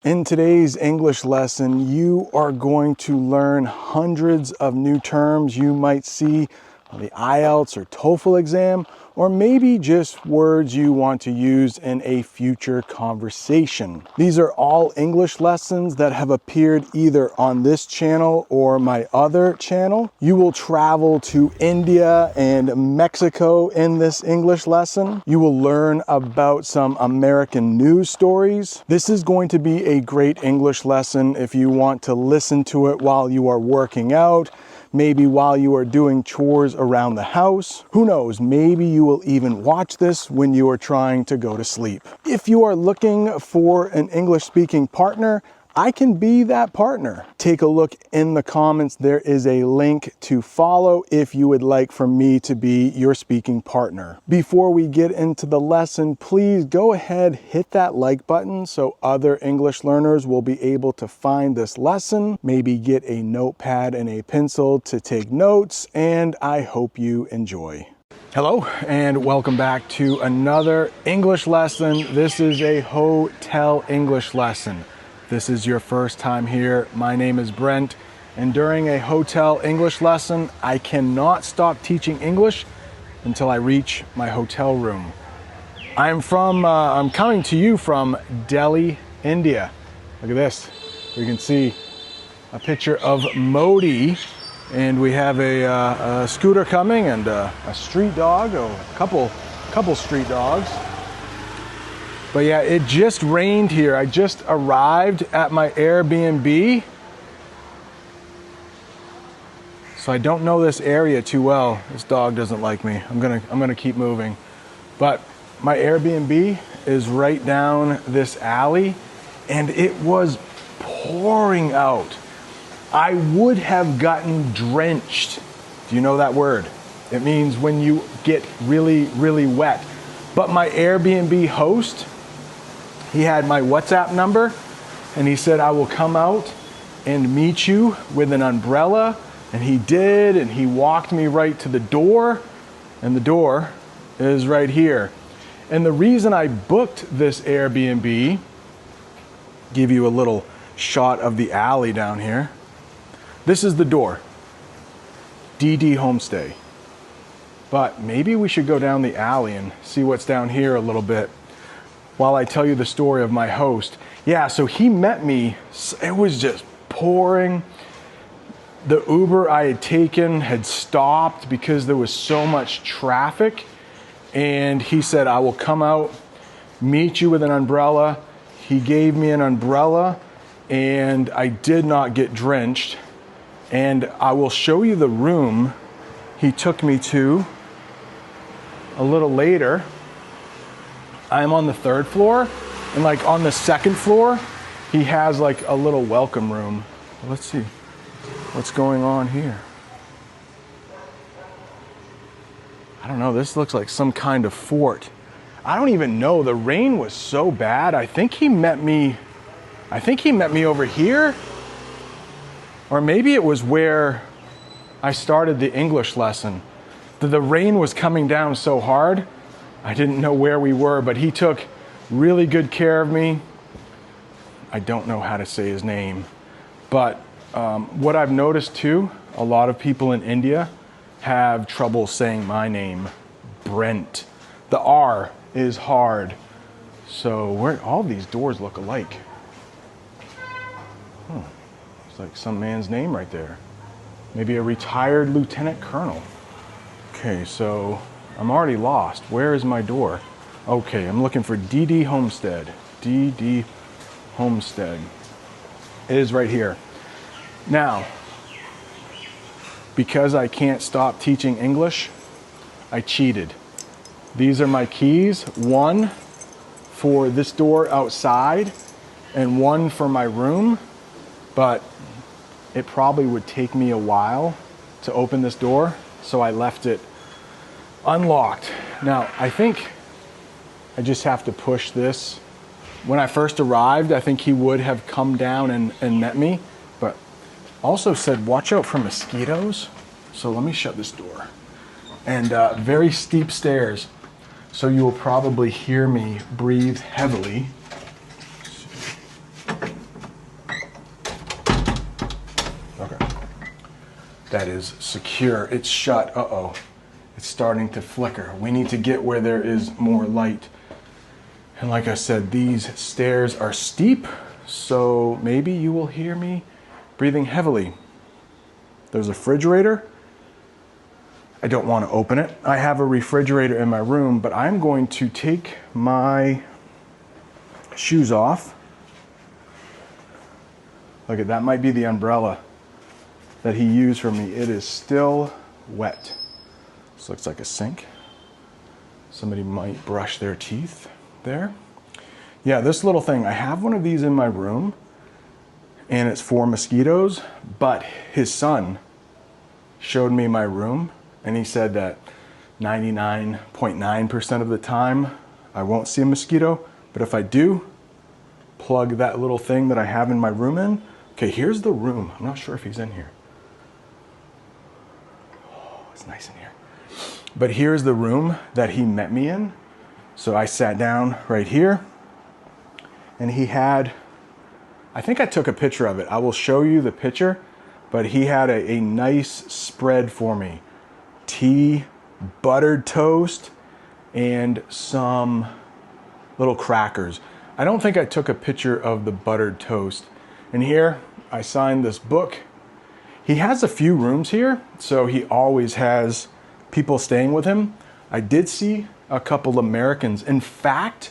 In today's English lesson, you are going to learn hundreds of new terms you might see on the IELTS or TOEFL exam, or maybe just words you want to use in a future conversation. These are all English lessons that have appeared either on this channel or my other channel. You will travel to India and Mexico in this English lesson. You will learn about some American news stories. This is going to be a great English lesson if you want to listen to it while you are working out, maybe while you are doing chores around the house. Who knows, maybe you will even watch this when you are trying to go to sleep. If you are looking for an English-speaking partner, I can be that partner. Take a look in the comments. There is a link to follow if you would like for me to be your speaking partner. Before we get into the lesson, please go ahead, hit that like button so other English learners will be able to find this lesson. Maybe get a notepad and a pencil to take notes, and I hope you enjoy. Hello, and welcome back to another English lesson. This is a hotel English lesson. This is your first time here. My name is Brent, and during a hotel English lesson, I cannot stop teaching English until I reach my hotel room. I'm coming to you from Delhi, India. Look at this. You can see a picture of Modi, and we have a scooter coming and a street dog, or a couple street dogs. But yeah, it just rained here. I just arrived at my Airbnb, so I don't know this area too well. This dog doesn't like me. I'm gonna keep moving. But my Airbnb is right down this alley, and it was pouring out. I would have gotten drenched. Do you know that word? It means when you get really, really wet. But my Airbnb host, he had my WhatsApp number, and he said, I will come out and meet you with an umbrella. And he did, and he walked me right to the door, and the door is right here. And the reason I booked this Airbnb, give you a little shot of the alley down here. This is the door, DD Homestay. But maybe we should go down the alley and see what's down here a little bit while I tell you the story of my host. Yeah, so he met me, it was just pouring. The Uber I had taken had stopped because there was so much traffic. And he said, I will come out, meet you with an umbrella. He gave me an umbrella, and I did not get drenched. And I will show you the room he took me to a little later. I'm on the 3rd floor, and like on the 2nd floor, he has like a little welcome room. Let's see what's going on here. I don't know, this looks like some kind of fort. I don't even know, the rain was so bad. I think he met me over here, or maybe it was where I started the English lesson. The rain was coming down so hard, I didn't know where we were, but he took really good care of me. I don't know how to say his name, but what I've noticed too, a lot of people in India have trouble saying my name, Brent. The R is hard. So all these doors look alike. It's like some man's name right there. Maybe a retired lieutenant colonel. Okay, so I'm already lost. Where is my door? Okay, I'm looking for DD Homestead. DD Homestead. It is right here. Now, because I can't stop teaching English, I cheated. These are my keys. One for this door outside and one for my room. But it probably would take me a while to open this door, so I left it unlocked. Now, I think I just have to push this. When I first arrived, I think he would have come down and met me, but also said, watch out for mosquitoes. So let me shut this door. And very steep stairs. So you will probably hear me breathe heavily. that is secure. It's shut. Uh-oh. It's starting to flicker. We need to get where there is more light. And like I said, these stairs are steep, so maybe you will hear me breathing heavily. There's a refrigerator. I don't want to open it. I have a refrigerator in my room, but I'm going to take my shoes off. Look at that, might be the umbrella that he used for me. It is still wet. This looks like a sink. Somebody might brush their teeth there. Yeah, this little thing, I have one of these in my room and it's for mosquitoes, but his son showed me my room and he said that 99.9% of the time I won't see a mosquito, but if I do, plug that little thing that I have in my room in. Okay, here's the room. I'm not sure if he's in here. Oh, it's nice in here. But here's the room that he met me in. So I sat down right here and he had, I think I took a picture of it. I will show you the picture, but he had a nice spread for me. Tea, buttered toast, and some little crackers. I don't think I took a picture of the buttered toast. And here I signed this book. He has a few rooms here, so he always has people staying with him. I did see a couple Americans. In fact,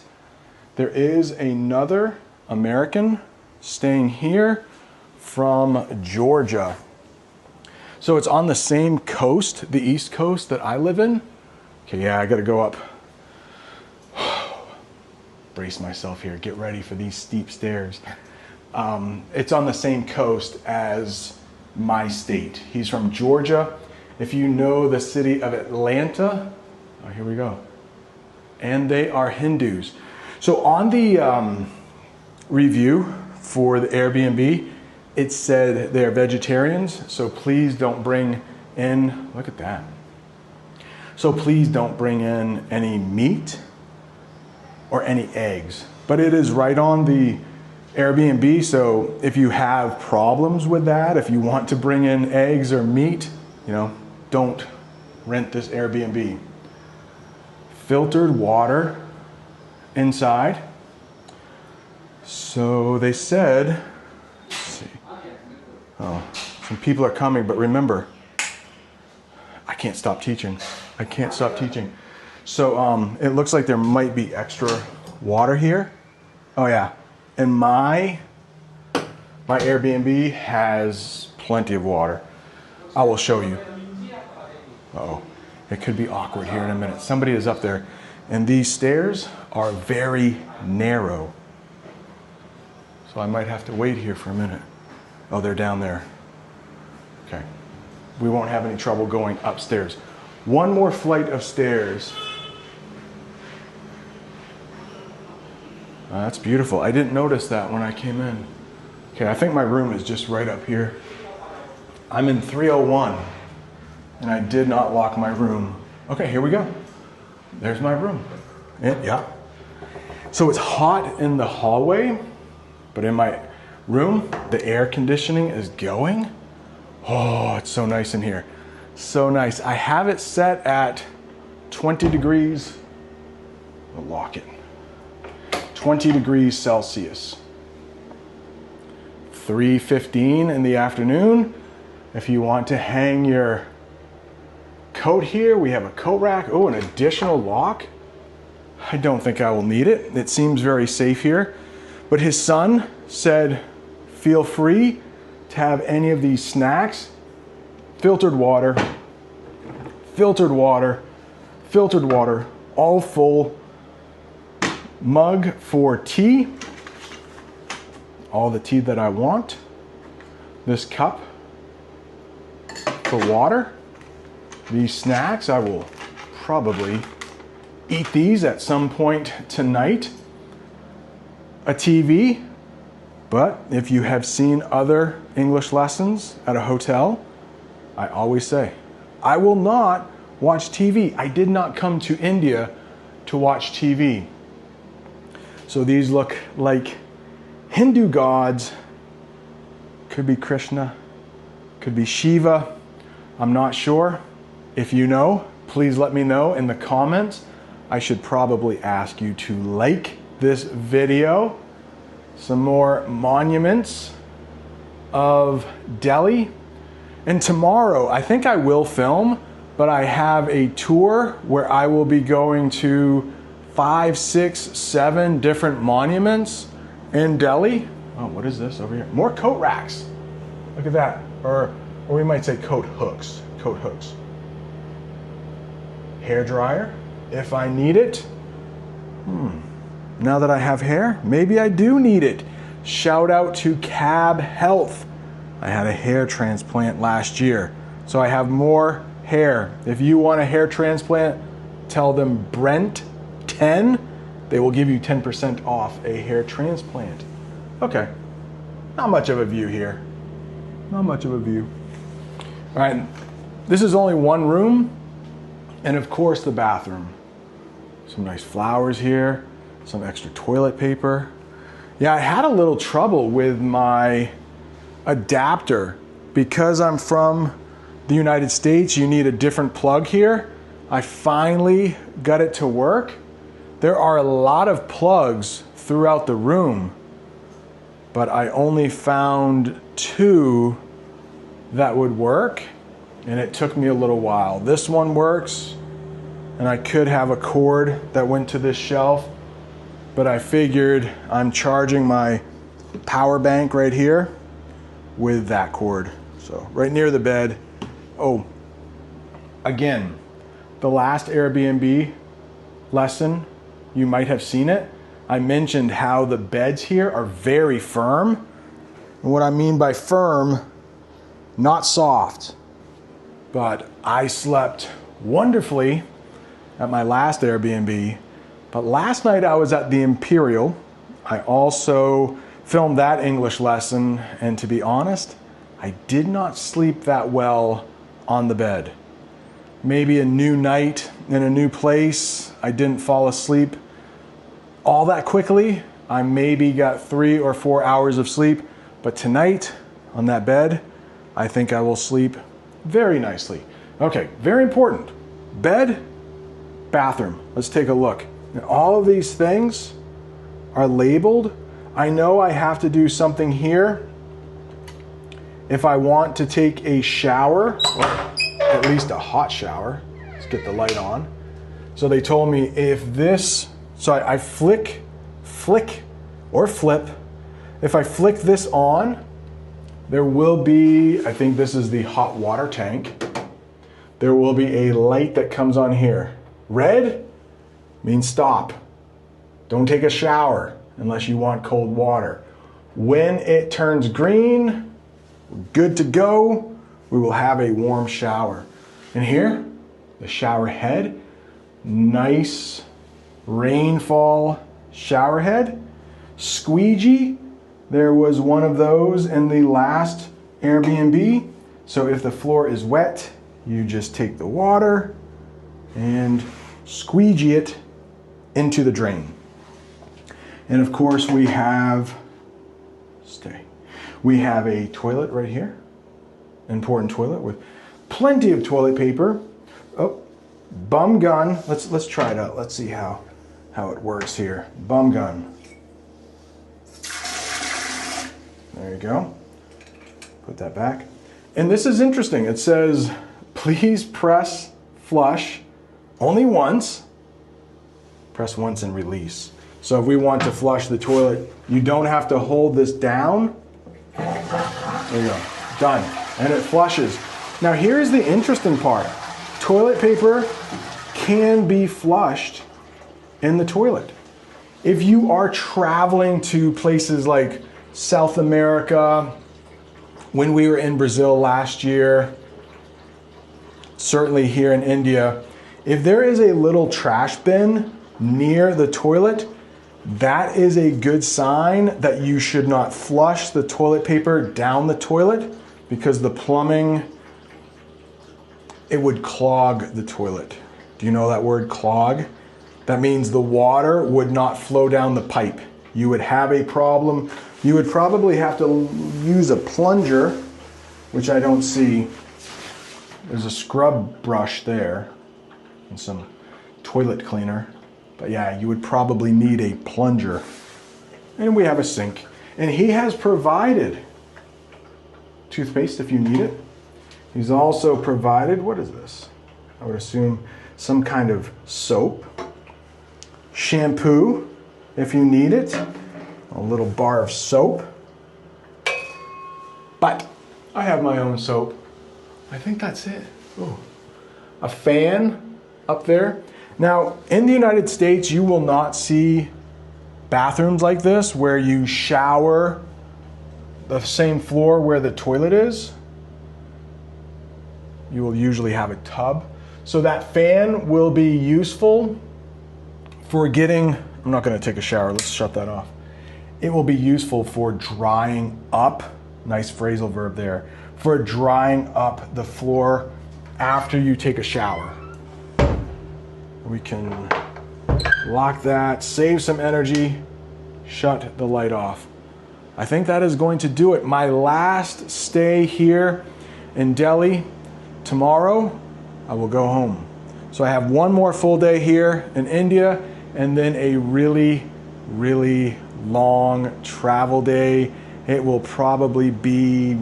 there is another American staying here from Georgia. So it's on the same coast, the East Coast that I live in. Okay, yeah, I gotta go up. Brace myself here, get ready for these steep stairs. It's on the same coast as my state. He's from Georgia. If you know the city of Atlanta, oh, here we go. And they are Hindus. So on the review for the Airbnb, it said they're vegetarians, so please don't bring in, look at that. So please don't bring in any meat or any eggs. But it is right on the Airbnb, so if you have problems with that, if you want to bring in eggs or meat, you know, don't rent this Airbnb. Filtered water inside. So they said, let's see. Oh, some people are coming, but remember, I can't stop teaching. I can't stop teaching. So it looks like there might be extra water here. Oh yeah, and my Airbnb has plenty of water. I will show you. Uh-oh, it could be awkward here in a minute. Somebody is up there, and these stairs are very narrow. So I might have to wait here for a minute. Oh, they're down there. Okay. We won't have any trouble going upstairs. One more flight of stairs. That's beautiful. I didn't notice that when I came in. Okay, I think my room is just right up here. I'm in 301, and I did not lock my room. Okay, here we go. There's my room. Yeah. So it's hot in the hallway, but in my room, the air conditioning is going. Oh, it's so nice in here. So nice. I have it set at 20 degrees. I'll lock it. 20 degrees Celsius. 3:15 in the afternoon. If you want to hang your coat here, we have a coat rack. Oh, an additional lock. I don't think I will need it. It seems very safe here. But his son said, feel free to have any of these snacks. Filtered water, filtered water, filtered water, all full. Mug for tea, all the tea that I want. This cup for water. These snacks, I will probably eat these at some point tonight. A TV, but if you have seen other English lessons at a hotel, I always say, I will not watch TV. I did not come to India to watch TV. So these look like Hindu gods. Could be Krishna, could be Shiva, I'm not sure. If you know, please let me know in the comments. I should probably ask you to like this video. Some more monuments of Delhi. And tomorrow, I think I will film, but I have a tour where I will be going to 5, 6, 7 different monuments in Delhi. Oh, what is this over here? More coat racks. Look at that. Or we might say coat hooks. Coat hooks. Hair dryer, if I need it. Now that I have hair, maybe I do need it. Shout out to Cab Health. I had a hair transplant last year, so I have more hair. If you want a hair transplant, tell them Brent 10. They will give you 10% off a hair transplant. Okay, not much of a view here. Not much of a view. All right, this is only one room, and of course the bathroom. Some nice flowers here, some extra toilet paper. Yeah, I had a little trouble with my adapter. Because I'm from the United States, you need a different plug here. I finally got it to work. There are a lot of plugs throughout the room, but I only found 2 that would work, and it took me a little while. This one works, and I could have a cord that went to this shelf, but I figured I'm charging my power bank right here with that cord. So right near the bed. Oh, again, the last Airbnb lesson, you might have seen it. I mentioned how the beds here are very firm. And what I mean by firm, not soft. But I slept wonderfully at my last Airbnb. But last night I was at the Imperial. I also filmed that English lesson, and to be honest, I did not sleep that well on the bed. Maybe a new night in a new place, I didn't fall asleep all that quickly. I maybe got 3 or 4 hours of sleep, but tonight on that bed, I think I will sleep very nicely. Okay, very important. Bed, bathroom. Let's take a look. And all of these things are labeled. I know I have to do something here if I want to take a shower, or at least a hot shower. Let's get the light on. So they told me if this, so I flick, or flip. If I flick this on, there will be, I think this is the hot water tank. There will be a light that comes on here. Red means stop. Don't take a shower unless you want cold water. When it turns green, we're good to go. We will have a warm shower. And here, the shower head, nice rainfall shower head. Squeegee, there was one of those in the last Airbnb. So if the floor is wet, you just take the water and squeegee it into the drain. And of course we have, we have a toilet right here. Important toilet with plenty of toilet paper. Oh, bum gun. Let's try it out. Let's see how it works here. Bum gun. There you go. Put that back. And this is interesting. It says, please press flush only once. Press once and release. So if we want to flush the toilet, you don't have to hold this down. There you go. Done. And it flushes. Now here's the interesting part. Toilet paper can be flushed in the toilet. If you are traveling to places like South America, when we were in Brazil last year, certainly here in India, if there is a little trash bin near the toilet, that is a good sign that you should not flush the toilet paper down the toilet, because the plumbing, it would clog the toilet. Do you know that word, clog? That means the water would not flow down the pipe. You would have a problem. You would probably have to use a plunger, which I don't see. There's a scrub brush there and some toilet cleaner. But yeah, you would probably need a plunger. And we have a sink. And he has provided toothpaste if you need it. He's also provided, what is this? I would assume some kind of soap. Shampoo if you need it. A little bar of soap. But I have my own soap. I think that's it. Ooh. A fan up there. Now, in the United States, you will not see bathrooms like this where you shower the same floor where the toilet is. You will usually have a tub. So that fan will be useful for getting, I'm not going to take a shower, let's shut that off. It will be useful for drying up, nice phrasal verb there, for drying up the floor after you take a shower. We can lock that, save some energy, shut the light off. I think that is going to do it. My last stay here in Delhi. Tomorrow, I will go home. So I have one more full day here in India and then a really, really long travel day. It will probably be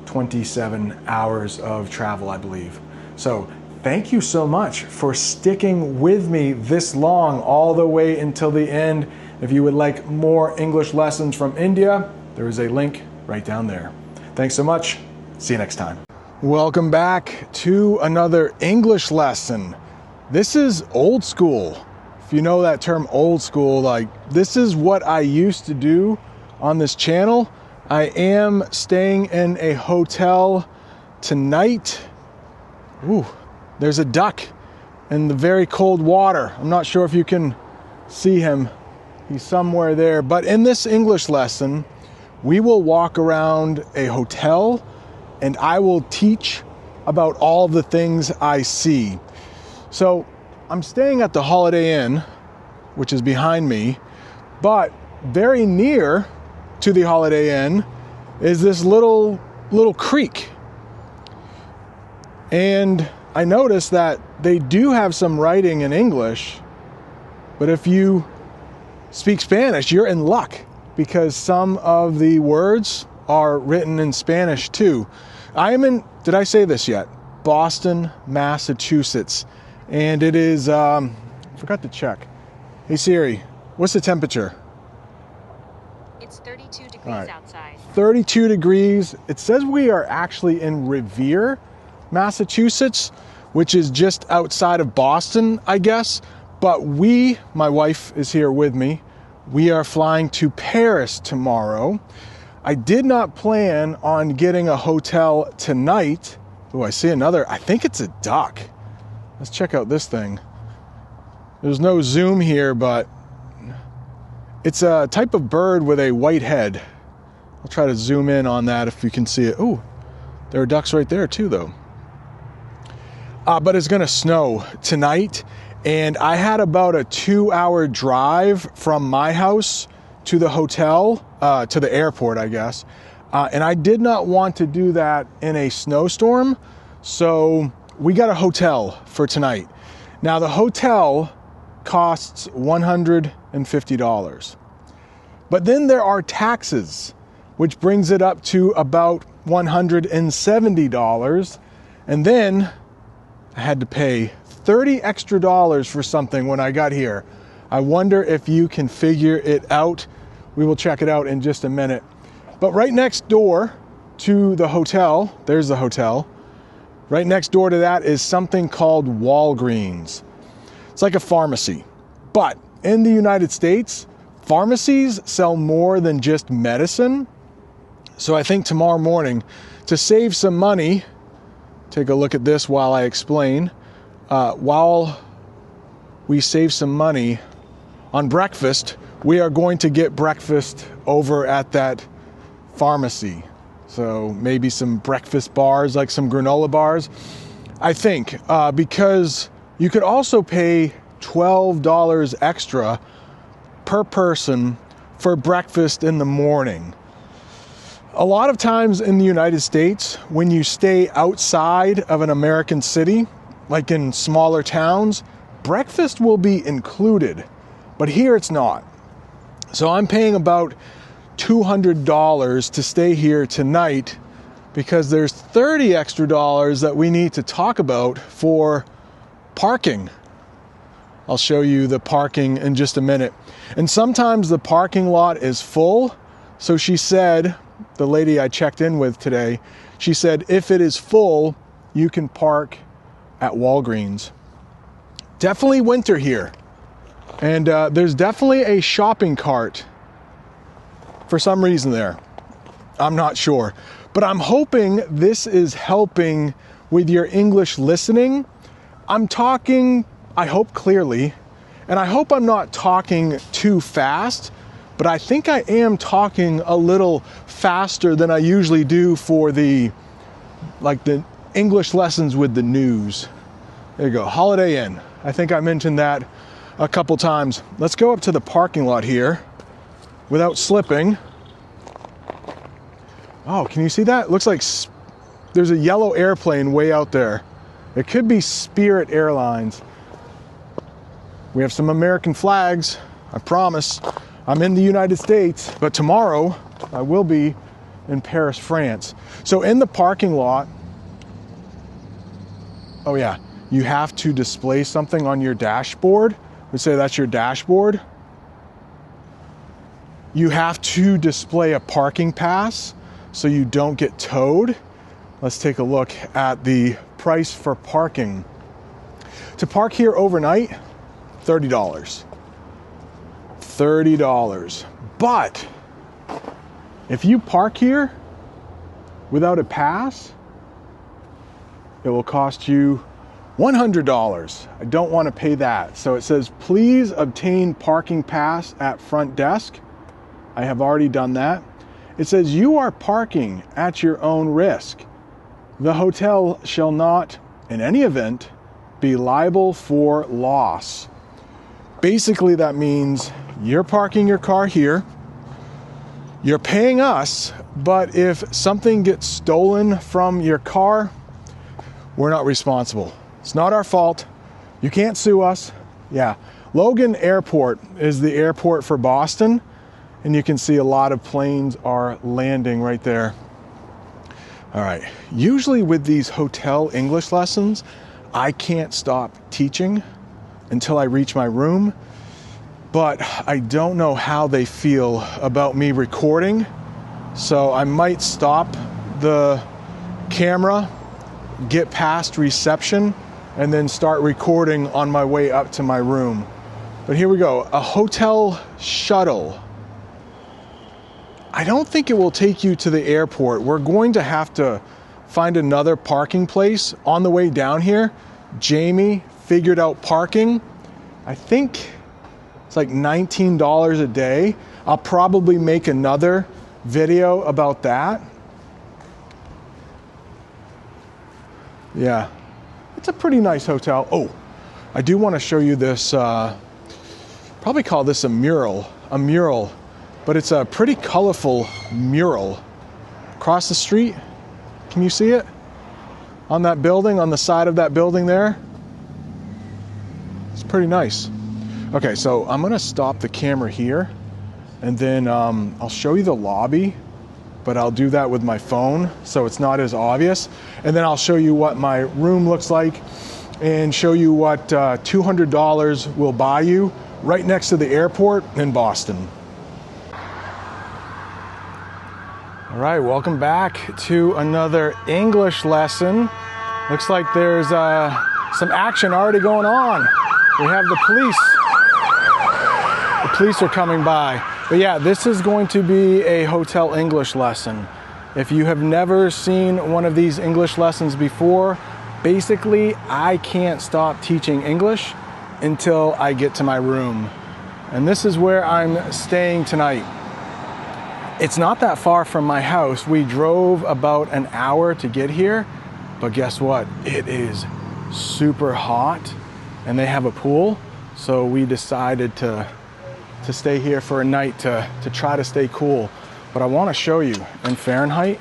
27 hours of travel, I believe. So thank you so much for sticking with me this long, all the way until the end. If you would like more English lessons from India, there is a link right down there. Thanks so much. See you next time. Welcome back to another English lesson. This is old school. If you know that term old school, like this is what I used to do on this channel. I am staying in a hotel tonight. Ooh, there's a duck in the very cold water. I'm not sure if you can see him. He's somewhere there. But in this English lesson, we will walk around a hotel and I will teach about all the things I see. So I'm staying at the Holiday Inn, which is behind me, but very near to the Holiday Inn is this little creek. And I noticed that they do have some writing in English, but if you speak Spanish, you're in luck because some of the words are written in Spanish too. I am in, did I say this yet? Boston, Massachusetts. And it is, I forgot to check. Hey Siri, what's the temperature? It's 32 degrees outside. 32 degrees. It says we are actually in Revere, Massachusetts, which is just outside of Boston, I guess. But my wife is here with me. We are flying to Paris tomorrow. I did not plan on getting a hotel tonight. Oh, I see another, I think it's a duck. Let's check out this thing. There's no zoom here, but it's a type of bird with a white head. I'll try to zoom in on that if you can see it. Oh, there are ducks right there too, though. But it's gonna snow tonight, and I had about a 2-hour drive from my house to the hotel, to the airport, I guess. And I did not want to do that in a snowstorm, so we got a hotel for tonight. Now the hotel costs $150. But then there are taxes, which brings it up to about $170. And then I had to pay $30 extra for something when I got here. I wonder if you can figure it out. We will check it out in just a minute. But right next door to the hotel, there's the hotel. Right next door to that is something called Walgreens. It's like a pharmacy. But in the United States, pharmacies sell more than just medicine. So I think tomorrow morning, to save some money, take a look at this while I explain. While we save some money on breakfast, we are going to get breakfast over at that pharmacy. So maybe some breakfast bars, like some granola bars. I think because you could also pay $12 extra per person for breakfast in the morning. A lot of times in the United States, when you stay outside of an American city, like in smaller towns, breakfast will be included, but here it's not. So I'm paying about $200 to stay here tonight because there's $30 extra that we need to talk about for parking. I'll show you the parking in just a minute. And sometimes the parking lot is full. So she said, the lady I checked in with today, she said, if it is full, you can park at Walgreens. Definitely winter here. And there's definitely a shopping cart for some reason there. I'm not sure. But I'm hoping this is helping with your English listening. I'm talking, I hope clearly, and I hope I'm not talking too fast, but I think I am talking a little faster than I usually do for the English lessons with the news. There you go, Holiday Inn. I think I mentioned that a couple times. Let's go up to the parking lot here without slipping. Oh, can you see that? Looks like there's a yellow airplane way out there. It could be Spirit Airlines. We have some American flags, I promise. I'm in the United States, but tomorrow I will be in Paris, France. So in the parking lot, oh yeah, you have to display something on your dashboard. We say that's your dashboard. You have to display a parking pass so you don't get towed. Let's take a look at the price for parking. To park here overnight, $30. $30. But if you park here without a pass, it will cost you $100. I don't want to pay that. So it says, please obtain parking pass at front desk. I have already done that. It says you are parking at your own risk. The hotel shall not, in any event, be liable for loss. Basically, that means you're parking your car here, you're paying us, but if something gets stolen from your car, we're not responsible. It's not our fault. You can't sue us. Yeah, Logan Airport is the airport for Boston, and you can see a lot of planes are landing right there. All right, usually with these hotel English lessons, I can't stop teaching until I reach my room, but I don't know how they feel about me recording, so I might stop the camera, get past reception, and then start recording on my way up to my room. But here we go, a hotel shuttle. I don't think it will take you to the airport. We're going to have to find another parking place on the way down here. Jamie figured out parking. I think it's like $19 a day. I'll probably make another video about that. Yeah, it's a pretty nice hotel. Oh, I do want to show you this, probably call this a mural, but it's a pretty colorful mural. Across the street, can you see it? On that building, on the side of that building there. It's pretty nice. Okay, so I'm gonna stop the camera here, and then I'll show you the lobby, but I'll do that with my phone so it's not as obvious. And then I'll show you what my room looks like and show you what $200 will buy you right next to the airport in Boston. All right, welcome back to another English lesson. Looks like there's some action already going on. We have the police. The police are coming by. But yeah, this is going to be a hotel English lesson. If you have never seen one of these English lessons before, basically I can't stop teaching English until I get to my room. And this is where I'm staying tonight. It's not that far from my house. We drove about an hour to get here, but guess what? It is super hot and they have a pool. So we decided to stay here for a night to try to stay cool. But I want to show you in Fahrenheit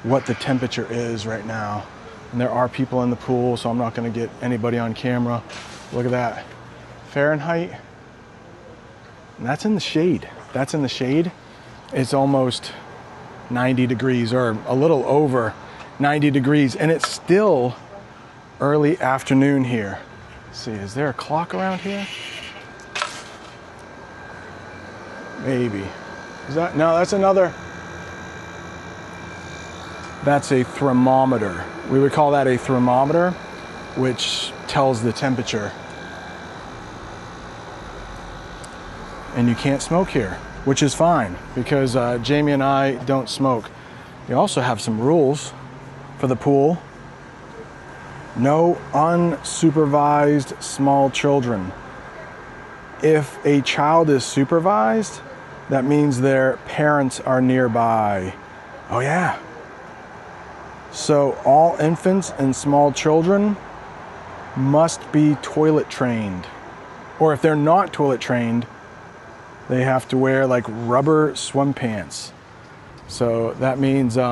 what the temperature is right now. And there are people in the pool, so I'm not going to get anybody on camera. Look at that. Fahrenheit. And that's in the shade. That's in the shade. It's almost 90 degrees, or a little over 90 degrees. And it's still early afternoon here. Let's see, is there a clock around here? Maybe. Is that? No, that's another. That's a thermometer. We would call that a thermometer, which tells the temperature. And you can't smoke here, which is fine because Jamie and I don't smoke. You also have some rules for the pool. No unsupervised small children. If a child is supervised, that means their parents are nearby. Oh yeah. So all infants and small children must be toilet trained. Or if they're not toilet trained, they have to wear like rubber swim pants. So that means they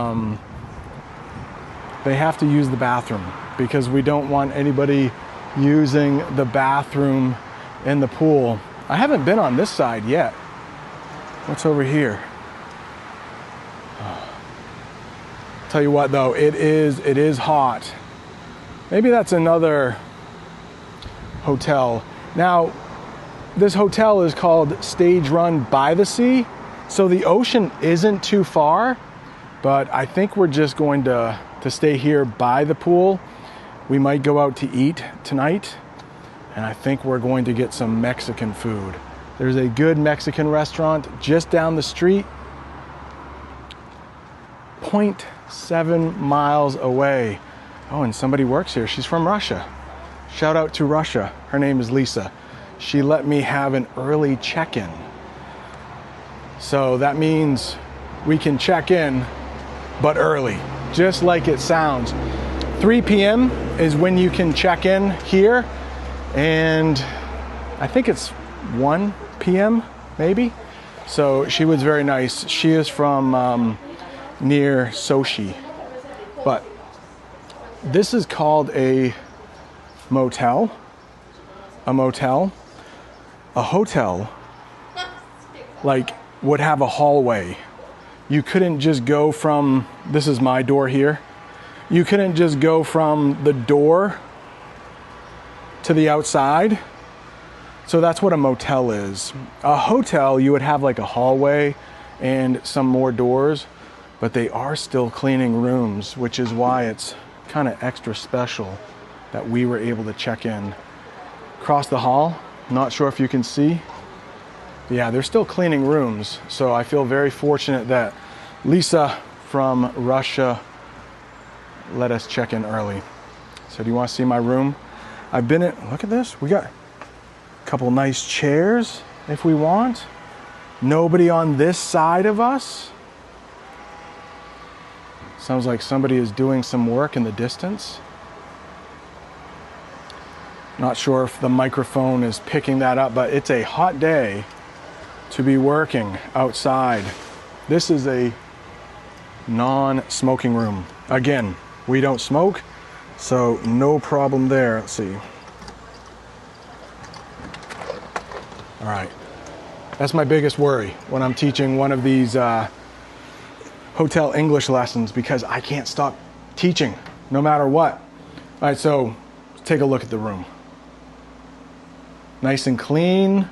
have to use the bathroom because we don't want anybody using the bathroom in the pool. I haven't been on this side yet. What's over here? Tell you what though, it is hot. Maybe that's another hotel. Now, this hotel is called Stage Run by the Sea, so the ocean isn't too far, but I think we're just going to stay here by the pool. We might go out to eat tonight, and I think we're going to get some Mexican food. There's a good Mexican restaurant just down the street, 0.7 miles away. Oh, and somebody works here. She's from Russia. Shout out to Russia. Her name is Lisa. She let me have an early check-in. So that means we can check in, but early, just like it sounds. 3 p.m. is when you can check in here, and I think it's 1 p.m. maybe. So she was very nice. She is from near Sochi, but this is called a motel. A motel. A hotel, like, would have a hallway. You couldn't just go from, this is my door here. You couldn't just go from the door to the outside. So that's what a motel is. A hotel, you would have like a hallway and some more doors, but they are still cleaning rooms, which is why it's kind of extra special that we were able to check in. Across the hall, not sure if you can see. Yeah, they're still cleaning rooms. So I feel very fortunate that Lisa from Russia let us check in early. So do you want to see my room? I've been in, look at this. We got a couple nice chairs if we want. Nobody on this side of us. Sounds like somebody is doing some work in the distance. Not sure if the microphone is picking that up, but it's a hot day to be working outside. This is a non-smoking room. Again, we don't smoke, so no problem there. Let's see. All right. That's my biggest worry when I'm teaching one of these hotel English lessons, because I can't stop teaching no matter what. All right, so let's take a look at the room. Nice and clean.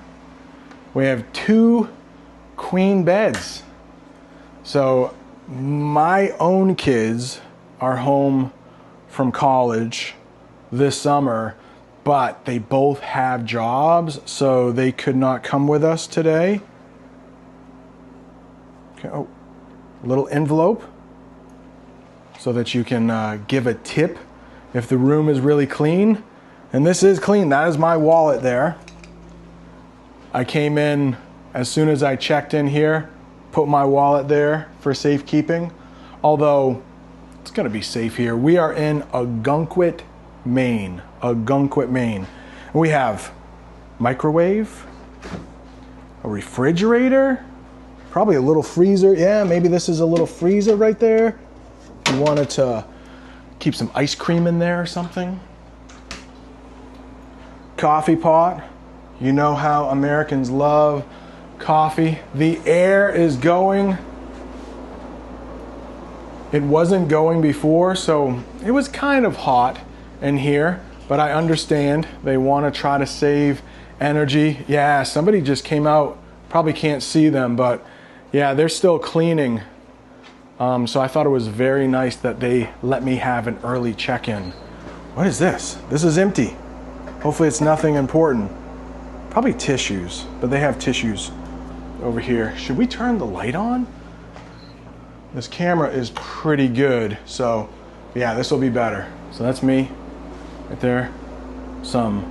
We have 2 queen beds. So my own kids are home from college this summer, but they both have jobs, so they could not come with us today. Okay, oh, a little envelope so that you can give a tip if the room is really clean. And this is clean. That is my wallet there. I came in as soon as I checked in here, put my wallet there for safekeeping. Although it's going to be safe here. We are in Algonquin, Maine. Algonquin, Maine. We have microwave, a refrigerator, probably a little freezer. Yeah, maybe this is a little freezer right there. You wanted to keep some ice cream in there or something. Coffee pot. You know how Americans love coffee. The air is going. It wasn't going before, so it was kind of hot in here, but I understand they want to try to save energy. Yeah, somebody just came out. Probably can't see them, but yeah, they're still cleaning. So I thought it was very nice that they let me have an early check-in. What is this? This is empty. Hopefully it's nothing important. Probably tissues, but they have tissues over here. Should we turn the light on? This camera is pretty good, so yeah, this will be better. So that's me right there. Some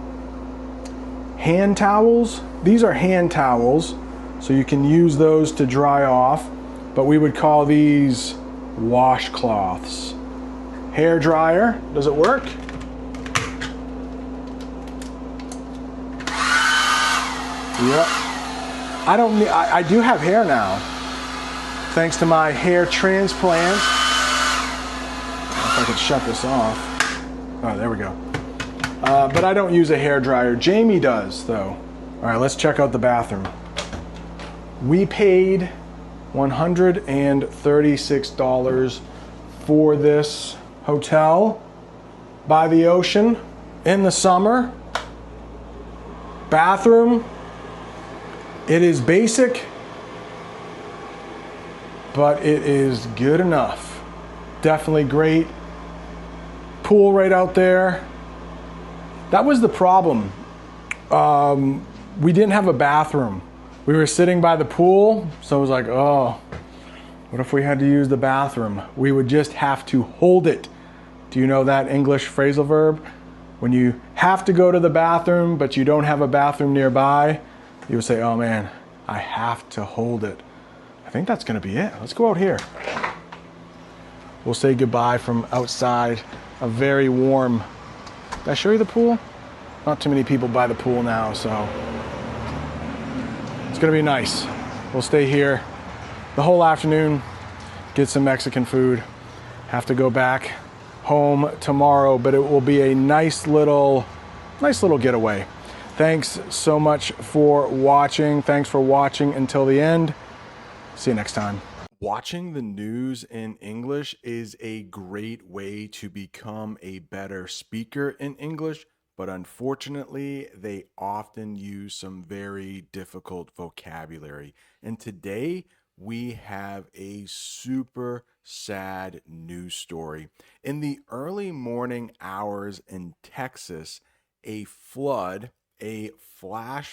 hand towels. These are hand towels, so you can use those to dry off, but we would call these washcloths. Hair dryer, does it work? Yep. I do have hair now, thanks to my hair transplant. If I could shut this off. Oh, there we go. But I don't use a hair dryer. Jamie does, though. All right, let's check out the bathroom. We paid $136 for this hotel by the ocean in the summer. Bathroom. It is basic, but it is good enough. Definitely great. Pool right out there. That was the problem. We didn't have a bathroom. We were sitting by the pool, so I was like, oh, what if we had to use the bathroom? We would just have to hold it. Do you know that English phrasal verb? When you have to go to the bathroom, but you don't have a bathroom nearby, you would say, oh man, I have to hold it. I think that's gonna be it. Let's go out here. We'll say goodbye from outside. A very warm, did I show you the pool? Not too many people by the pool now, so it's gonna be nice. We'll stay here the whole afternoon, get some Mexican food. Have to go back home tomorrow, but it will be a nice little getaway. Thanks so much for watching. Thanks for watching until the end. See you next time. Watching the news in English is a great way to become a better speaker in English, but unfortunately, they often use some very difficult vocabulary. And today, we have a super sad news story. In the early morning hours in Texas, a flash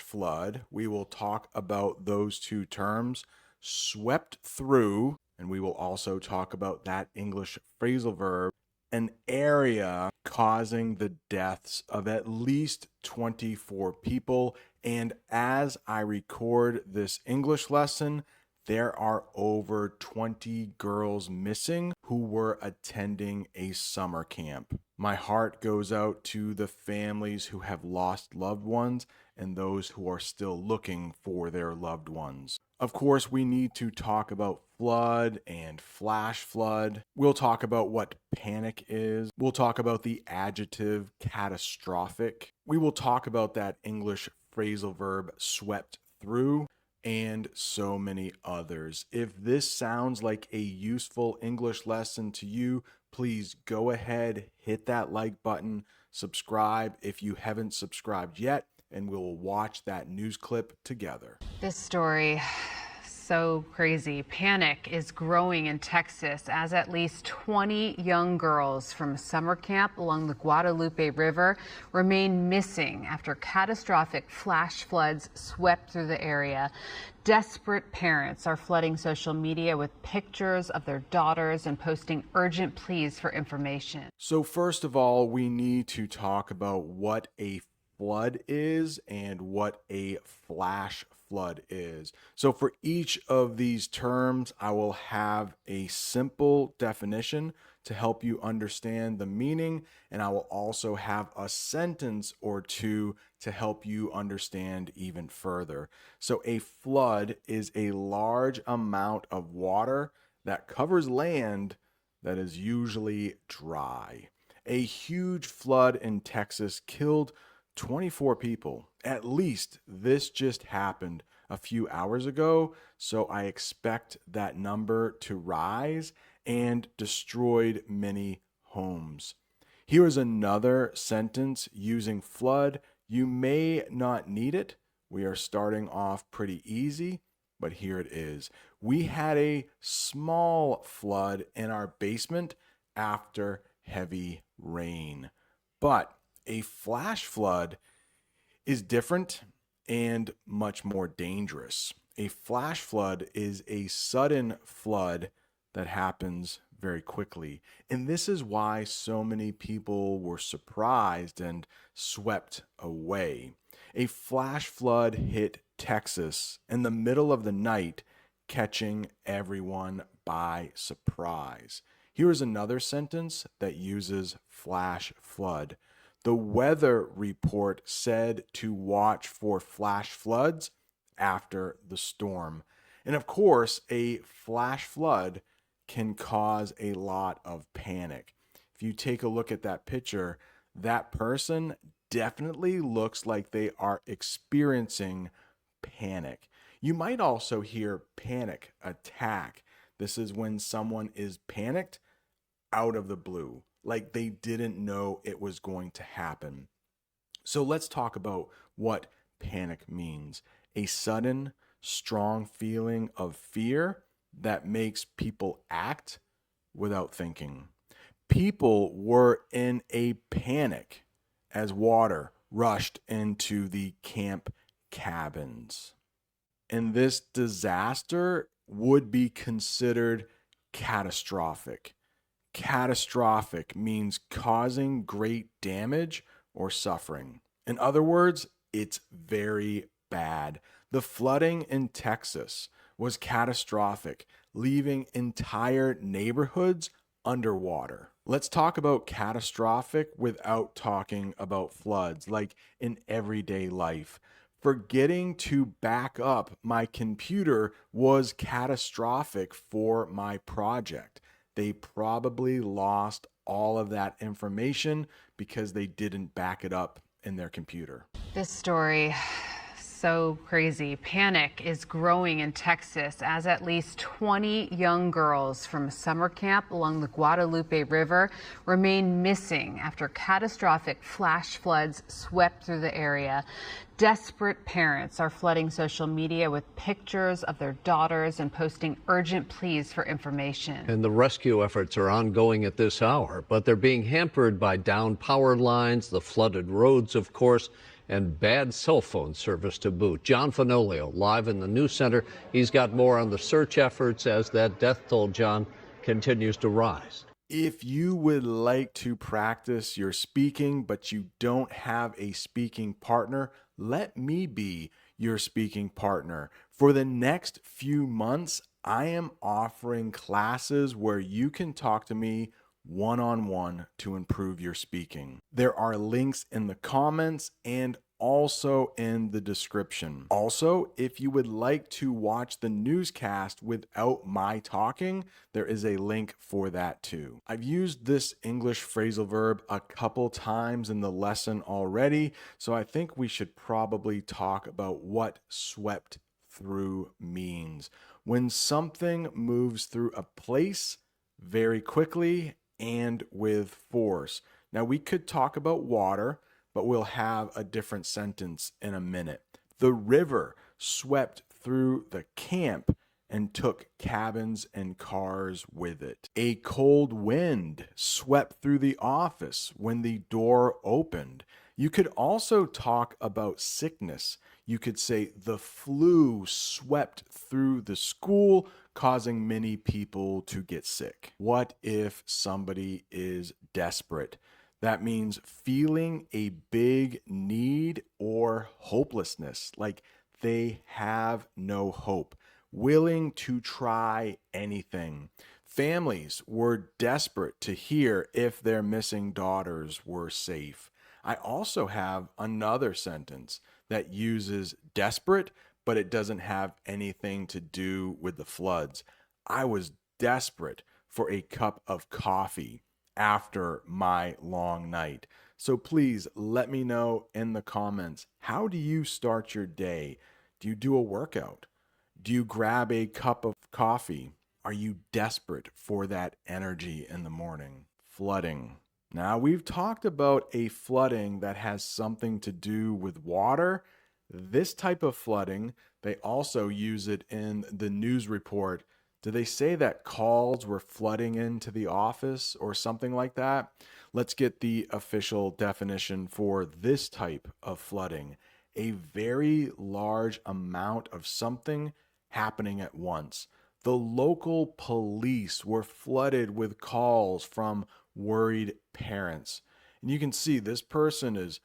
flood, we will talk about those two terms, swept through, and we will also talk about that English phrasal verb, an area causing the deaths of at least 24 people. And as I record this English lesson, there are over 20 girls missing who were attending a summer camp. My heart goes out to the families who have lost loved ones and those who are still looking for their loved ones. Of course, we need to talk about flood and flash flood. We'll talk about what panic is. We'll talk about the adjective catastrophic. We will talk about that English phrasal verb swept through, and so many others. If this sounds like a useful English lesson to you, please go ahead, hit that like button, subscribe if you haven't subscribed yet, and we'll watch that news clip together. This story, so crazy. Panic is growing in Texas as at least 20 young girls from summer camp along the Guadalupe River remain missing after catastrophic flash floods swept through the area. Desperate parents are flooding social media with pictures of their daughters and posting urgent pleas for information. So first of all, we need to talk about what a flood is and what a flash flood is. So for each of these terms, I will have a simple definition to help you understand the meaning, and I will also have a sentence or two to help you understand even further. So a flood is a large amount of water that covers land that is usually dry. A huge flood in Texas killed 24 people. At least this just happened a few hours ago, so I expect that number to rise and destroyed many homes. Here is another sentence using flood. You may not need it. We are starting off pretty easy, but here it is. We had a small flood in our basement after heavy rain. But a flash flood is different and much more dangerous. A flash flood is a sudden flood that happens very quickly. And this is why so many people were surprised and swept away. A flash flood hit Texas in the middle of the night, catching everyone by surprise. Here is another sentence that uses flash flood. The weather report said to watch for flash floods after the storm. And of course, a flash flood can cause a lot of panic. If you take a look at that picture, that person definitely looks like they are experiencing panic. You might also hear panic attack. This is when someone is panicked out of the blue, like they didn't know it was going to happen. So let's talk about what panic means. A sudden, strong feeling of fear that makes people act without thinking. People were in a panic as water rushed into the camp cabins. And this disaster would be considered catastrophic. Catastrophic means causing great damage or suffering. In other words, it's very bad. The flooding in Texas was catastrophic, leaving entire neighborhoods underwater. Let's talk about catastrophic without talking about floods, like in everyday life. Forgetting to back up my computer was catastrophic for my project. They probably lost all of that information because they didn't back it up in their computer. This story, so crazy. Panic is growing in Texas as at least 20 young girls from a summer camp along the Guadalupe River remain missing after catastrophic flash floods swept through the area. Desperate parents are flooding social media with pictures of their daughters and posting urgent pleas for information. And the rescue efforts are ongoing at this hour, but they're being hampered by downed power lines, the flooded roads, of course, and bad cell phone service to boot. John Fanolio, live in the news center. He's got more on the search efforts as that death toll, John, continues to rise. If you would like to practice your speaking, but you don't have a speaking partner, let me be your speaking partner. For the next few months, I am offering classes where you can talk to me one-on-one to improve your speaking. There are links in the comments and also in the description. Also, if you would like to watch the newscast without my talking, there is a link for that too. I've used this English phrasal verb a couple times in the lesson already, so I think we should probably talk about what swept through means. When something moves through a place very quickly and with force. Now we could talk about water, but we'll have a different sentence in a minute. The river swept through the camp and took cabins and cars with it. A cold wind swept through the office when the door opened. You could also talk about sickness. You could say the flu swept through the school, causing many people to get sick. What if somebody is desperate? That means feeling a big need or hopelessness, like they have no hope, willing to try anything. Families were desperate to hear if their missing daughters were safe. I also have another sentence that uses desperate, but it doesn't have anything to do with the floods. I was desperate for a cup of coffee after my long night. So please let me know in the comments, how do you start your day? Do you do a workout? Do you grab a cup of coffee? Are you desperate for that energy in the morning? Flooding. Now, we've talked about a flooding that has something to do with water. This type of flooding, they also use it in the news report. Do they say that calls were flooding into the office or something like that? Let's get the official definition for this type of flooding. A very large amount of something happening at once. The local police were flooded with calls from worried parents. And you can see this person is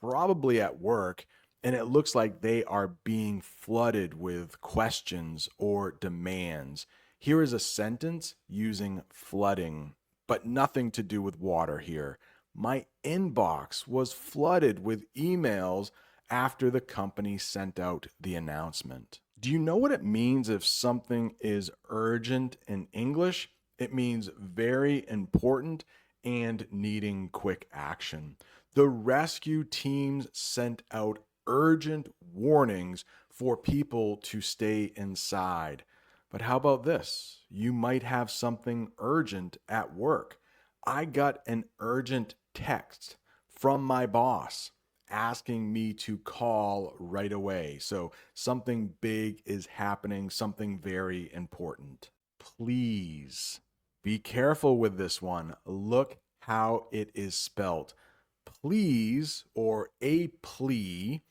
probably at work, and it looks like they are being flooded with questions or demands. Here is a sentence using flooding, but nothing to do with water here. My inbox was flooded with emails after the company sent out the announcement. Do you know what it means if something is urgent in English? It means very important and needing quick action. The rescue teams sent out urgent warnings for people to stay inside. But how about this? You might have something urgent at work. I got an urgent text from my boss asking me to call right away. So something big is happening, something very important. Please be careful with this one. Look how it is spelled. Please, or a plea,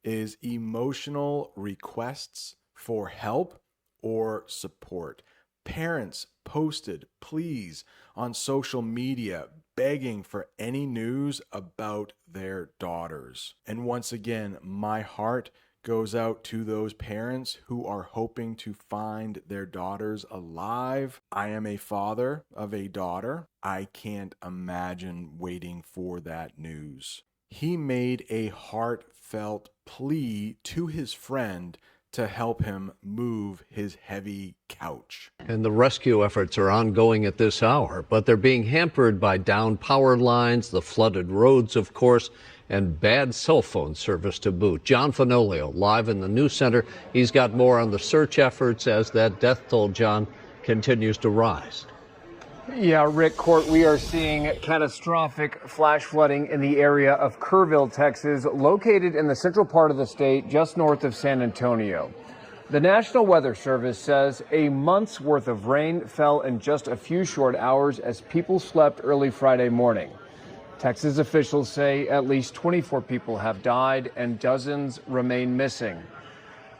is emotional requests for help or support. Parents posted please on social media begging for any news about their daughters. And once again, my heart goes out to those parents who are hoping to find their daughters alive. I am a father of a daughter. I can't imagine waiting for that news. He made a heartfelt plea to his friend to help him move his heavy couch. And the rescue efforts are ongoing at this hour, but they're being hampered by downed power lines, the flooded roads, of course, and bad cell phone service to boot. John Fanolio, live in the news center. He's got more on the search efforts as that death toll, John, continues to rise. Yeah, Rick, Court, we are seeing catastrophic flash flooding in the area of Kerrville, Texas, located in the central part of the state, just north of San Antonio. The National Weather Service says a month's worth of rain fell in just a few short hours as people slept early Friday morning. Texas officials say at least 24 people have died and dozens remain missing.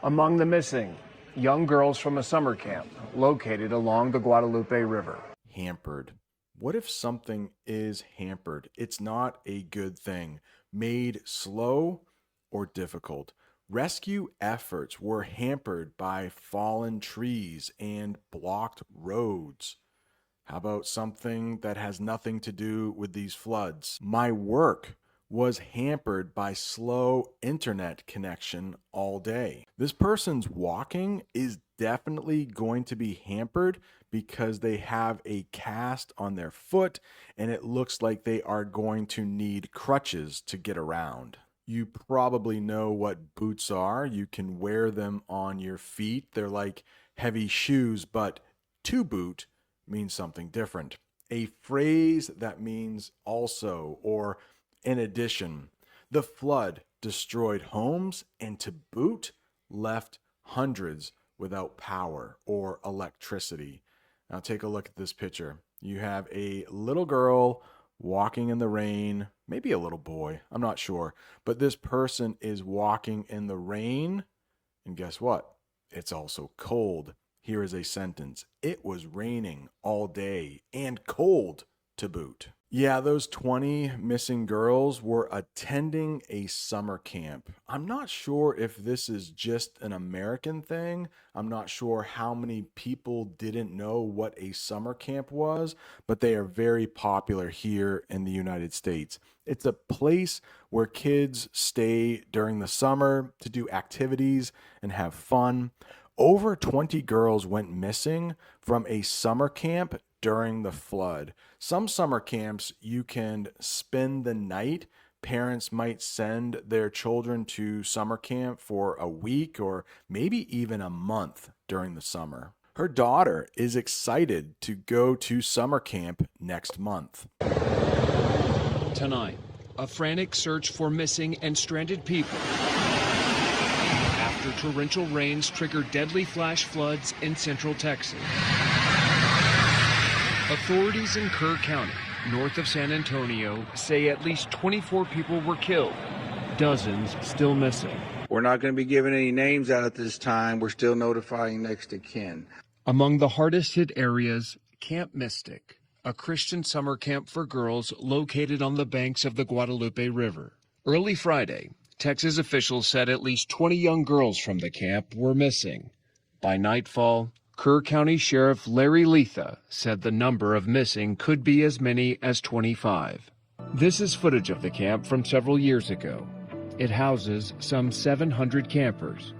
Among the missing, young girls from a summer camp located along the Guadalupe River. Hampered. What if something is hampered? It's not a good thing. Made slow or difficult. Rescue efforts were hampered by fallen trees and blocked roads. How about something that has nothing to do with these floods? My work was hampered by slow internet connection all day. This person's walking is definitely going to be hampered because they have a cast on their foot and it looks like they are going to need crutches to get around. You probably know what boots are. You can wear them on your feet. They're like heavy shoes, but to boot means something different. A phrase that means also or in addition. The flood destroyed homes and to boot left hundreds without power or electricity. Now take a look at this picture. You have a little girl walking in the rain, maybe a little boy, I'm not sure, but this person is walking in the rain, and guess what? It's also cold. Here is a sentence. It was raining all day and cold to boot. Yeah, those 20 missing girls were attending a summer camp. I'm not sure if this is just an American thing. I'm not sure how many people didn't know what a summer camp was, but they are very popular here in the United States. It's a place where kids stay during the summer to do activities and have fun. Over 20 girls went missing from a summer camp during the flood. Some summer camps, you can spend the night. Parents might send their children to summer camp for a week or maybe even a month during the summer. Her daughter is excited to go to summer camp next month. Tonight, a frantic search for missing and stranded people after torrential rains triggered deadly flash floods in central Texas. Authorities in Kerr County, north of San Antonio, say at least 24 people were killed, dozens still missing. We're not going to be giving any names out at this time. We're still notifying next of kin. Among the hardest hit areas, Camp Mystic, a Christian summer camp for girls located on the banks of the Guadalupe River. Early Friday, Texas officials said at least 20 young girls from the camp were missing. By nightfall, Kerr County Sheriff Larry Letha said the number of missing could be as many as 25. This is footage of the camp from several years ago. It houses some 700 campers.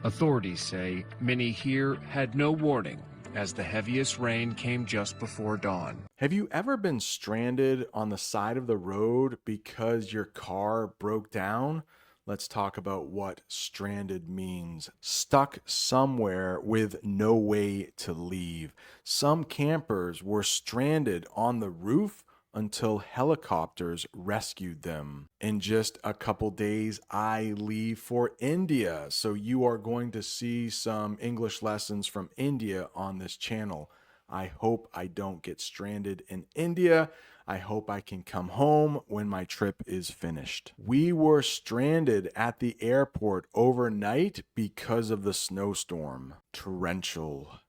Authorities say many here had no warning as the heaviest rain came just before dawn. Have you ever been stranded on the side of the road because your car broke down? Let's talk about what stranded means. Stuck somewhere with no way to leave. Some campers were stranded on the roof until helicopters rescued them. In just a couple days, I leave for India. So you are going to see some English lessons from India on this channel. I hope I don't get stranded in India. I hope I can come home when my trip is finished. We were stranded at the airport overnight because of the snowstorm. Torrential.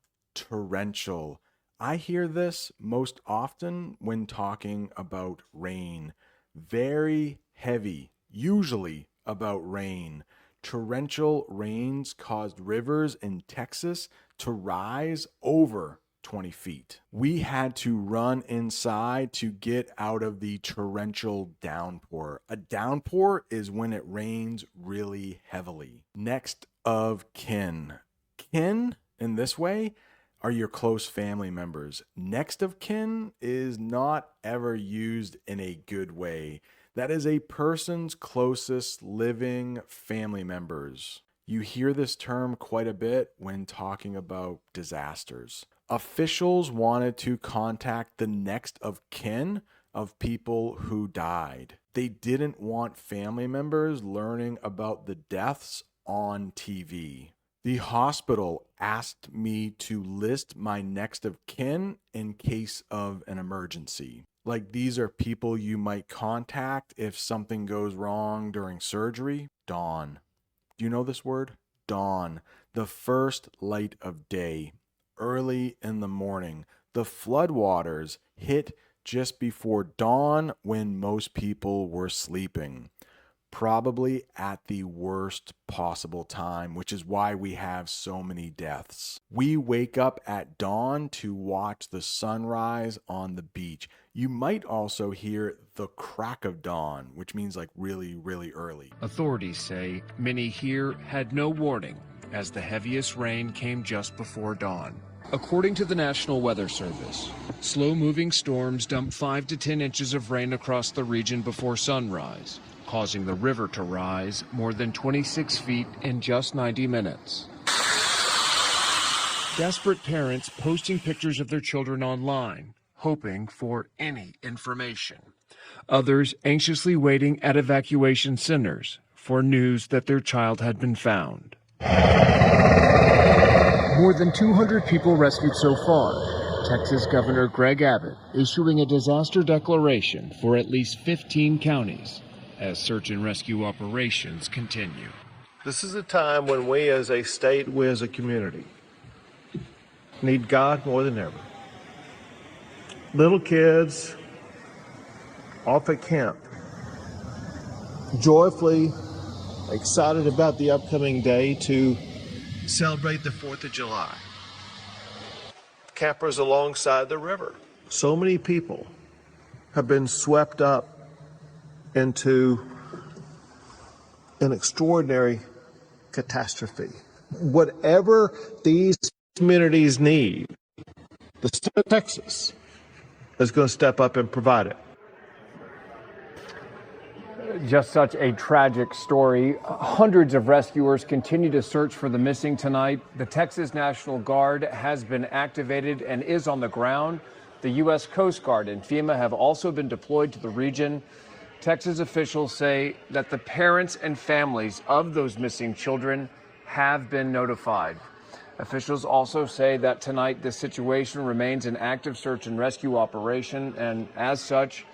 I hear this most often when talking about rain. Very heavy, usually about rain. Torrential rains caused rivers in Texas to rise over 20 feet. We had to run inside to get out of the torrential downpour. A downpour is when it rains really heavily. Next of kin. Kin, in this way, are your close family members. Next of kin is not ever used in a good way. That is a person's closest living family members. You hear this term quite a bit when talking about disasters. Officials wanted to contact the next of kin of people who died. They didn't want family members learning about the deaths on TV. The hospital asked me to list my next of kin in case of an emergency. Like, these are people you might contact if something goes wrong during surgery. Dawn. Do you know this word? Dawn. The first light of day. Early in the morning. The floodwaters hit just before dawn when most people were sleeping. Probably at the worst possible time, which is why we have so many deaths. We wake up at dawn to watch the sunrise on the beach. You might also hear the crack of dawn, which means like really, really early. Authorities say many here had no warning as the heaviest rain came just before dawn. According to the National Weather Service, slow-moving storms dumped 5 to 10 inches of rain across the region before sunrise, causing the river to rise more than 26 feet in just 90 minutes. Desperate parents posting pictures of their children online, hoping for any information. Others anxiously waiting at evacuation centers for news that their child had been found. More than 200 people rescued so far. Texas Governor Greg Abbott issuing a disaster declaration for at least 15 counties as search and rescue operations continue. This is a time when we as a state, we as a community, need God more than ever. Little kids, off at camp, joyfully excited about the upcoming day to celebrate the 4th of July. Campers alongside the river. So many people have been swept up into an extraordinary catastrophe. Whatever these communities need, the state of Texas is going to step up and provide it. Just such a tragic story. Hundreds of rescuers continue to search for the missing tonight. The Texas National Guard has been activated and is on the ground. The U.S. Coast Guard and FEMA have also been deployed to the region. Texas officials say that the parents and families of those missing children have been notified. Officials also say that tonight the situation remains an active search and rescue operation, and as such,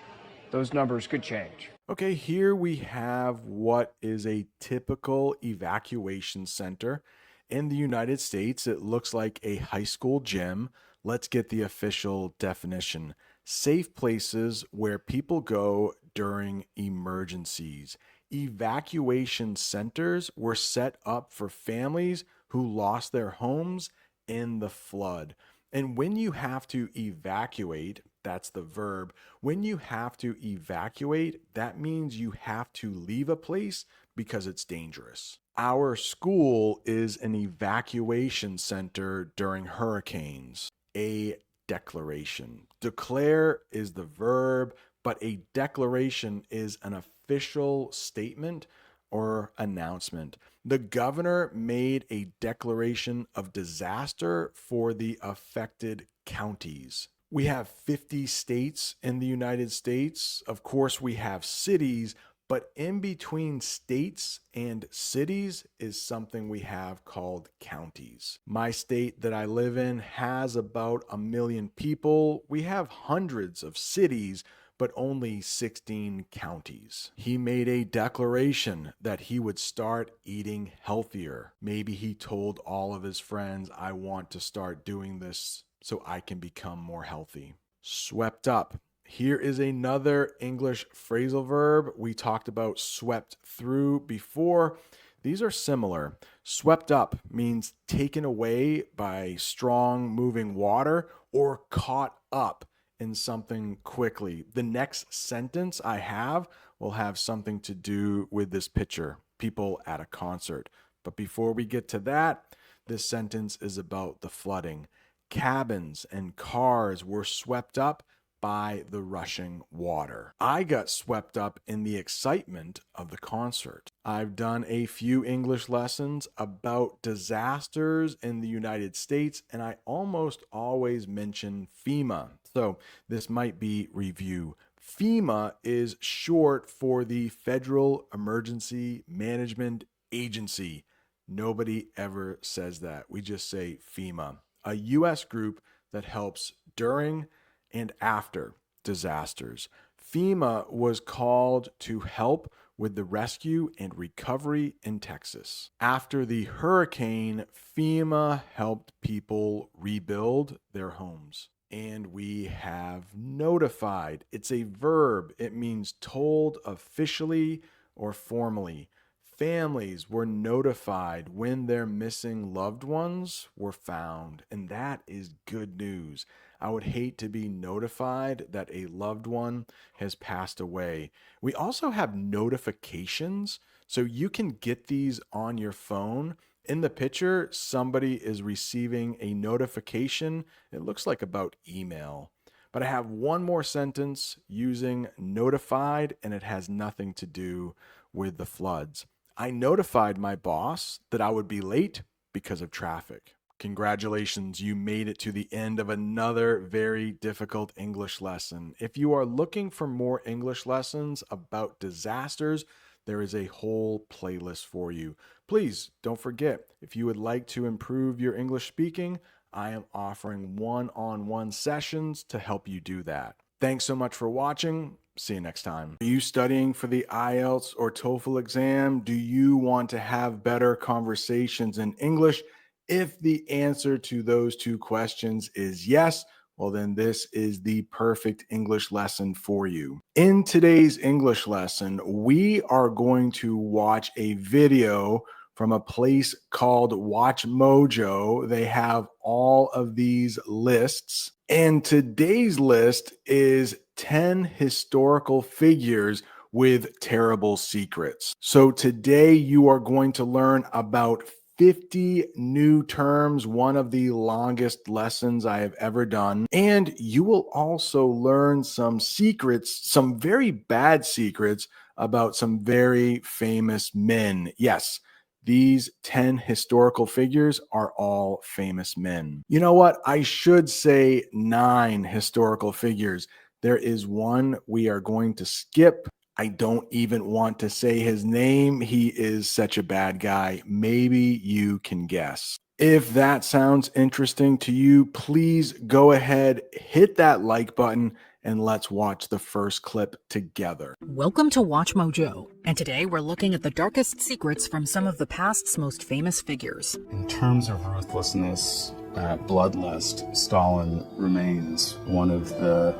those numbers could change. Okay, here we have what is a typical evacuation center in the United States. It looks like a high school gym. Let's get the official definition. Safe places where people go during emergencies. Evacuation centers were set up for families who lost their homes in the flood. And when you have to evacuate, that's the verb. When you have to evacuate, that means you have to leave a place because it's dangerous. Our school is an evacuation center during hurricanes. A declaration. Declare is the verb, but a declaration is an official statement or announcement. The governor made a declaration of disaster for the affected counties. We have 50 states in the United States. Of course, we have cities, but in between states and cities is something we have called counties. My state that I live in has about 1 million people. We have hundreds of cities, but only 16 counties. He made a declaration that he would start eating healthier. Maybe he told all of his friends, I want to start doing this so I can become more healthy. Swept up. Here is another English phrasal verb. We talked about swept through before. These are similar. Swept up means taken away by strong moving water or caught up in something quickly. The next sentence I have will have something to do with this picture, people at a concert. But before we get to that, this sentence is about the flooding. Cabins and cars were swept up by the rushing water. I got swept up in the excitement of the concert. I've done a few English lessons about disasters in the United States, and I almost always mention FEMA. So this might be review. FEMA is short for the Federal Emergency Management Agency. Nobody ever says that. We just say FEMA, a U.S. group that helps during and after disasters. FEMA was called to help with the rescue and recovery in Texas. After the hurricane, FEMA helped people rebuild their homes. And we have notified. It's a verb. It means told officially or formally. Families were notified when their missing loved ones were found, and that is good news. I would hate to be notified that a loved one has passed away. We also have notifications, so you can get these on your phone. In the picture, somebody is receiving a notification. It looks like about email. But I have one more sentence using notified, and it has nothing to do with the floods. I notified my boss that I would be late because of traffic. Congratulations, you made it to the end of another very difficult English lesson. If you are looking for more English lessons about disasters, there is a whole playlist for you. Please don't forget, if you would like to improve your English speaking, I am offering one-on-one sessions to help you do that. Thanks so much for watching. See you next time. Are you studying for the IELTS or TOEFL exam? Do you want to have better conversations in English? If the answer to those two questions is yes, Well, then this is the perfect English lesson for you. In today's English lesson, we are going to watch a video from a place called Watch Mojo. They have all of these lists. And today's list is 10 historical figures with terrible secrets. So today you are going to learn about 50 new terms, one of the longest lessons I have ever done. And you will also learn some secrets, some very bad secrets about some very famous men. Yes, these 10 historical figures are all famous men. You know what? I should say 9 historical figures. There is one we are going to skip. I don't even want to say his name. He is such a bad guy. Maybe you can guess. If that sounds interesting to you, please go ahead, hit that like button, and let's watch the first clip together. Welcome to Watch Mojo, and today we're looking at the darkest secrets from some of the past's most famous figures. In terms of ruthlessness, bloodlust, Stalin remains one of the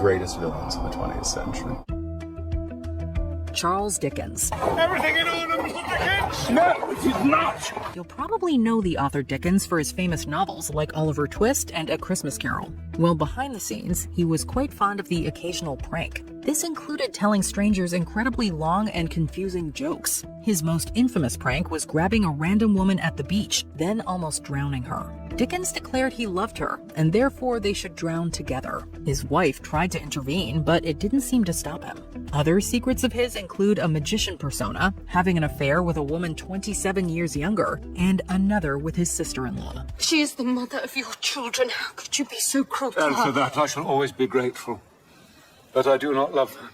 greatest villains of the 20th century. Charles Dickens. Everything in order, Mr. Dickens? No, it is not! You'll probably know the author Dickens for his famous novels like Oliver Twist and A Christmas Carol. Well, behind the scenes, he was quite fond of the occasional prank. This included telling strangers incredibly long and confusing jokes. His most infamous prank was grabbing a random woman at the beach, then almost drowning her. Dickens declared he loved her, and therefore they should drown together. His wife tried to intervene, but it didn't seem to stop him. Other secrets of his include a magician persona, having an affair with a woman 27 years younger, and another with his sister-in-law. She is the mother of your children. How could you be so cruel to her? And for that I shall always be grateful. But I do not love her.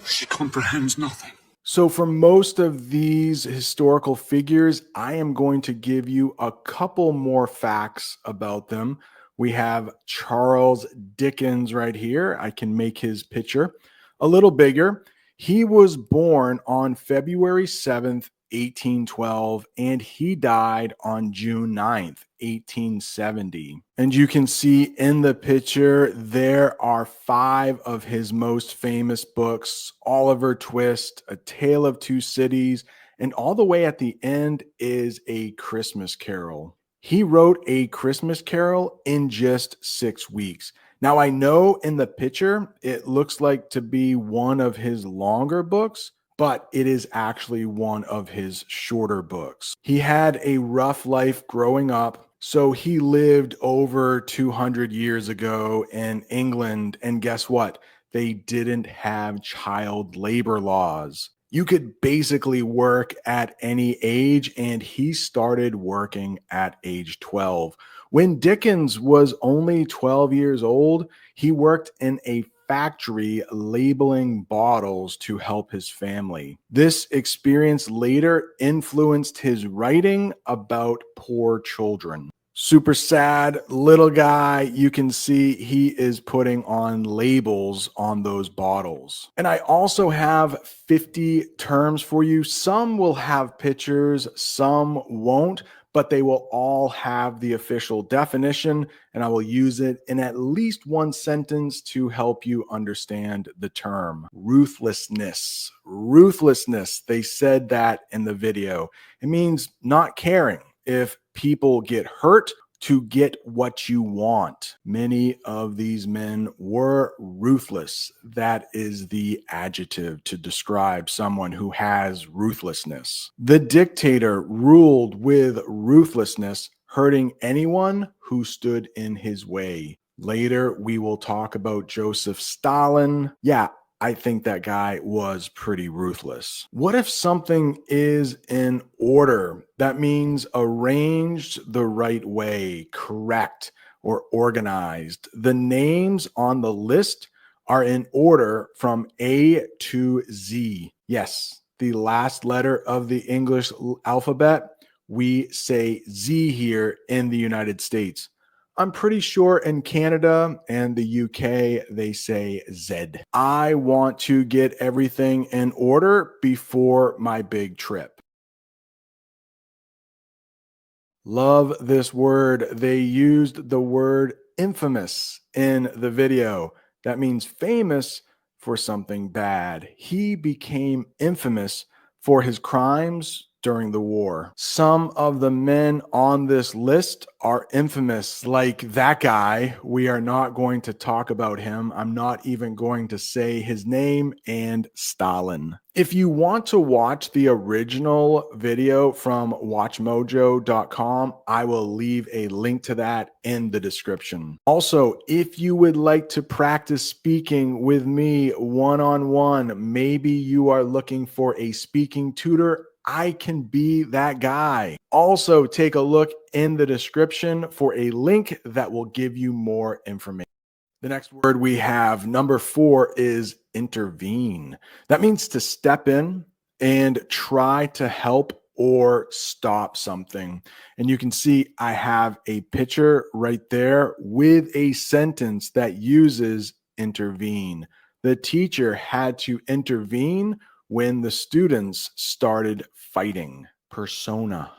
She comprehends nothing. So for most of these historical figures, I am going to give you a couple more facts about them. We have Charles Dickens right here. I can make his picture a little bigger. He was born on February 7th, 1812, and he died on June 9th, 1870. And you can see in the picture, there are 5 of his most famous books: Oliver Twist, A Tale of Two Cities, and all the way at the end is A Christmas Carol. He wrote A Christmas Carol in just 6 weeks. Now, I know in the picture, it looks like to be one of his longer books, but it is actually one of his shorter books. He had a rough life growing up, so he lived over 200 years ago in England, and guess what? They didn't have child labor laws. You could basically work at any age, and he started working at age 12. When Dickens was only 12 years old, he worked in a factory labeling bottles to help his family. This experience later influenced his writing about poor children. Super sad little guy. You can see he is putting on labels on those bottles. And I also have 50 terms for you. Some will have pictures, some won't, but they will all have the official definition, and I will use it in at least one sentence to help you understand the term. Ruthlessness. Ruthlessness. They said that in the video. It means not caring if people get hurt to get what you want. Many of these men were ruthless. That is the adjective to describe someone who has ruthlessness. The dictator ruled with ruthlessness, hurting anyone who stood in his way. Later, we will talk about Joseph Stalin. Yeah, I think that guy was pretty ruthless. What if something is in order? That means arranged the right way, correct, or organized. The names on the list are in order from A to Z. Yes, the last letter of the English alphabet, we say Z here in the United States. I'm pretty sure in Canada and the UK, they say Z. I want to get everything in order before my big trip. Love this word. They used the word infamous in the video. That means famous for something bad. He became infamous for his crimes during the war. Some of the men on this list are infamous, like that guy. We are not going to talk about him. I'm not even going to say his name, and Stalin. If you want to watch the original video from watchmojo.com, I will leave a link to that in the description. Also, if you would like to practice speaking with me one-on-one, maybe you are looking for a speaking tutor, I can be that guy. Also, take a look in the description for a link that will give you more information. The next word we have, number 4, is intervene. That means to step in and try to help or stop something. And you can see I have a picture right there with a sentence that uses intervene. The teacher had to intervene when the students started fighting. Persona.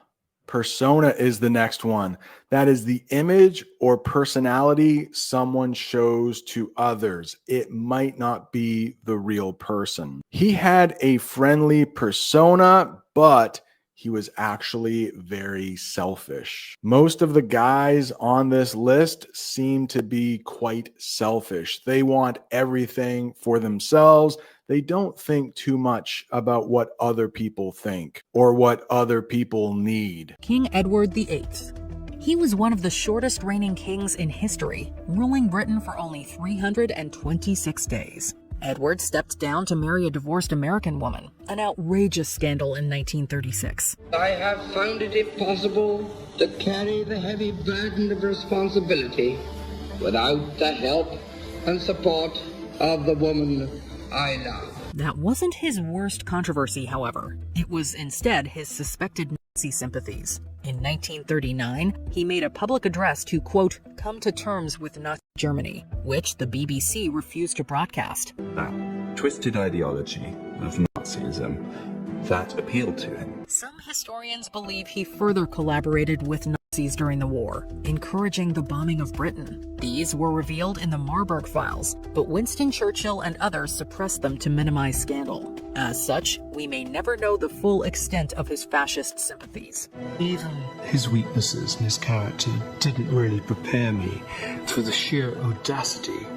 Persona is the next one. That is the image or personality someone shows to others. It might not be the real person. He had a friendly persona, but he was actually very selfish. Most of the guys on this list seem to be quite selfish. They want everything for themselves. They don't think too much about what other people think or what other people need. King Edward VIII. He was one of the shortest reigning kings in history, ruling Britain for only 326 days. Edward stepped down to marry a divorced American woman, an outrageous scandal in 1936. I have found it impossible to carry the heavy burden of responsibility without the help and support of the woman I love. That wasn't his worst controversy, however. It was instead his suspected Nazi sympathies. In 1939, he made a public address to, quote, come to terms with Nazi Germany, which the BBC refused to broadcast. That twisted ideology of Nazism, that appealed to him. Some historians believe he further collaborated with Nazis during the war, encouraging the bombing of Britain. These were revealed in the Marburg Files, but Winston Churchill and others suppressed them to minimize scandal. As such, we may never know the full extent of his fascist sympathies. Even his weaknesses and his character didn't really prepare me for the sheer audacity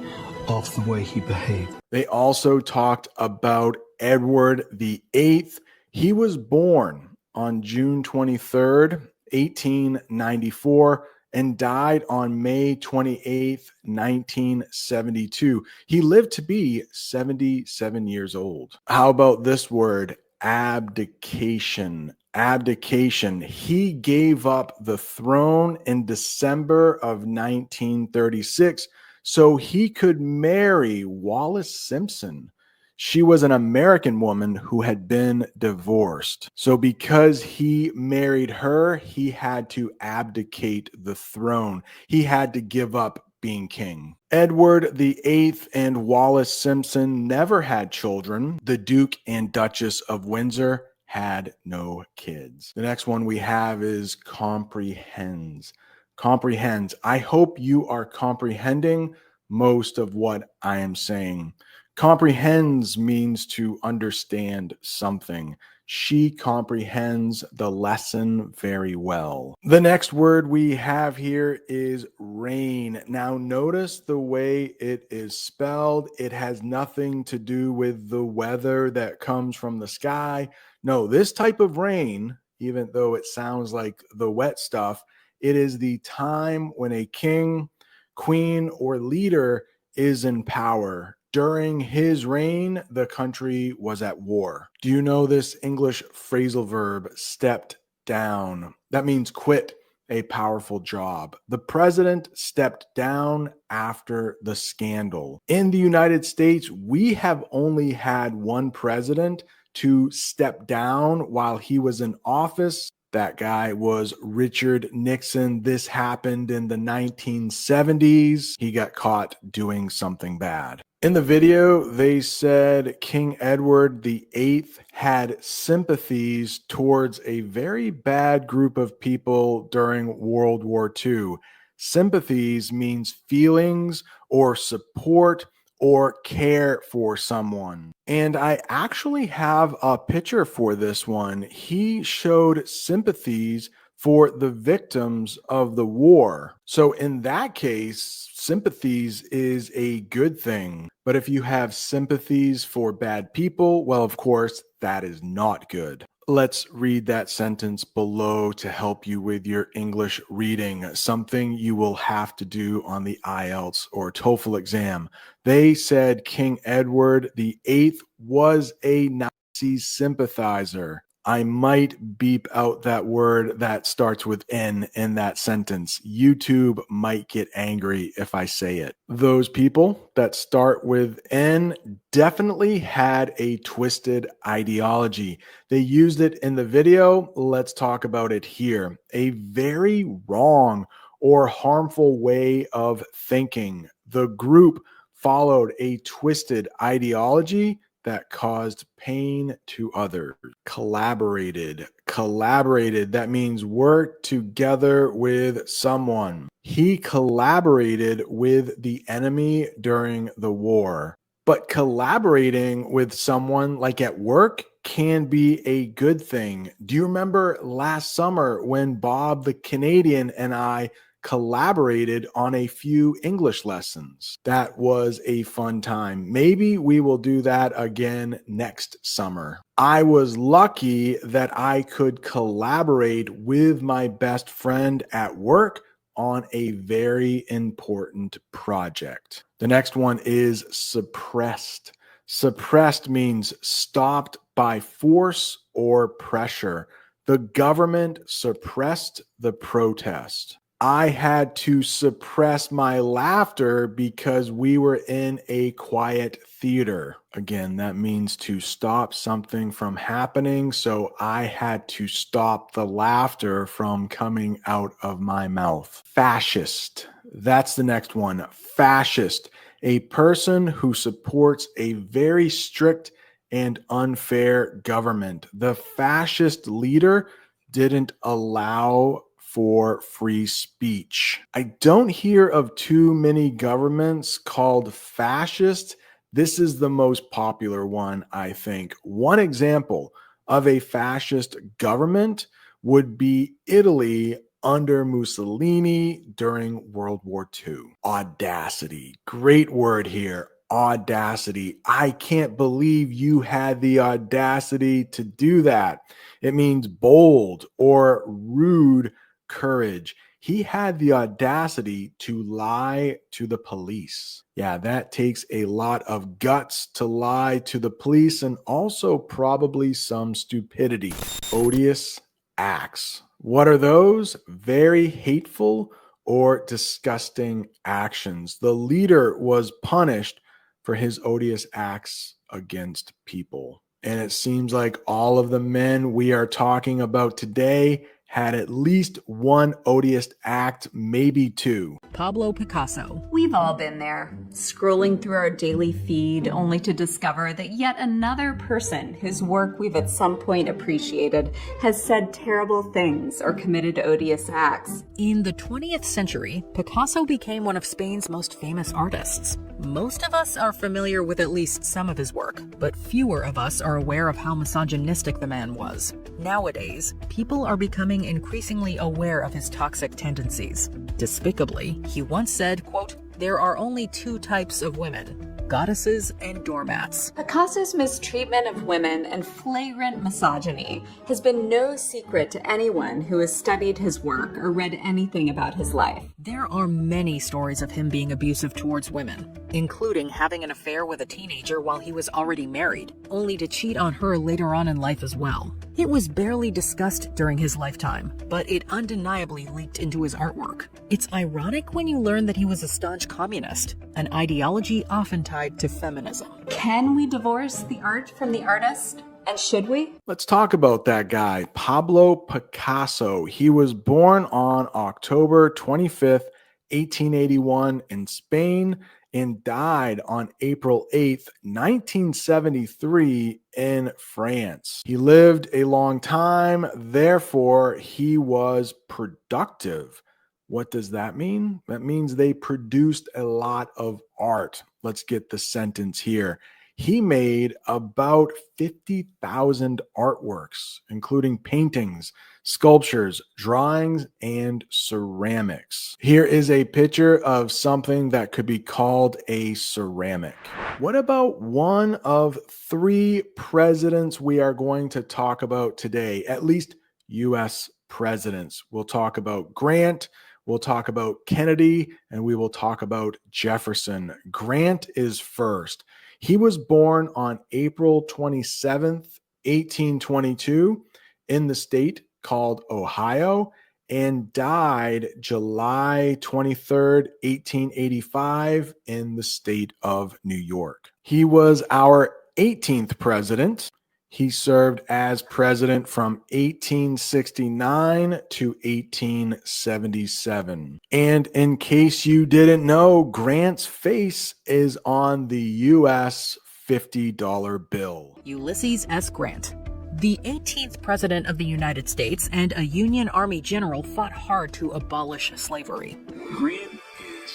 of the way he behaved. They also talked about Edward VIII. He was born on June 23rd, 1894, and died on May 28th, 1972. He lived to be 77 years old. How about this word, abdication? Abdication. He gave up the throne in December of 1936 so he could marry Wallis Simpson. She was an American woman who had been divorced. So because he married her, he had to abdicate the throne. He had to give up being king. Edward VIII and Wallis Simpson never had children. The Duke and Duchess of Windsor had no kids. The next one we have is comprehends. Comprehends. I hope you are comprehending most of what I am saying. Comprehends means to understand something. She comprehends the lesson very well. The next word we have here is rain. Now notice the way it is spelled. It has nothing to do with the weather that comes from the sky. No, this type of rain, even though it sounds like the wet stuff, it is the time when a king, queen, or leader is in power. During his reign, the country was at war. Do you know this English phrasal verb, stepped down? That means quit a powerful job. The president stepped down after the scandal. In the United States, we have only had one president to step down while he was in office. That guy was Richard Nixon. This happened in the 1970s. He got caught doing something bad. In the video, they said King Edward VIII had sympathies towards a very bad group of people during World War II. Sympathies means feelings or support or care for someone. And I actually have a picture for this one. He showed sympathies for the victims of the war. So in that case, sympathies is a good thing. But if you have sympathies for bad people, well, of course, that is not good. Let's read that sentence below to help you with your English reading, something you will have to do on the IELTS or TOEFL exam. They said King Edward VIII was a Nazi sympathizer. I might beep out that word that starts with N in that sentence. YouTube might get angry if I say it. Those people that start with N definitely had a twisted ideology. They used it in the video. Let's talk about it here. A very wrong or harmful way of thinking. The group followed a twisted ideology that caused pain to others. Collaborated. That means work together with someone. He collaborated with the enemy during the war. But collaborating with someone like at work can be a good thing. Do you remember last summer when Bob the Canadian and I collaborated on a few English lessons? That was a fun time. Maybe we will do that again next summer. I was lucky that I could collaborate with my best friend at work on a very important project. The next one is suppressed. Suppressed means stopped by force or pressure. The government suppressed the protest. I had to suppress my laughter because we were in a quiet theater. Again, that means to stop something from happening. So I had to stop the laughter from coming out of my mouth. Fascist. That's the next one. Fascist. A person who supports a very strict and unfair government. The fascist leader didn't allow for free speech. I don't hear of too many governments called fascist. This is the most popular one, I think. One example of a fascist government would be Italy under Mussolini during World War II. Audacity. Great word here. Audacity. I can't believe you had the audacity to do that. It means bold or rude courage. He had the audacity to lie to the police. Yeah, that takes a lot of guts to lie to the police and also probably some stupidity. Odious acts. What are those? Very hateful or disgusting actions. The leader was punished for his odious acts against people. And it seems like all of the men we are talking about today had at least one odious act, maybe two. Pablo Picasso. We've all been there, scrolling through our daily feed only to discover that yet another person whose work we've at some point appreciated has said terrible things or committed odious acts. In the 20th century, Picasso became one of Spain's most famous artists. Most of us are familiar with at least some of his work, but fewer of us are aware of how misogynistic the man was. Nowadays, people are becoming increasingly aware of his toxic tendencies. Despicably, he once said, quote, "There are only two types of women, goddesses and doormats." Picasso's mistreatment of women and flagrant misogyny has been no secret to anyone who has studied his work or read anything about his life. There are many stories of him being abusive towards women, including having an affair with a teenager while he was already married, only to cheat on her later on in life as well. It was barely discussed during his lifetime, but it undeniably leaked into his artwork. It's ironic when you learn that he was a staunch communist, an ideology often tied to feminism. Can we divorce the art from the artist? And should we? Let's talk about that guy, Pablo Picasso. He was born on October 25th, 1881 in Spain, and died on April 8th, 1973 in France. He lived a long time, therefore he was productive. What does that mean? That means they produced a lot of art. Let's get the sentence here. He made about 50,000 artworks, including paintings, sculptures, drawings, and ceramics. Here is a picture of something that could be called a ceramic. What about one of 3 presidents we are going to talk about today? At least U.S. presidents. We'll talk about Grant, we'll talk about Kennedy, and we will talk about Jefferson. Grant is first. He was born on April 27th, 1822 in the state called Ohio and died July 23rd, 1885 in the state of New York. He was our 18th president. He served as president from 1869 to 1877. And in case you didn't know, Grant's face is on the U.S. $50 bill. Ulysses S. Grant. The 18th President of the United States and a Union Army general fought hard to abolish slavery. Grant is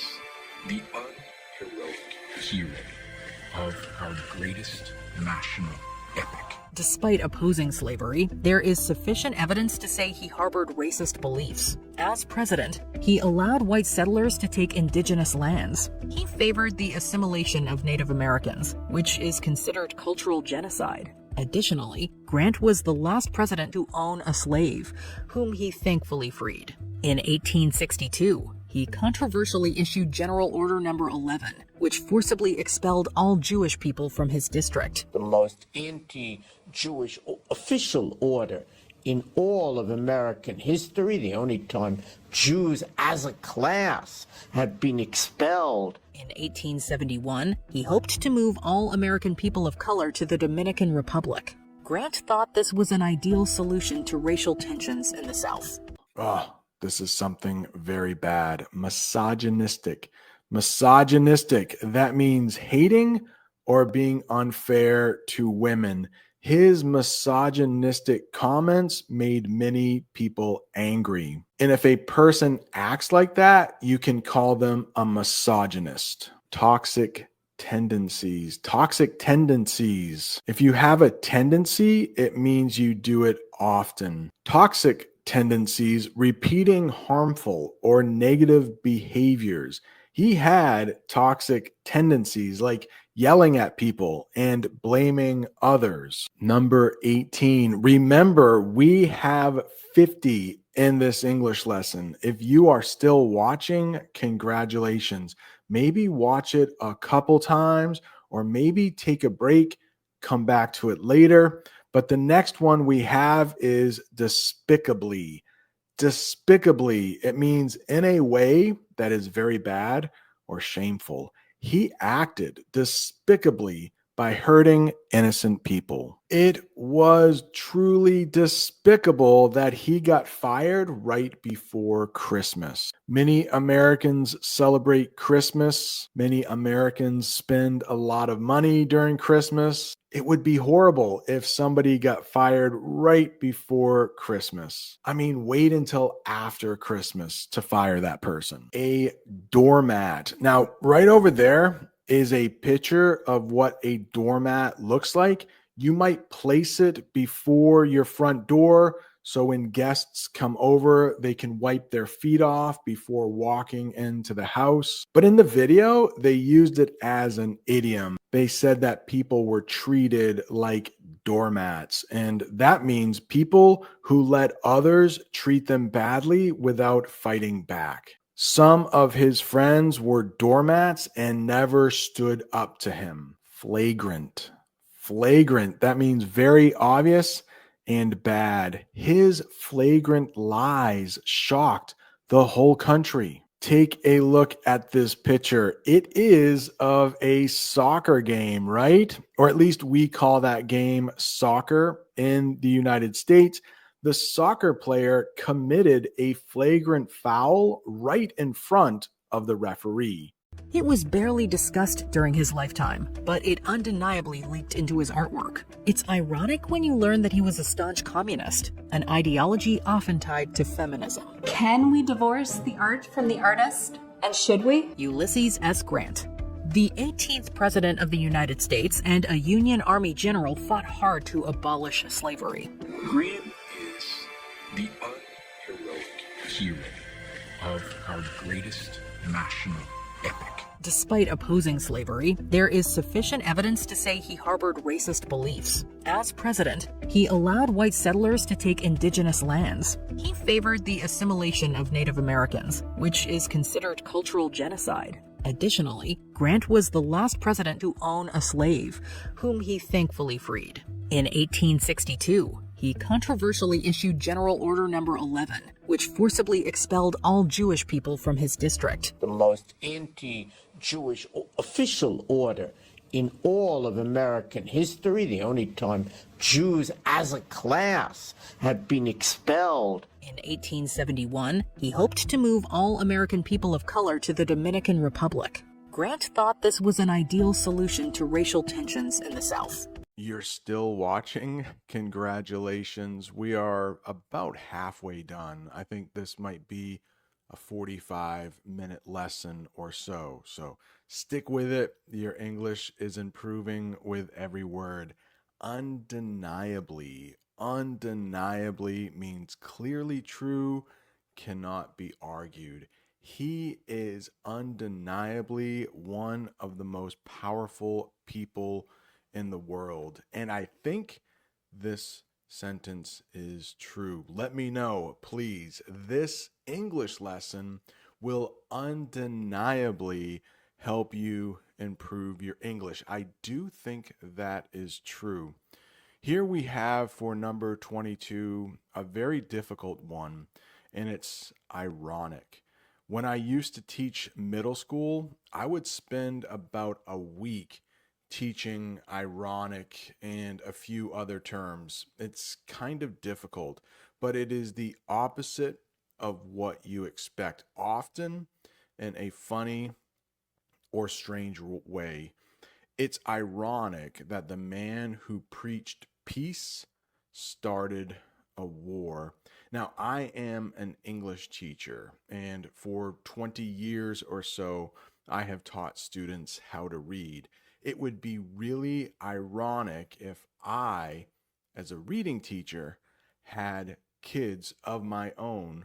the unheroic hero of our greatest national epic. Despite opposing slavery, there is sufficient evidence to say he harbored racist beliefs. As president, he allowed white settlers to take indigenous lands. He favored the assimilation of Native Americans, which is considered cultural genocide. Additionally, Grant was the last president to own a slave, whom he thankfully freed. In 1862, he controversially issued General Order No. 11, which forcibly expelled all Jewish people from his district. The most anti-Jewish official order in all of American history, the only time Jews as a class have been expelled. In 1871, he hoped to move all American people of color to the Dominican Republic. Grant thought this was an ideal solution to racial tensions in the South. This is something very bad. Misogynistic. Misogynistic, that means hating or being unfair to women. His misogynistic comments made many people angry. And if a person acts like that, you can call them a misogynist. Toxic tendencies. Toxic tendencies. If you have a tendency, it means you do it often. Toxic tendencies, repeating harmful or negative behaviors. He had toxic tendencies like yelling at people and blaming others. Number 18. Remember, we have 50 in this English lesson. If you are still watching, congratulations. Maybe watch it a couple times or maybe take a break, come back to it later. But the next one we have is despicably. Despicably, it means in a way that is very bad or shameful. He acted despicably by hurting innocent people. It was truly despicable that he got fired right before Christmas. Many Americans celebrate Christmas. Many Americans spend a lot of money during Christmas. It would be horrible if somebody got fired right before Christmas. I mean, wait until after Christmas to fire that person. A doormat. Now, right over there is a picture of what a doormat looks like. You might place it before your front door so when guests come over, they can wipe their feet off before walking into the house. But in the video, they used it as an idiom. They said that people were treated like doormats, and that means people who let others treat them badly without fighting back. Some of his friends were doormats and never stood up to him. Flagrant. Flagrant. That means very obvious and bad. His flagrant lies shocked the whole country. Take a look at this picture. It is of a soccer game, right? Or at least we call that game soccer in the United States. The soccer player committed a flagrant foul right in front of the referee. It was barely discussed during his lifetime, but it undeniably leaked into his artwork. It's ironic when you learn that he was a staunch communist, an ideology often tied to feminism. Can we divorce the art from the artist? And should we? Ulysses S. Grant. The 18th President of the United States and a Union Army general fought hard to abolish slavery. Grant is the unheroic hero of our greatest national epic. Despite opposing slavery, there is sufficient evidence to say he harbored racist beliefs. As president, he allowed white settlers to take indigenous lands. He favored the assimilation of Native Americans, which is considered cultural genocide. Additionally, Grant was the last president to own a slave, whom he thankfully freed. In 1862, he controversially issued General Order No. 11, which forcibly expelled all Jewish people from his district. The most anti-Jewish official order in all of American history, the only time Jews as a class have been expelled. In 1871, he hoped to move all American people of color to the Dominican Republic. Grant thought this was an ideal solution to racial tensions in the South. You're still watching? Congratulations. We are about halfway done. I think this might be a 45-minute lesson or so. So stick with it. Your English is improving with every word. Undeniably means clearly true, cannot be argued. He is undeniably one of the most powerful people in the world. And I think this sentence is true. Let me know, please. This English lesson will undeniably help you improve your English. I do think that is true. Here we have for number 22 a very difficult one, and it's ironic. When I used to teach middle school, I would spend about a week teaching ironic and a few other terms. It's kind of difficult, but it is the opposite of what you expect, often in a funny or strange way. It's ironic that the man who preached peace started a war. Now, I am an English teacher, and for 20 years or so, I have taught students how to read. It would be really ironic if I, as a reading teacher, had kids of my own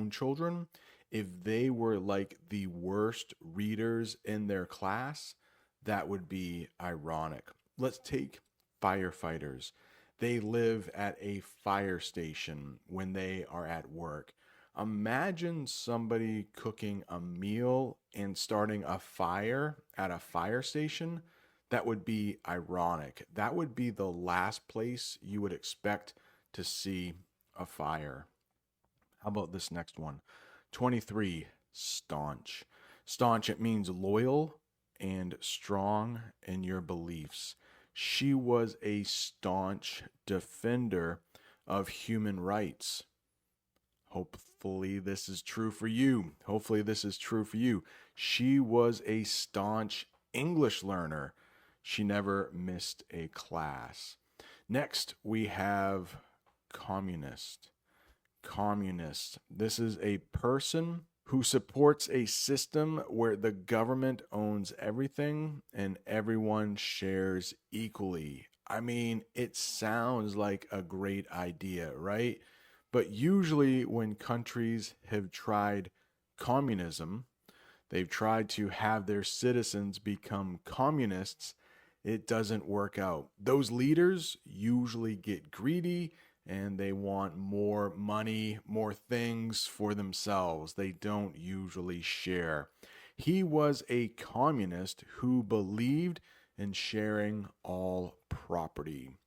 children, if they were like the worst readers in their class. That would be ironic. Let's take firefighters. They live at a fire station when they are at work. Imagine somebody cooking a meal and starting a fire at a fire station. That would be ironic. That would be the last place you would expect to see a fire. How about this next one? 23, staunch. Staunch, it means loyal and strong in your beliefs. She was a staunch defender of human rights. Hopefully this is true for you. Hopefully this is true for you. She was a staunch English learner. She never missed a class. Next, we have communist. Communist. This is a person who supports a system where the government owns everything and everyone shares equally. I mean, it sounds like a great idea, right? But usually when countries have tried communism, they've tried to have their citizens become communists, it doesn't work out. Those leaders usually get greedy and they want more money, more things for themselves. They don't usually share. He was a communist who believed in sharing all property.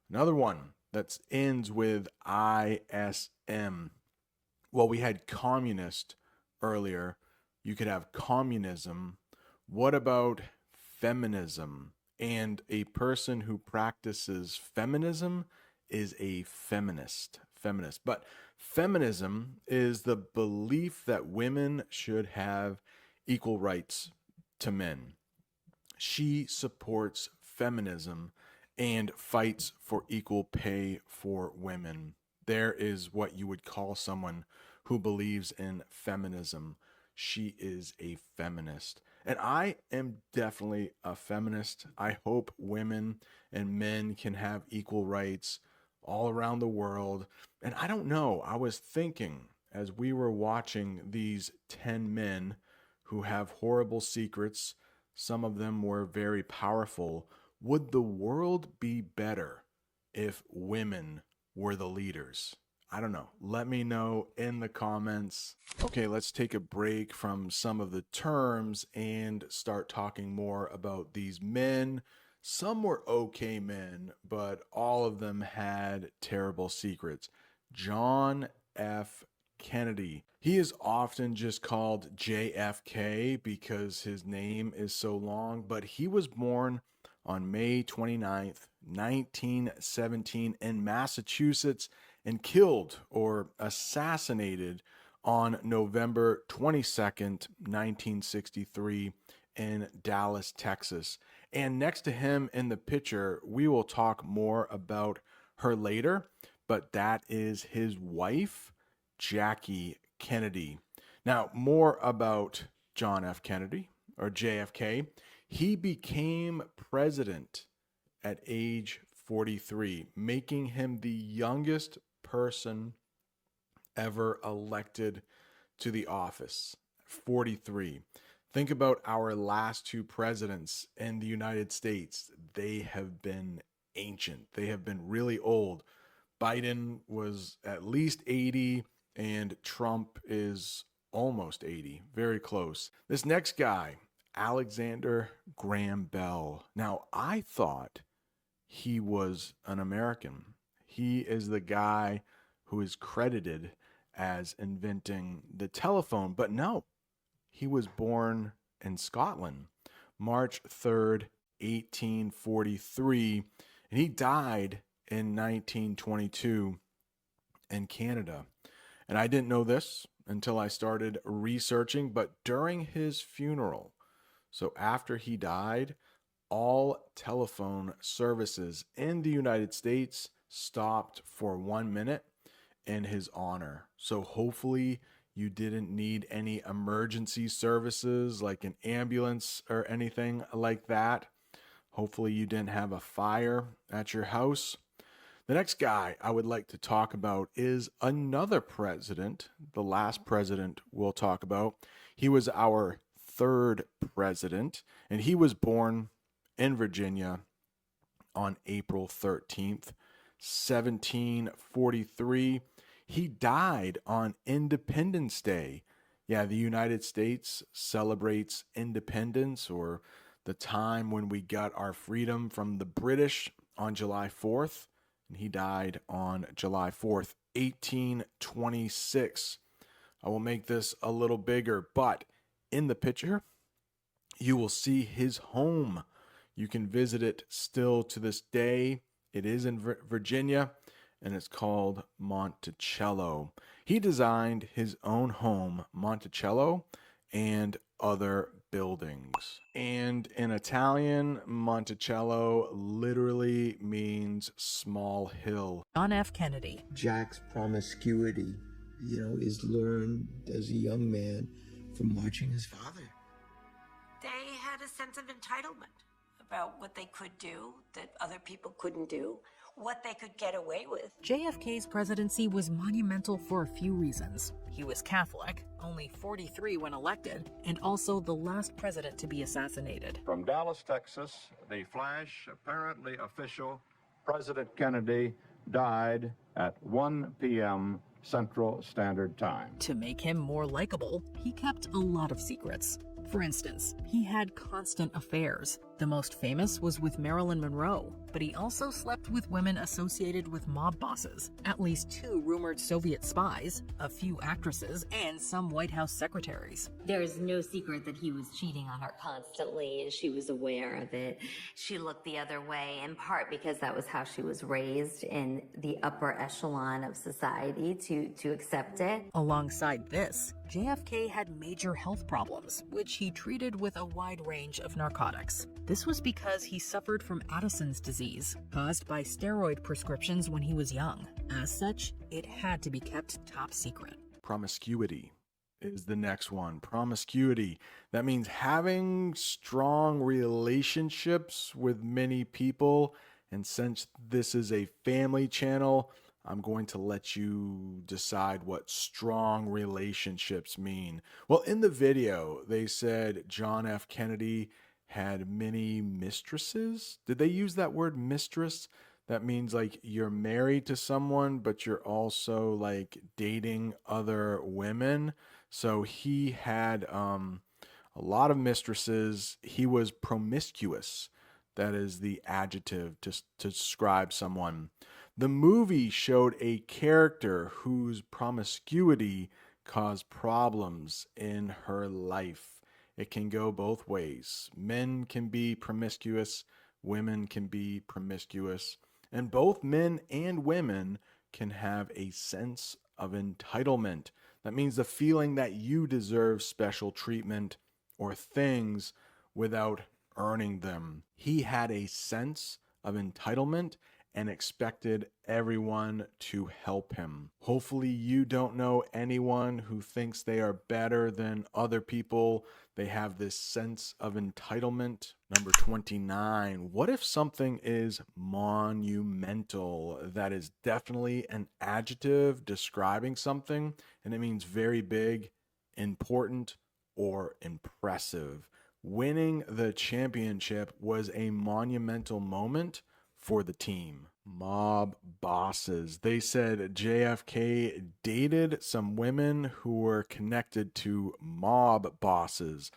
Another one that ends with ISM. Well, we had communist earlier. You could have communism. What about feminism? And a person who practices feminism is a feminist. But feminism is the belief that women should have equal rights to men. She supports feminism and fights for equal pay for women. There is what you would call someone who believes in feminism. She is a feminist. And I am definitely a feminist. I hope women and men can have equal rights all around the world. And I don't know, I was thinking as we were watching these 10 men who have horrible secrets, some of them were very powerful. Would the world be better if women were the leaders? I don't know. Let me know in the comments. Okay, let's take a break from some of the terms and start talking more about these men. Some were okay men, but all of them had terrible secrets. John F. Kennedy. He is often just called JFK because his name is so long, but he was born on May 29th, 1917 in Massachusetts and killed or assassinated on November 22nd, 1963 in Dallas, Texas. And next to him in the picture, we will talk more about her later, but that is his wife, Jackie Kennedy. Now, more about John F. Kennedy, or JFK. He became president at age 43, making him the youngest person ever elected to the office. 43. Think about our last two presidents in the United States. They have been ancient. They have been really old. Biden was at least 80 and Trump is almost 80, very close. This next guy, Alexander Graham Bell. Now, I thought he was an American. He is the guy who is credited as inventing the telephone, but no, he was born in Scotland, March 3rd, 1843, and he died in 1922 in Canada. And I didn't know this until I started researching, but during his funeral, so after he died, all telephone services in the United States stopped for 1 minute in his honor. So hopefully you didn't need any emergency services like an ambulance or anything like that. Hopefully you didn't have a fire at your house. The next guy I would like to talk about is another president, the last president we'll talk about. He was our third president, and he was born in Virginia on April 13th, 1743. He died on Independence Day. Yeah, the United States celebrates independence, or the time when we got our freedom from the British, on July 4th. And he died on July 4th, 1826. I will make this a little bigger, but in the picture, you will see his home. You can visit it still to this day. It is in Virginia, and it's called Monticello. He designed his own home, Monticello, and other buildings. And in Italian, Monticello literally means small hill. John F. Kennedy. Jack's promiscuity, is learned as a young man from watching his father. They had a sense of entitlement about what they could do that other people couldn't do, what they could get away with. JFK's presidency was monumental for a few reasons. He was Catholic, only 43 when elected, and also the last president to be assassinated. From Dallas, Texas, the flash, apparently official, President Kennedy died at 1 p.m. Central Standard Time. To make him more likable, he kept a lot of secrets. For instance, he had constant affairs. The most famous was with Marilyn Monroe, but he also slept with women associated with mob bosses, at least 2 rumored Soviet spies, a few actresses, and some White House secretaries. There's no secret that he was cheating on her constantly, and she was aware of it. She looked the other way, in part because that was how she was raised in the upper echelon of society to accept it. Alongside this, JFK had major health problems, which which he treated with a wide range of narcotics. This was because he suffered from Addison's disease, caused by steroid prescriptions when he was young. As such, it had to be kept top secret. Promiscuity is the next one. Promiscuity. That means having strong relationships with many people. And since this is a family channel, I'm going to let you decide what strong relationships mean. Well, in the video, they said John F. Kennedy had many mistresses. Did they use that word mistress? That means like you're married to someone, but you're also like dating other women. So he had a lot of mistresses. He was promiscuous. That is the adjective to describe someone. The movie showed a character whose promiscuity caused problems in her life. It can go both ways. Men can be promiscuous, women can be promiscuous, and both men and women can have a sense of entitlement. That means the feeling that you deserve special treatment or things without earning them. He had a sense of entitlement and expected everyone to help him. Hopefully you don't know anyone who thinks they are better than other people. They have this sense of entitlement. Number 29, what if something is monumental? That is definitely an adjective describing something, and it means very big, important, or impressive. Winning the championship was a monumental moment for the team. Mob bosses. They said JFK dated some women who were connected to mob bosses.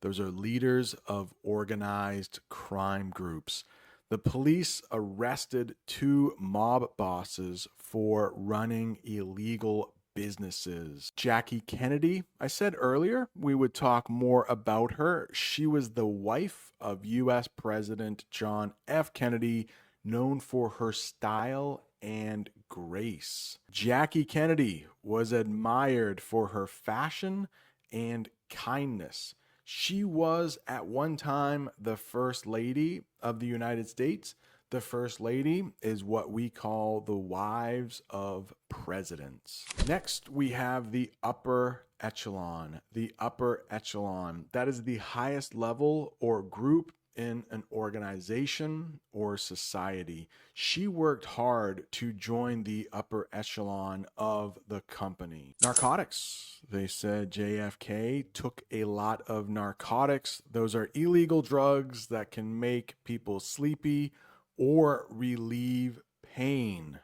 Those are leaders of organized crime groups. The police arrested 2 mob bosses for running illegal businesses. Jackie Kennedy, I said earlier we would talk more about her. She was the wife of U.S. President John F. Kennedy, known for her style and grace. Jackie Kennedy was admired for her fashion and kindness. She was at one time the First Lady of the United States. The First Lady is what we call the wives of presidents. Next, we have the upper echelon. The upper echelon, that is the highest level or group in an organization or society. She worked hard to join the upper echelon of the company. Narcotics. They said JFK took a lot of narcotics. Those are illegal drugs that can make people sleepy or relieve pain.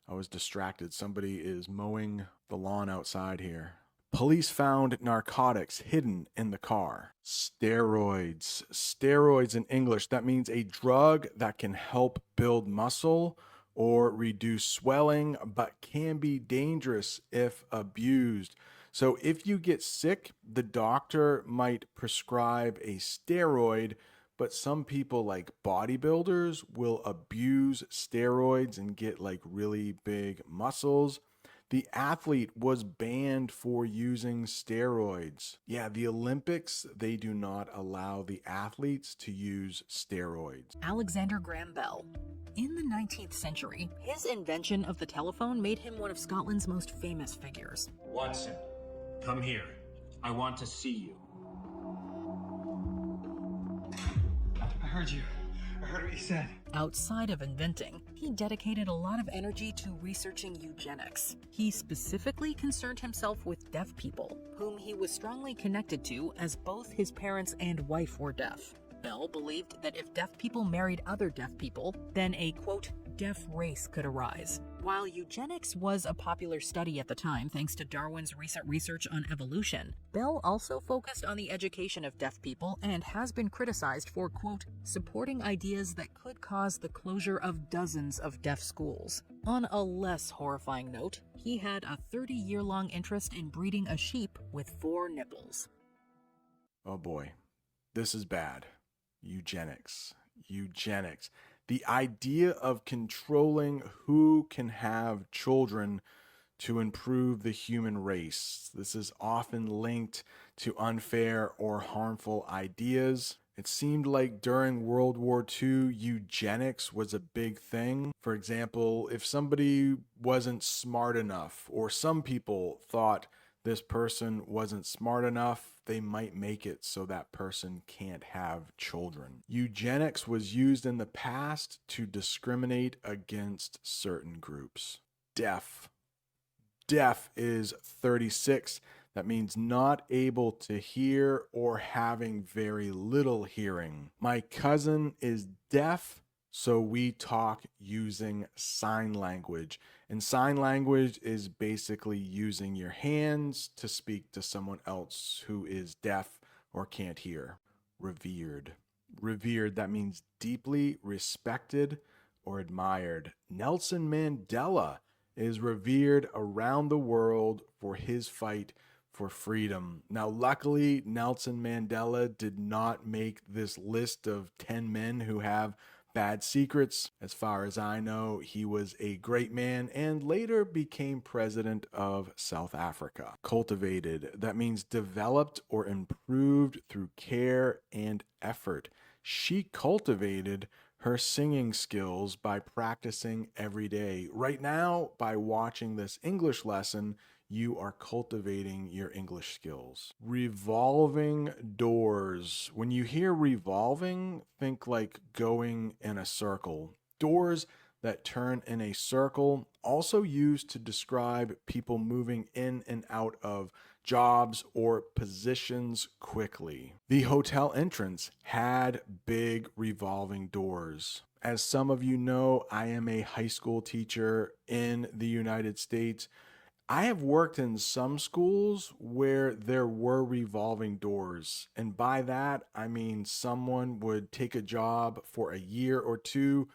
I was distracted. Somebody is mowing the lawn outside here. Police found narcotics hidden in the car. Steroids. Steroids in English, that means a drug that can help build muscle or reduce swelling, but can be dangerous if abused. So if you get sick, the doctor might prescribe a steroid, but some people like bodybuilders will abuse steroids and get like really big muscles. The athlete was banned for using steroids. Yeah, the Olympics, they do not allow the athletes to use steroids. Alexander Graham Bell. In the 19th century, his invention of the telephone made him one of Scotland's most famous figures. Watson, come here. I want to see you. I heard you. I heard what you said. Outside of inventing, he dedicated a lot of energy to researching eugenics. He specifically concerned himself with deaf people, whom he was strongly connected to as both his parents and wife were deaf. Bell believed that if deaf people married other deaf people, then a, quote, deaf race could arise. While eugenics was a popular study at the time thanks to Darwin's recent research on evolution, Bell also focused on the education of deaf people and has been criticized for, quote, supporting ideas that could cause the closure of dozens of deaf schools. On a less horrifying note, he had a 30-year-long interest in breeding a sheep with 4 nipples. Oh boy, this is bad. Eugenics. Eugenics. The idea of controlling who can have children to improve the human race. This is often linked to unfair or harmful ideas. It seemed like during World War II, eugenics was a big thing. For example, if somebody wasn't smart enough, or some people thought this person wasn't smart enough, they might make it so that person can't have children. Eugenics was used in the past to discriminate against certain groups. Deaf. Deaf is 36. That means not able to hear or having very little hearing. My cousin is deaf, so we talk using sign language. And sign language is basically using your hands to speak to someone else who is deaf or can't hear. Revered. Revered, that means deeply respected or admired. Nelson Mandela is revered around the world for his fight for freedom. Now, luckily, Nelson Mandela did not make this list of 10 men who have bad secrets. As far as I know, he was a great man and later became president of South Africa. Cultivated, that means developed or improved through care and effort. She cultivated her singing skills by practicing every day. Right now, by watching this English lesson, you are cultivating your English skills. Revolving doors. When you hear revolving, think like going in a circle. Doors that turn in a circle, also used to describe people moving in and out of jobs or positions quickly. The hotel entrance had big revolving doors. As some of you know, I am a high school teacher in the United States. I have worked in some schools where there were revolving doors. And by that, I mean someone would take a job for a year or two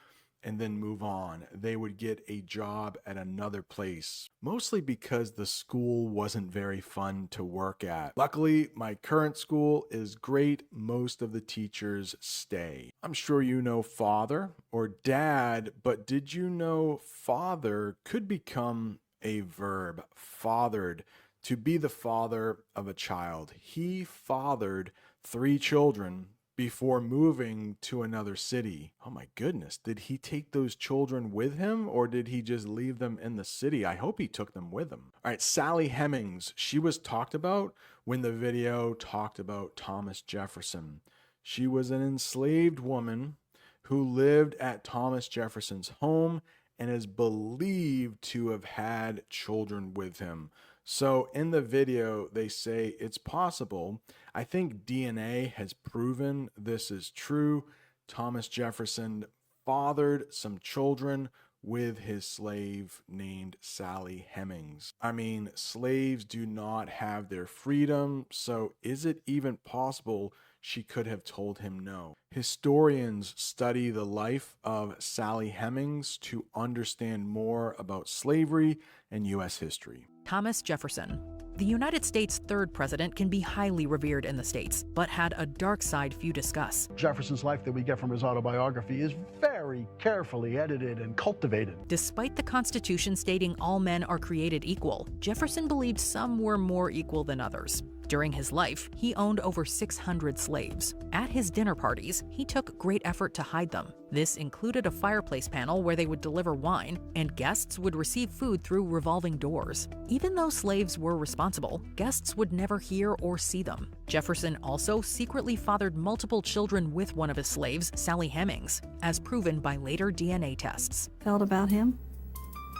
and then move on. They would get a job at another place, mostly because the school wasn't very fun to work at. Luckily, my current school is great. Most of the teachers stay. I'm sure you know father or dad, but did you know father could become a verb? Fathered, to be the father of a child. He fathered 3 children before moving to another city. Oh my goodness, did he take those children with him or did he just leave them in the city? I hope he took them with him. All right, Sally Hemings, she was talked about when the video talked about Thomas Jefferson. She was an enslaved woman who lived at Thomas Jefferson's home and is believed to have had children with him. So in the video, they say it's possible. I think DNA has proven this is true. Thomas Jefferson fathered some children with his slave named Sally Hemings. I mean, slaves do not have their freedom, so is it even possible she could have told him no? Historians study the life of Sally Hemings to understand more about slavery and U.S. history. Thomas Jefferson. The United States' 3rd president can be highly revered in the States, but had a dark side few discuss. Jefferson's life that we get from his autobiography is very carefully edited and cultivated. Despite the Constitution stating all men are created equal, Jefferson believed some were more equal than others. During his life, he owned over 600 slaves. At his dinner parties, he took great effort to hide them. This included a fireplace panel where they would deliver wine, and guests would receive food through revolving doors. Even though slaves were responsible, guests would never hear or see them. Jefferson also secretly fathered multiple children with one of his slaves, Sally Hemings, as proven by later DNA tests. Felt about him?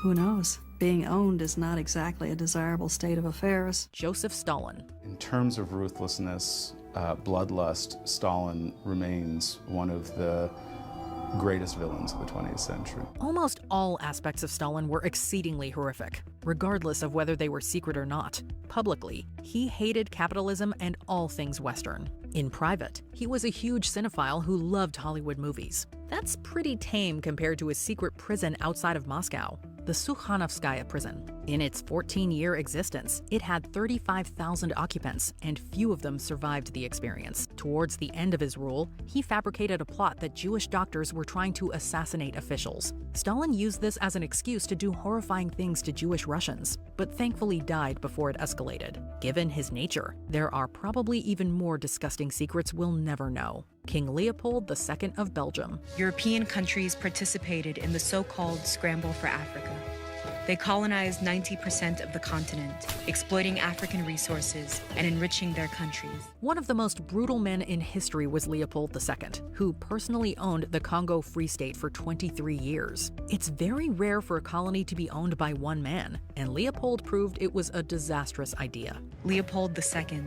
Who knows? Being owned is not exactly a desirable state of affairs. Joseph Stalin. In terms of ruthlessness, bloodlust, Stalin remains one of the greatest villains of the 20th century. Almost all aspects of Stalin were exceedingly horrific, regardless of whether they were secret or not. Publicly, he hated capitalism and all things Western. In private, he was a huge cinephile who loved Hollywood movies. That's pretty tame compared to his secret prison outside of Moscow, the Sukhanovskaya prison. In its 14-year existence, it had 35,000 occupants, and few of them survived the experience. Towards the end of his rule, he fabricated a plot that Jewish doctors were trying to assassinate officials. Stalin used this as an excuse to do horrifying things to Jewish Russians. but thankfully died before it escalated. Given his nature, there are probably even more disgusting secrets we'll never know. King Leopold II of Belgium. European countries participated in the so-called Scramble for Africa. They colonized 90% of the continent, exploiting African resources and enriching their countries. One of the most brutal men in history was Leopold II, who personally owned the Congo Free State for 23 years. It's very rare for a colony to be owned by one man, and Leopold proved it was a disastrous idea. Leopold II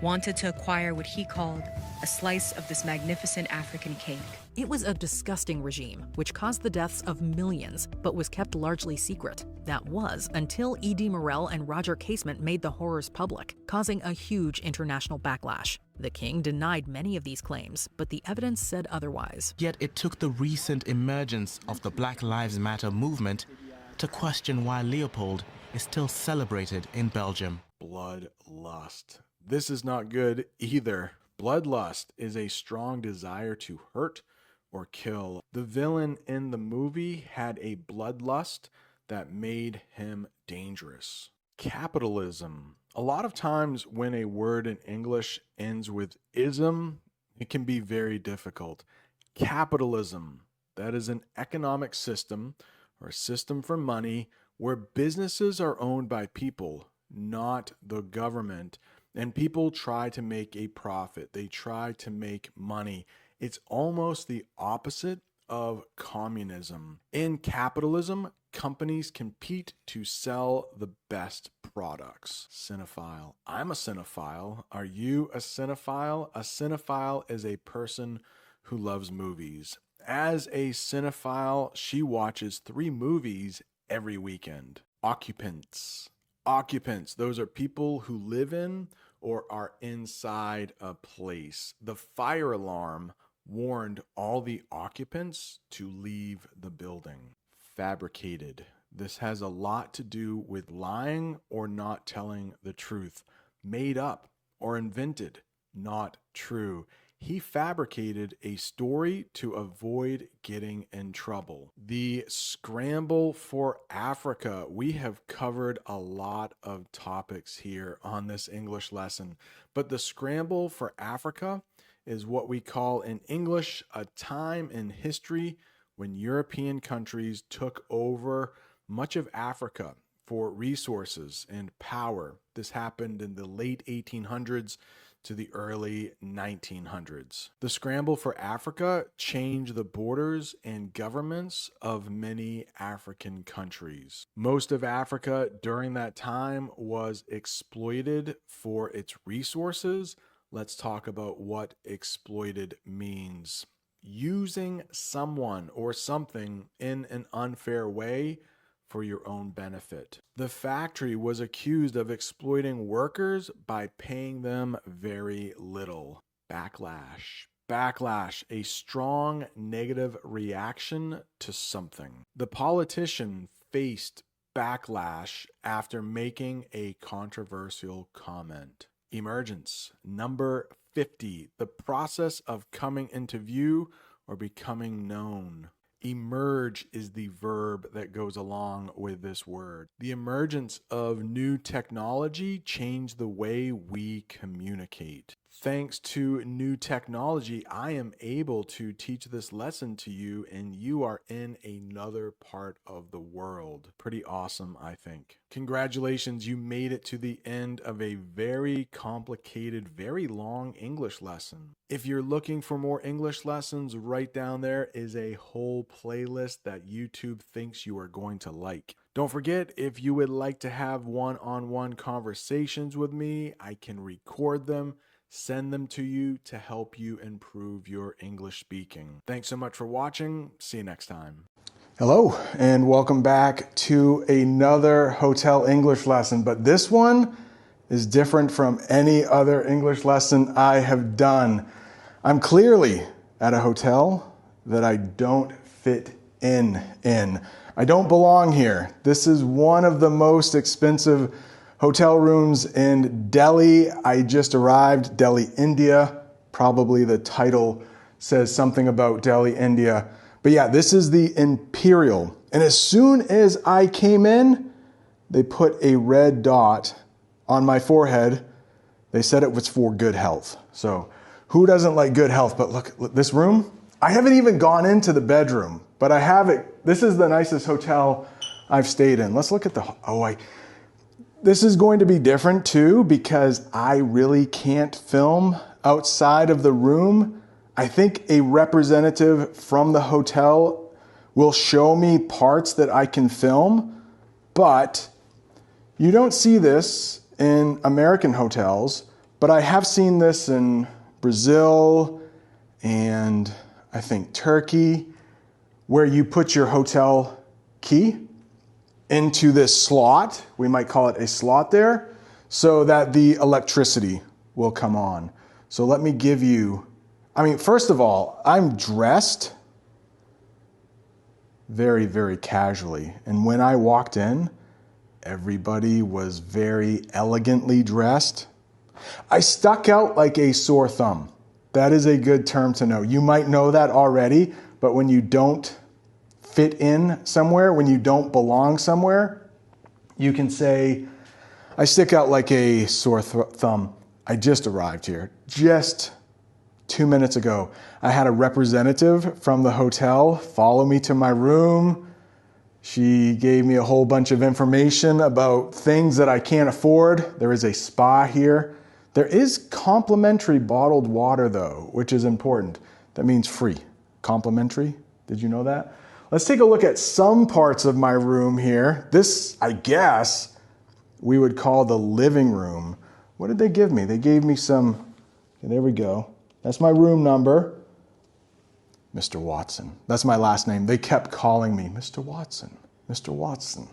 wanted to acquire what he called a slice of this magnificent African cake. It was a disgusting regime, which caused the deaths of millions, but was kept largely secret. That was until E.D. Morel and Roger Casement made the horrors public, causing a huge international backlash. The king denied many of these claims, but the evidence said otherwise. Yet it took the recent emergence of the Black Lives Matter movement to question why Leopold is still celebrated in Belgium. Bloodlust. This is not good either. Bloodlust is a strong desire to hurt or kill. The villain in the movie had a bloodlust that made him dangerous. Capitalism. A lot of times when a word in English ends with ism, it can be very difficult. Capitalism. That is an economic system or a system for money where businesses are owned by people, not the government. And people try to make a profit. They try to make money. It's almost the opposite of communism. In capitalism, companies compete to sell the best products. Cinephile. I'm a cinephile. Are you a cinephile? A cinephile is a person who loves movies. As a cinephile, she watches 3 movies every weekend. Occupants. Occupants, those are people who live in or are inside a place. The fire alarm warned all the occupants to leave the building. Fabricated. This has a lot to do with lying or not telling the truth. Made up or invented, not true. He fabricated a story to avoid getting in trouble. The scramble for Africa. We have covered a lot of topics here on this English lesson, but the scramble for Africa is what we call in English a time in history when European countries took over much of Africa for resources and power. This happened in the late 1800s to the early 1900s. The scramble for Africa changed the borders and governments of many African countries. Most of Africa during that time was exploited for its resources. Let's talk about what exploited means. Using someone or something in an unfair way for your own benefit. The factory was accused of exploiting workers by paying them very little. Backlash. Backlash, a strong negative reaction to something. The politician faced backlash after making a controversial comment. Emergence. Number 50, the process of coming into view or becoming known. Emerge is the verb that goes along with this word. The emergence of new technology changed the way we communicate. Thanks to new technology, I am able to teach this lesson to you, and you are in another part of the world. Pretty awesome, I think. Congratulations, you made it to the end of a very complicated, very long English lesson. If you're looking for more English lessons, right down there is a whole playlist that YouTube thinks you are going to like. Don't forget, if you would like to have one-on-one conversations with me, I can record them, send them to you to help you improve your English speaking. Thanks so much for watching. See you next time. Hello, and welcome back to another hotel English lesson, but this one is different from any other English lesson I have done. I'm clearly at a hotel that I don't fit in. I don't belong here. This is one of the most expensive hotel rooms in Delhi. I just arrived, Delhi, India. Probably the title says something about Delhi, India. But yeah, this is the Imperial. And as soon as I came in, they put a red dot on my forehead. They said it was for good health. So who doesn't like good health? But look, this room, I haven't even gone into the bedroom, but I have it. This is the nicest hotel I've stayed in. Let's look at this is going to be different too, because I really can't film outside of the room. I think a representative from the hotel will show me parts that I can film, but you don't see this in American hotels, but I have seen this in Brazil and I think Turkey, where you put your hotel key into this slot, we might call it a slot there, so that the electricity will come on. So let me give you, first of all, I'm dressed very, very casually. And when I walked in, everybody was very elegantly dressed. I stuck out like a sore thumb. That is a good term to know. You might know that already, but when you don't fit in somewhere, when you don't belong somewhere, you can say, I stick out like a sore thumb. I just arrived here. Just 2 minutes ago, I had a representative from the hotel follow me to my room. She gave me a whole bunch of information about things that I can't afford. There is a spa here. There is complimentary bottled water though, which is important. That means free. Complimentary. Did you know that? Let's take a look at some parts of my room here. This, I guess, we would call the living room. What did they give me? They gave me some, okay, there we go. That's my room number. Mr. Watson. That's my last name. They kept calling me Mr. Watson, Mr. Watson.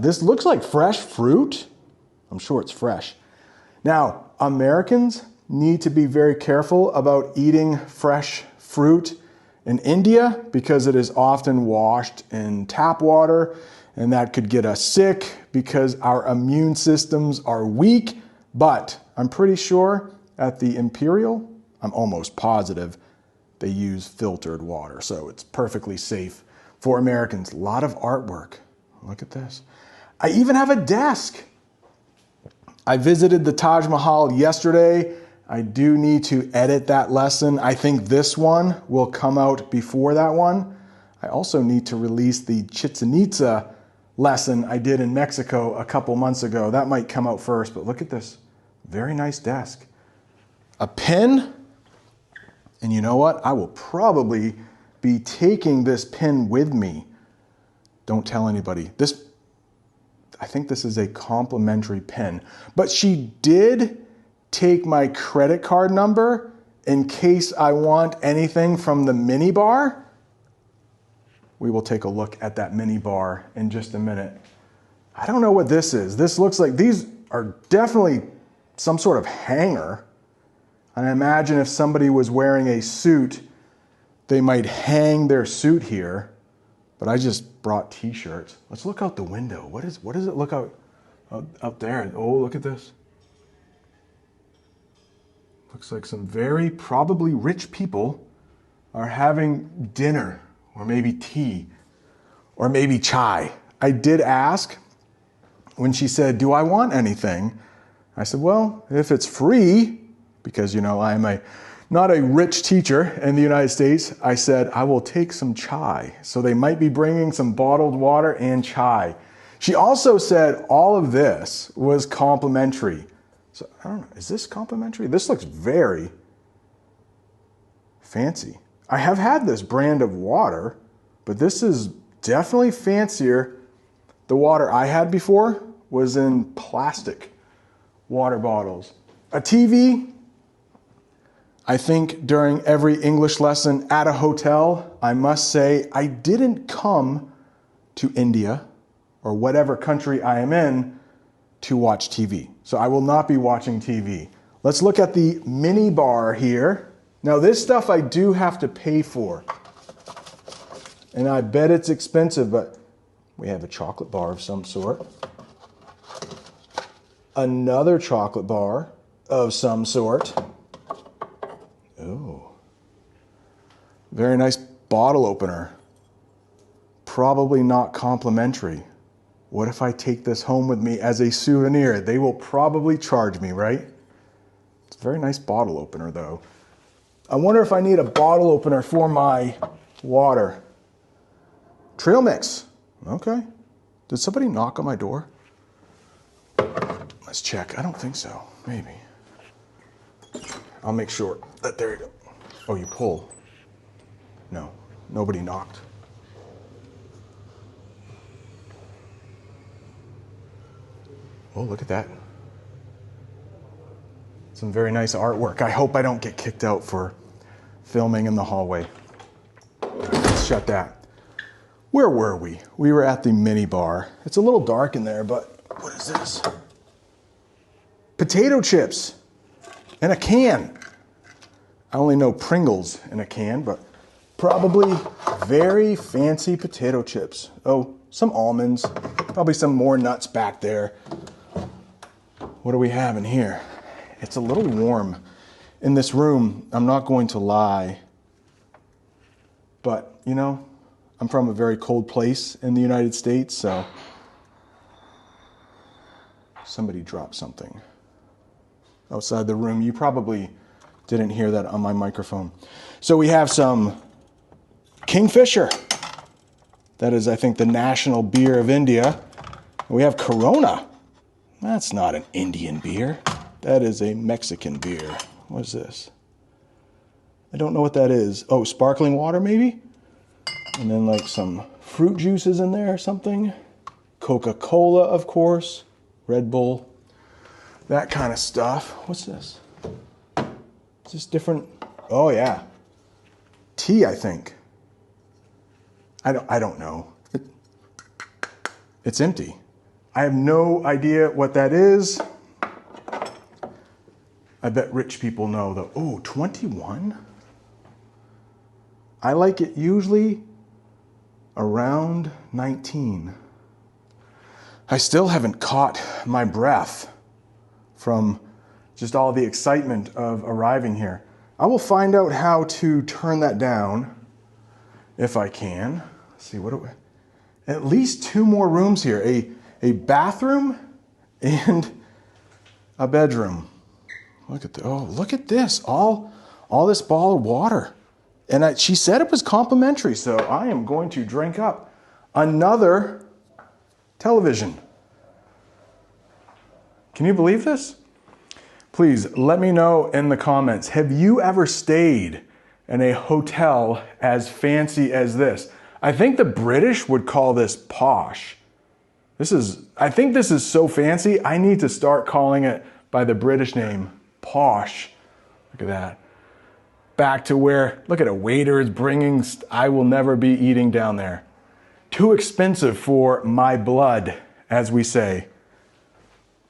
This looks like fresh fruit. I'm sure it's fresh. Now, Americans need to be very careful about eating fresh fruit in India because it is often washed in tap water, and that could get us sick because our immune systems are weak. But I'm pretty sure at the Imperial, I'm almost positive, they use filtered water, so it's perfectly safe for Americans. A lot of artwork. Look at this. I even have a desk. I visited the Taj Mahal yesterday. I do need to edit that lesson. I think this one will come out before that one. I also need to release the Chichen Itza lesson I did in Mexico a couple months ago. That might come out first, but look at this. Very nice desk. A pen. And you know what? I will probably be taking this pen with me. Don't tell anybody. I think this is a complimentary pen. But she did take my credit card number in case I want anything from the mini bar. We will take a look at that mini bar in just a minute. I don't know what this is. This looks like these are definitely some sort of hanger. And I imagine if somebody was wearing a suit, they might hang their suit here. But I just brought t-shirts. Let's look out the window. What does it look out there? Oh, look at this. Looks like some very probably rich people are having dinner, or maybe tea, or maybe chai. I did ask when she said, do I want anything? I said, well, if it's free, because, you know, I'm not a rich teacher in the United States, I said, I will take some chai. So they might be bringing some bottled water and chai. She also said all of this was complimentary. So I don't know, is this complimentary? This looks very fancy. I have had this brand of water, but this is definitely fancier. The water I had before was in plastic water bottles. A TV. I think during every English lesson at a hotel, I must say I didn't come to India or whatever country I am in to watch TV. So I will not be watching TV. Let's look at the mini bar here. Now this stuff I do have to pay for. And I bet it's expensive, but we have a chocolate bar of some sort. Another chocolate bar of some sort. Oh, very nice bottle opener. Probably not complimentary. What if I take this home with me as a souvenir? They will probably charge me, right? It's a very nice bottle opener though. I wonder if I need a bottle opener for my water. Trail mix. Okay. Did somebody knock on my door? Let's check. I don't think so. Maybe. I'll make sure that there you go. Oh, you pull. No, nobody knocked. Oh, look at that. Some very nice artwork. I hope I don't get kicked out for filming in the hallway. Let's shut that. Where were we? We were at the mini bar. It's a little dark in there, but what is this? Potato chips in a can. I only know Pringles in a can, but probably very fancy potato chips. Oh, some almonds, probably some more nuts back there. What do we have in here? It's a little warm in this room. I'm not going to lie, but you know, I'm from a very cold place in the United States, so somebody dropped something outside the room. You probably didn't hear that on my microphone. So we have some Kingfisher. That is, I think, the national beer of India. We have Corona. That's not an Indian beer. That is a Mexican beer. What is this? I don't know what that is. Oh, sparkling water maybe? And then like some fruit juices in there or something. Coca-Cola, of course. Red Bull. That kind of stuff. What's this? Is this different? Oh yeah. Tea, I think. I don't know. It's empty. I have no idea what that is. I bet rich people know though. Oh, 21? I like it usually around 19. I still haven't caught my breath from just all the excitement of arriving here. I will find out how to turn that down if I can. Let's see, what do we... At least 2 more rooms here. A bathroom and a bedroom. Look at look at this. All this ball of water. And she said it was complimentary, so I am going to drink up another television. Can you believe this? Please let me know in the comments. Have you ever stayed in a hotel as fancy as this? I think the British would call this posh. I think this is so fancy, I need to start calling it by the British name, posh. Look at that. Back to where, look at a waiter is bringing, I will never be eating down there. Too expensive for my blood, as we say.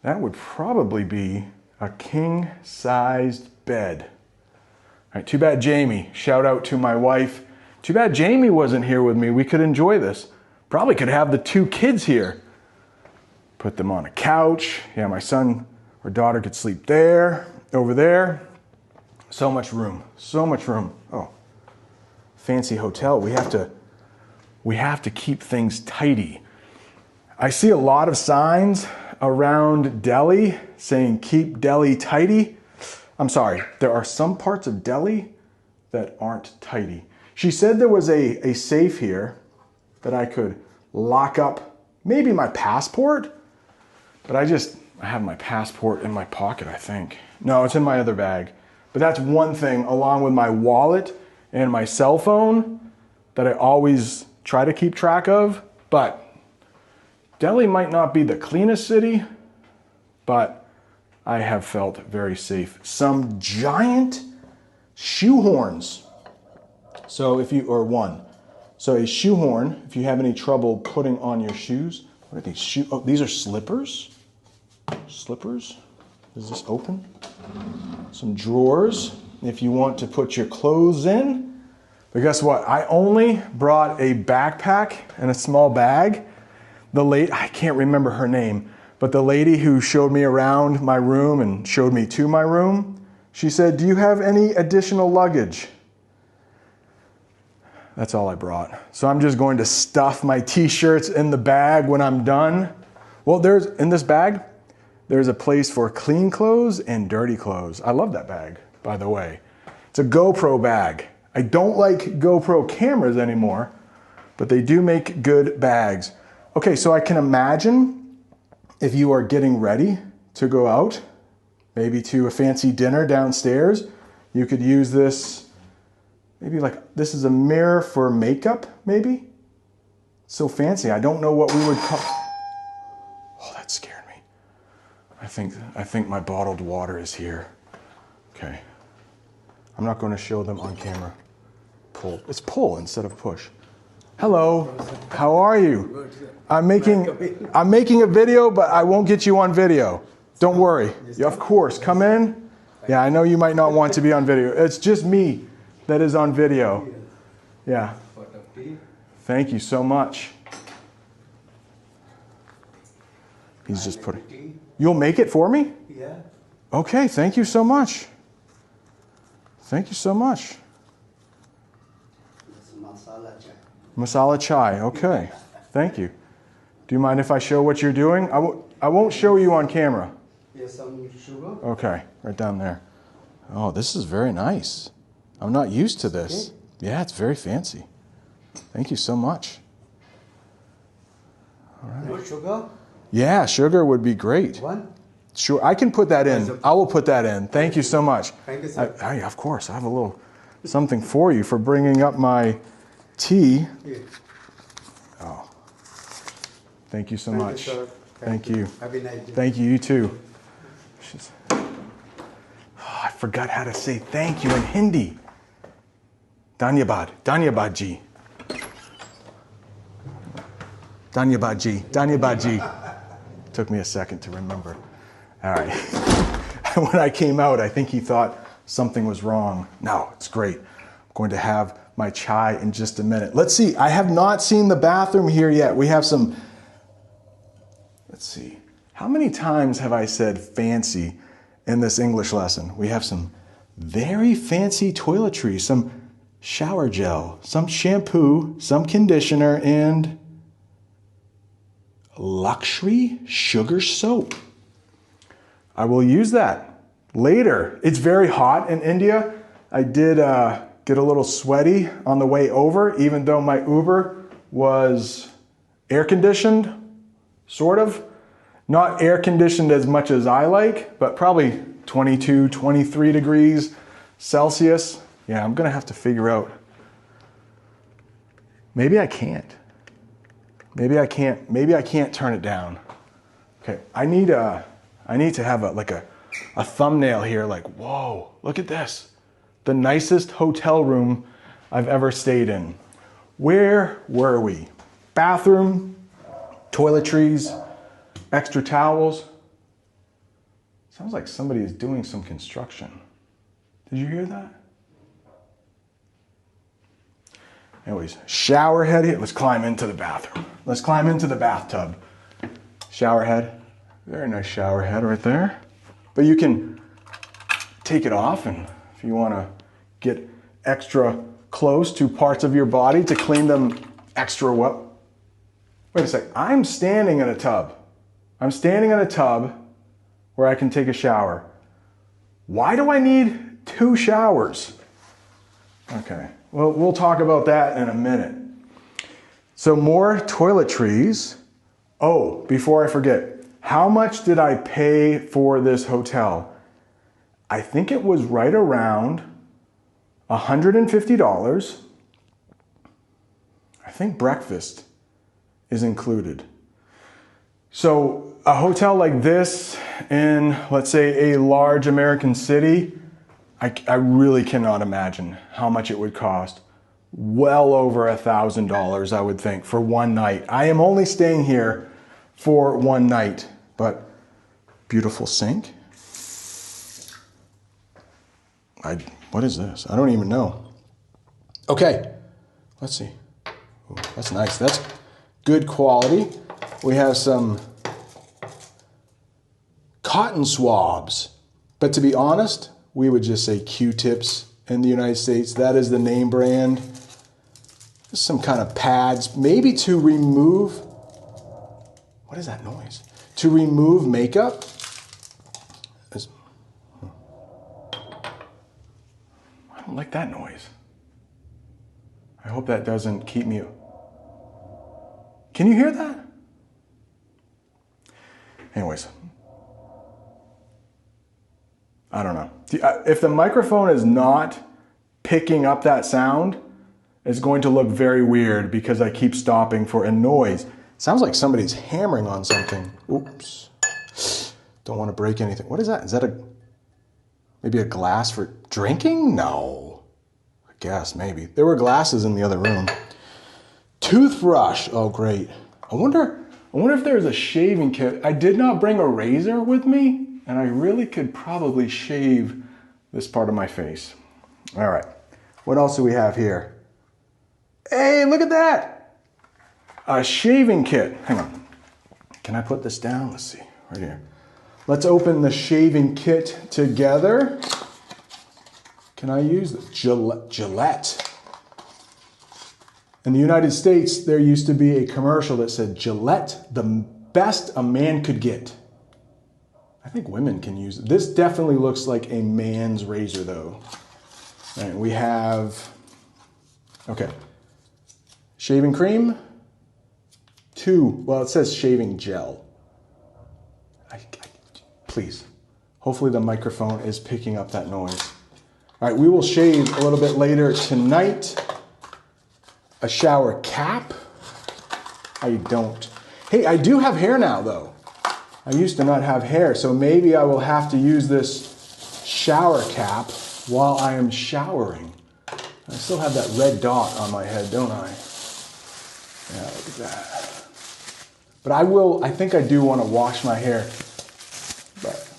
That would probably be a king-sized bed. All right, too bad Jamie. Shout out to my wife. Too bad Jamie wasn't here with me. We could enjoy this. Probably could have the 2 kids here. Put them on a couch. Yeah, my son or daughter could sleep there, over there. So much room, so much room. Oh, fancy hotel. We have to keep things tidy. I see a lot of signs around Delhi saying keep Delhi tidy. I'm sorry, there are some parts of Delhi that aren't tidy. She said there was a safe here that I could lock up maybe my passport, but I have my passport in my pocket, I think. No, it's in my other bag. But that's one thing, along with my wallet and my cell phone, that I always try to keep track of. But Delhi might not be the cleanest city, but I have felt very safe. Some giant shoehorns. So So a shoehorn, if you have any trouble putting on your shoes. What are these? Oh, these are slippers? Slippers? Is this open? Some drawers if you want to put your clothes in. But guess what? I only brought a backpack and a small bag. I can't remember her name, but the lady who showed me around my room and showed me to my room, she said, "Do you have any additional luggage?" That's all I brought. So I'm just going to stuff my t-shirts in the bag when I'm done. Well, in this bag, there's a place for clean clothes and dirty clothes. I love that bag, by the way. It's a GoPro bag. I don't like GoPro cameras anymore, but they do make good bags. Okay, so I can imagine if you are getting ready to go out, maybe to a fancy dinner downstairs, you could use this. Maybe like, this is a mirror for makeup, maybe? So fancy, I don't know what we would call. Oh, that scared me. I think my bottled water is here. Okay. I'm not going to show them on camera. Pull. It's pull instead of push. Hello, how are you? I'm making a video, but I won't get you on video. Don't worry. Yeah, of course, come in. Yeah, I know you might not want to be on video. It's just me that is on video. Yeah. Thank you so much. He's just putting. You'll make it for me? Yeah. Okay, thank you so much. Thank you so much. Masala chai. Masala chai, okay. Thank you. Do you mind if I show what you're doing? I won't show you on camera. Yes, some sugar. Okay, right down there. Oh, this is very nice. I'm not used to this. Yeah, it's very fancy. Thank you so much. All right. More sugar? Yeah, sugar would be great. One? Sure, I can put that in. I will put that in. Thank you so much. Thank you, sir. Of course, I have a little something for you for bringing up my tea. Yeah. Oh, thank you so much. You, sir. Thank you. Have a nice day. Thank you, you too. Oh, I forgot how to say thank you in Hindi. Dhanyabad, Dhanyabad ji. Dhanyabad ji, Dhanyabad ji. Took me a second to remember. All right. When I came out, I think he thought something was wrong. No, it's great. I'm going to have my chai in just a minute. Let's see. I have not seen the bathroom here yet. We have some. Let's see. How many times have I said fancy in this English lesson? We have some very fancy toiletries, some shower gel, some shampoo, some conditioner, and luxury sugar soap. I will use that later. It's very hot in India. I did get a little sweaty on the way over, even though my Uber was air conditioned, sort of. Not air conditioned as much as I like, but probably 22, 23 degrees Celsius. Yeah, I'm gonna have to figure out. Maybe I can't. Maybe I can't turn it down. Okay, I need to have a thumbnail here, like, whoa, look at this. The nicest hotel room I've ever stayed in. Where were we? Bathroom, toiletries, extra towels. Sounds like somebody is doing some construction. Did you hear that? Anyways, shower head here. Let's climb into the bathroom. Let's climb into the bathtub. Shower head. Very nice shower head right there. But you can take it off, and if you want to get extra close to parts of your body to clean them extra well. Wait a sec. I'm standing in a tub. I'm standing in a tub where I can take a shower. Why do I need 2 showers? Okay, well, we'll talk about that in a minute. So more toiletries. Oh, before I forget, how much did I pay for this hotel? I think it was right around $150. I think breakfast is included. So a hotel like this in, let's say, a large American city, I really cannot imagine how much it would cost. Well over $1,000, I would think, for one night. I am only staying here for one night, but beautiful sink. What is this? I don't even know. Okay, let's see. Ooh, that's nice. That's good quality. We have some cotton swabs, but to be honest, we would just say Q-tips in the United States. That is the name brand. some kind of pads, maybe to remove, what is that noise? To remove makeup. I don't like that noise. I hope that doesn't keep me. Can you hear that? Anyways, I don't know. If the microphone is not picking up that sound, it's going to look very weird because I keep stopping for a noise. Sounds like somebody's hammering on something. Oops. Don't want to break anything. What is that? Is that maybe a glass for drinking? No. I guess maybe. There were glasses in the other room. Toothbrush. Oh, great. I wonder if there's a shaving kit. I did not bring a razor with me, and I really could probably shave this part of my face. All right. What else do we have here? Hey, look at that. A shaving kit. Hang on. Can I put this down? Let's see. Right here. Let's open the shaving kit together. Can I use the Gillette? In the United States, there used to be a commercial that said, Gillette, the best a man could get. I think women can use it. This definitely looks like a man's razor, though. All right, we have, okay, shaving cream, 2, well, it says shaving gel. Please, hopefully the microphone is picking up that noise. All right, we will shave a little bit later tonight. A shower cap. I don't. Hey, I do have hair now, though. I used to not have hair, so maybe I will have to use this shower cap while I am showering. I still have that red dot on my head, don't I? Yeah, look at that. But I think I do want to wash my hair. But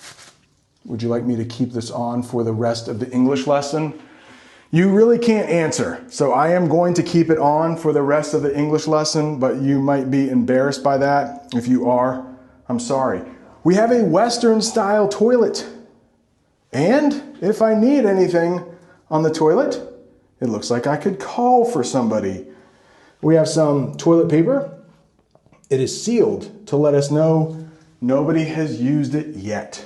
would you like me to keep this on for the rest of the English lesson? You really can't answer, so I am going to keep it on for the rest of the English lesson, but you might be embarrassed by that. If you are, I'm sorry. We have a Western-style toilet. And if I need anything on the toilet, it looks like I could call for somebody. We have some toilet paper. It is sealed to let us know nobody has used it yet.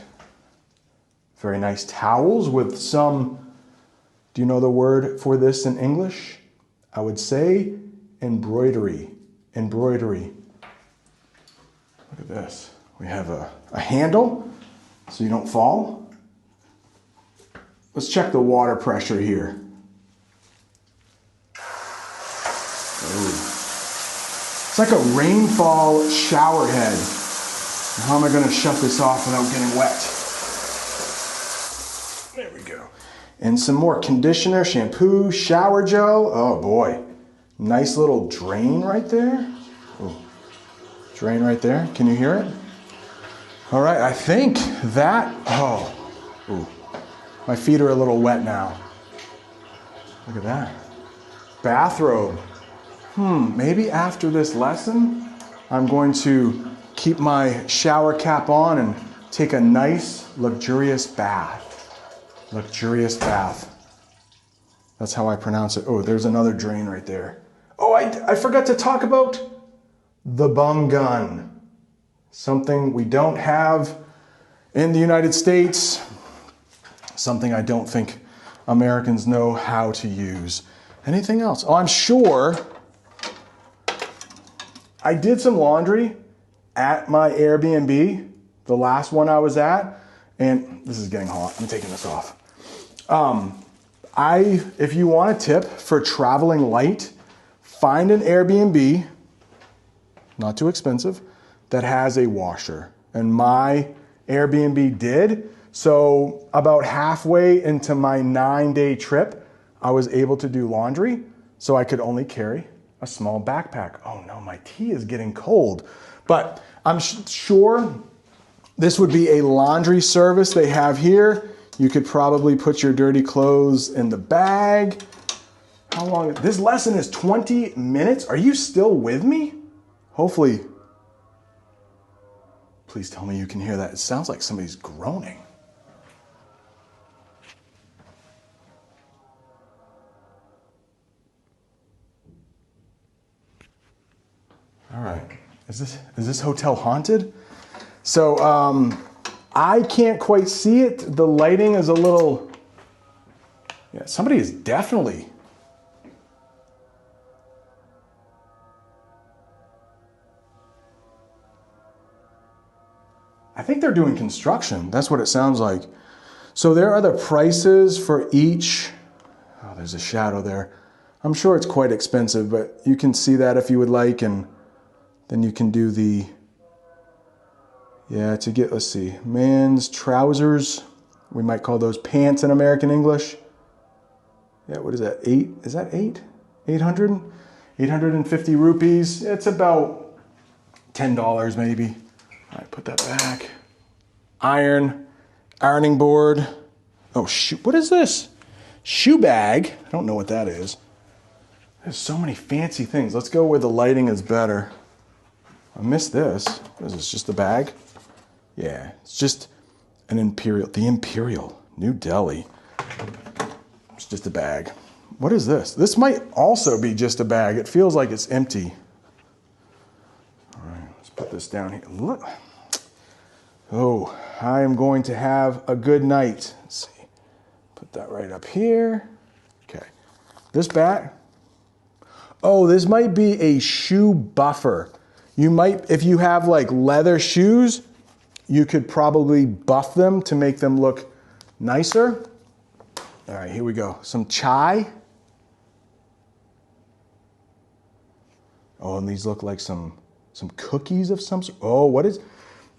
Very nice towels with some, do you know the word for this in English? I would say embroidery. Embroidery. Look at this. We have a handle so you don't fall. Let's check the water pressure here. Ooh. It's like a rainfall shower head. How am I going to shut this off without getting wet? There we go. And some more conditioner, shampoo, shower gel. Oh boy. Nice little drain right there. Ooh. Drain right there. Can you hear it? All right, I think that, ooh. My feet are a little wet now. Look at that. Bathrobe. Maybe after this lesson, I'm going to keep my shower cap on and take a nice, luxurious bath. Luxurious bath. That's how I pronounce it. Oh, there's another drain right there. Oh, I forgot to talk about the bum gun. Something we don't have in the United States. Something I don't think Americans know how to use. Anything else? Oh, I'm sure I did some laundry at my Airbnb, the last one I was at, and this is getting hot. I'm taking this off. If you want a tip for traveling light, find an Airbnb, not too expensive, that has a washer. And my Airbnb did. So about halfway into my 9-day trip, I was able to do laundry, so I could only carry a small backpack. Oh no, my tea is getting cold. But I'm sure this would be a laundry service they have here. You could probably put your dirty clothes in the bag. How long? This lesson is 20 minutes. Are you still with me? Hopefully. Please tell me you can hear that. It sounds like somebody's groaning. All right. Is this hotel haunted? So I can't quite see it. The lighting is a little. Yeah, somebody is definitely. I think they're doing construction. That's what it sounds like. So there are the prices for each. Oh, there's a shadow there. I'm sure it's quite expensive, but you can see that if you would like, and then you can do the, to get, let's see, man's trousers. We might call those pants in American English. Yeah, what is that, 8? Is that 8? 800? 850 rupees. It's about $10 maybe. All right, put that back. Ironing board. Oh, shoot, what is this? Shoe bag. I don't know what that is. There's so many fancy things. Let's go where the lighting is better. I missed this. What is this, just a bag? Yeah, it's just the Imperial, New Delhi. It's just a bag. What is this? This might also be just a bag. It feels like it's empty. All right, let's put this down here. Look. Oh, I am going to have a good night. Let's see. Put that right up here. Okay. This bag. Oh, this might be a shoe buffer. You might, if you have like leather shoes, you could probably buff them to make them look nicer. All right, here we go. Some chai. Oh, and these look like some cookies of some sort. Oh, what is...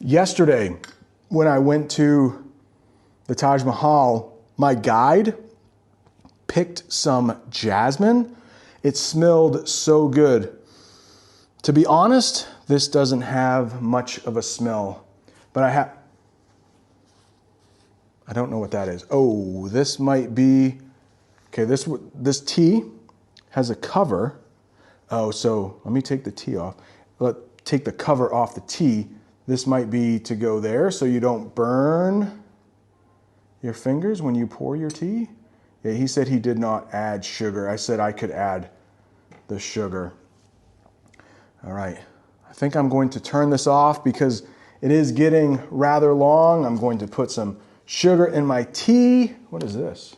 Yesterday, when I went to the Taj Mahal, my guide picked some jasmine. It smelled so good. To be honest, this doesn't have much of a smell, but I don't know what that is. Oh, this might be, okay, this tea has a cover. Oh, so let me take the tea off. Take the cover off the tea. This might be to go there so you don't burn your fingers when you pour your tea. Yeah, he said he did not add sugar. I said I could add the sugar. All right, I think I'm going to turn this off because it is getting rather long. I'm going to put some sugar in my tea. What is this?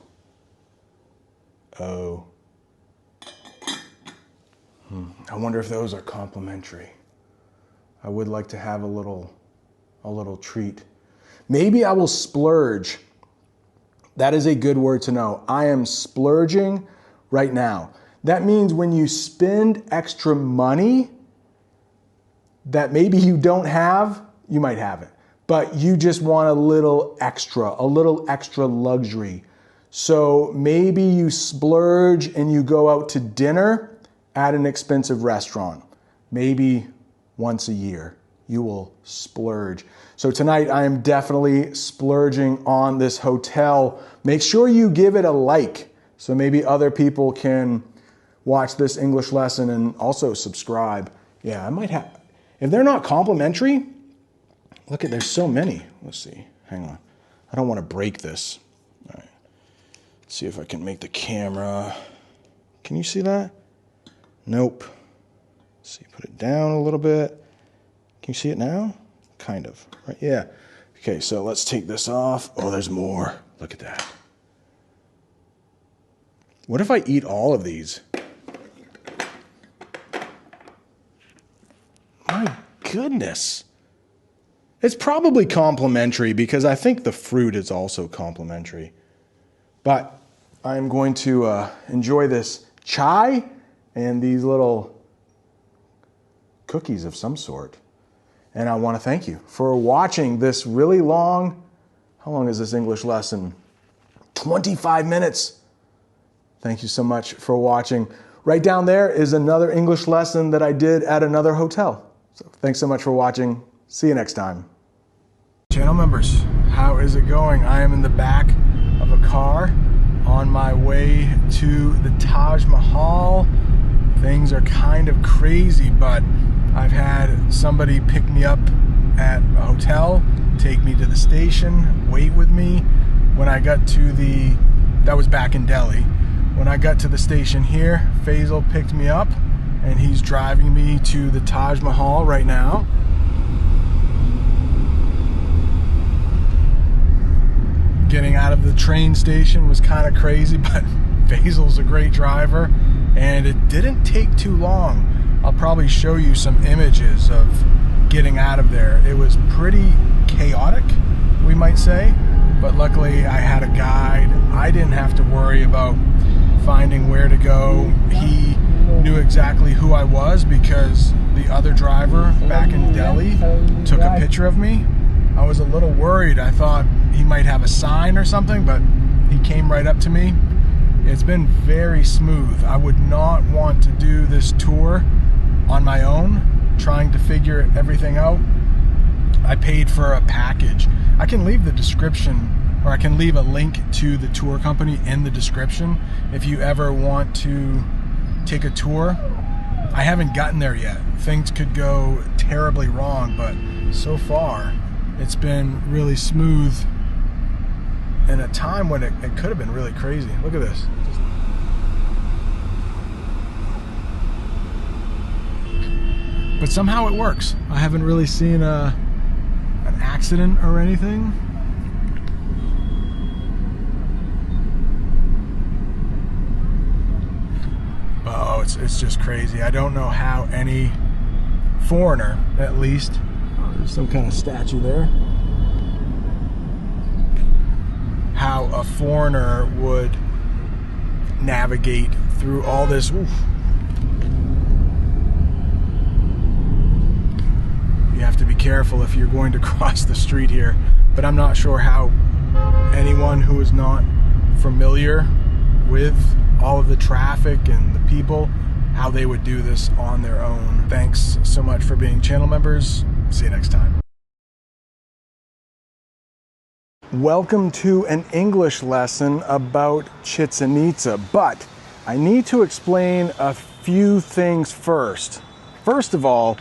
Oh. I wonder if those are complimentary. I would like to have a little treat. Maybe I will splurge. That is a good word to know. I am splurging right now. That means when you spend extra money that maybe you don't have, you might have it, but you just want a little extra luxury. So maybe you splurge and you go out to dinner at an expensive restaurant. Maybe once a year, you will splurge. So tonight, I am definitely splurging on this hotel. Make sure you give it a like so maybe other people can watch this English lesson and also subscribe. Yeah, I might have, if they're not complimentary, look at, there's so many. Let's see, hang on. I don't want to break this. All right, let's see if I can make the camera. Can you see that? Nope. See, put it down a little bit. Can you see it now? Kind of, right? Yeah. Okay, so let's take this off. Oh, there's more. Look at that. What if I eat all of these? My goodness. It's probably complimentary because I think the fruit is also complimentary. But I'm going to enjoy this chai and these little cookies of some sort. And I want to thank you for watching this really long, how long is this English lesson? 25 minutes. Thank you so much for watching. Right down there is another English lesson that I did at another hotel. So thanks so much for watching. See you next time. Channel members, how is it going? I am in the back of a car on my way to the Taj Mahal. Things are kind of crazy, but I've had somebody pick me up at a hotel, take me to the station, wait with me. When I got to that was back in Delhi. When I got to the station here, Faisal picked me up and he's driving me to the Taj Mahal right now. Getting out of the train station was kind of crazy, but Basil's a great driver, and it didn't take too long. I'll probably show you some images of getting out of there. It was pretty chaotic, we might say, but luckily I had a guide. I didn't have to worry about finding where to go. He knew exactly who I was because the other driver back in Delhi took a picture of me. I was a little worried. I thought he might have a sign or something, but he came right up to me. It's been very smooth. I would not want to do this tour on my own, trying to figure everything out. I paid for a package. I can leave the description, or I can leave a link to the tour company in the description if you ever want to take a tour. I haven't gotten there yet. Things could go terribly wrong, but so far it's been really smooth in a time when it could have been really crazy. Look at this. But somehow it works. I haven't really seen an accident or anything. Oh, it's just crazy. I don't know how any foreigner, at least, there's some kind of statue there, how a foreigner would navigate through all this. Oof. You have to be careful if you're going to cross the street here, but I'm not sure how anyone who is not familiar with all of the traffic and the people, how they would do this on their own. Thanks so much for being channel members. See you next time. Welcome to an English lesson about Chichen Itza, but I need to explain a few things first. First of all,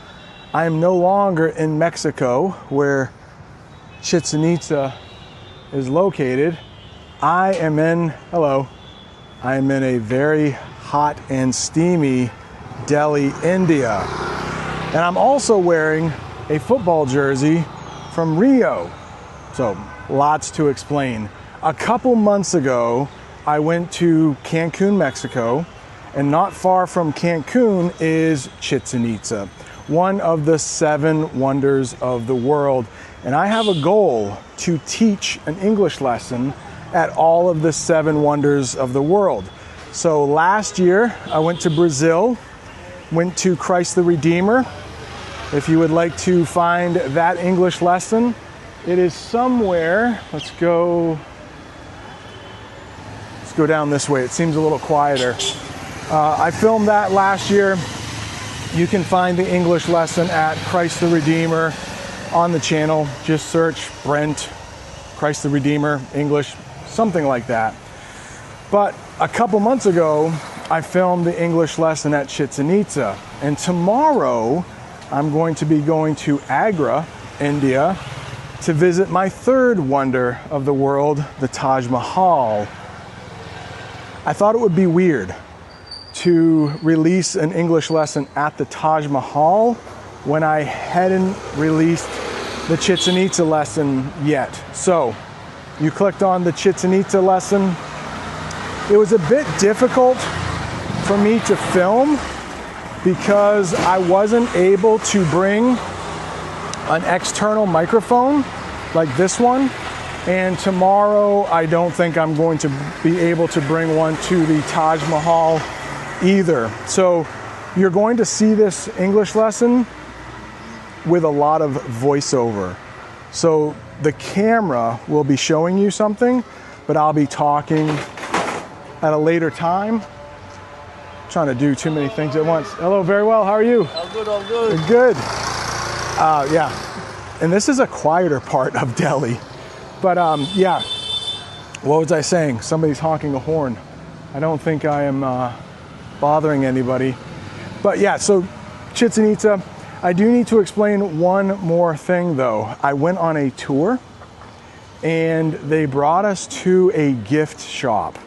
I am no longer in Mexico, where Chichen Itza is located. I am in a very hot and steamy Delhi, India. And I'm also wearing a football jersey from Rio. So lots to explain. A couple months ago, I went to Cancun, Mexico, and not far from Cancun is Chichen Itza, one of the 7 wonders of the world. And I have a goal to teach an English lesson at all of the 7 wonders of the world. So last year, I went to Brazil, went to Christ the Redeemer. If you would like to find that English lesson, it is somewhere. Let's go down this way. It seems a little quieter. I filmed that last year. You can find the English lesson at Christ the Redeemer on the channel. Just search Brent, Christ the Redeemer, English, something like that. But a couple months ago, I filmed the English lesson at Chichen Itza. And tomorrow, I'm going to be going to Agra, India, to visit my 3rd wonder of the world, the Taj Mahal. I thought it would be weird to release an English lesson at the Taj Mahal when I hadn't released the Chichen Itza lesson yet. So you clicked on the Chichen Itza lesson. It was a bit difficult for me to film because I wasn't able to bring an external microphone like this one. And tomorrow, I don't think I'm going to be able to bring one to the Taj Mahal either. So you're going to see this English lesson with a lot of voiceover. So the camera will be showing you something, but I'll be talking at a later time. I'm trying to do too many things at once. Hello, very well, how are you? All good, all good. Good. Yeah, and this is a quieter part of Delhi. But yeah, what was I saying? Somebody's honking a horn. I don't think I am bothering anybody. But yeah, so Chichen Itza. I do need to explain one more thing though. I went on a tour and they brought us to a gift shop.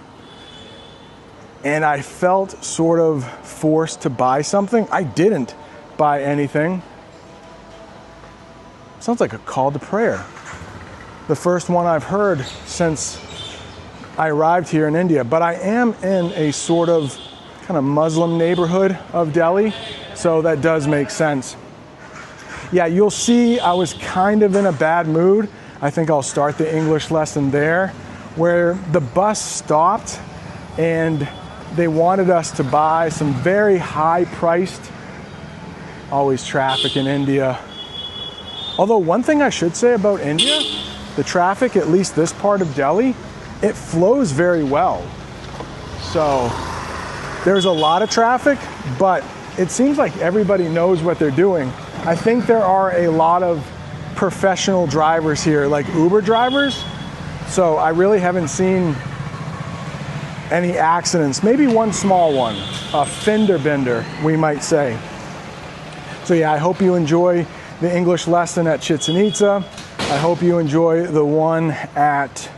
and I felt sort of forced to buy something. I didn't buy anything. Sounds like a call to prayer. The first one I've heard since I arrived here in India, but I am in a sort of kind of Muslim neighborhood of Delhi, so that does make sense. Yeah, you'll see I was kind of in a bad mood. I think I'll start the English lesson there, where the bus stopped and they wanted us to buy some very high-priced, always traffic in India. Although one thing I should say about India, the traffic, at least this part of Delhi, it flows very well. So there's a lot of traffic, but it seems like everybody knows what they're doing. I think there are a lot of professional drivers here, like Uber drivers. So I really haven't seen any accidents. Maybe one small one, a fender bender, we might say. So yeah, I hope you enjoy the English lesson at Chichen Itza. I hope you enjoy the one at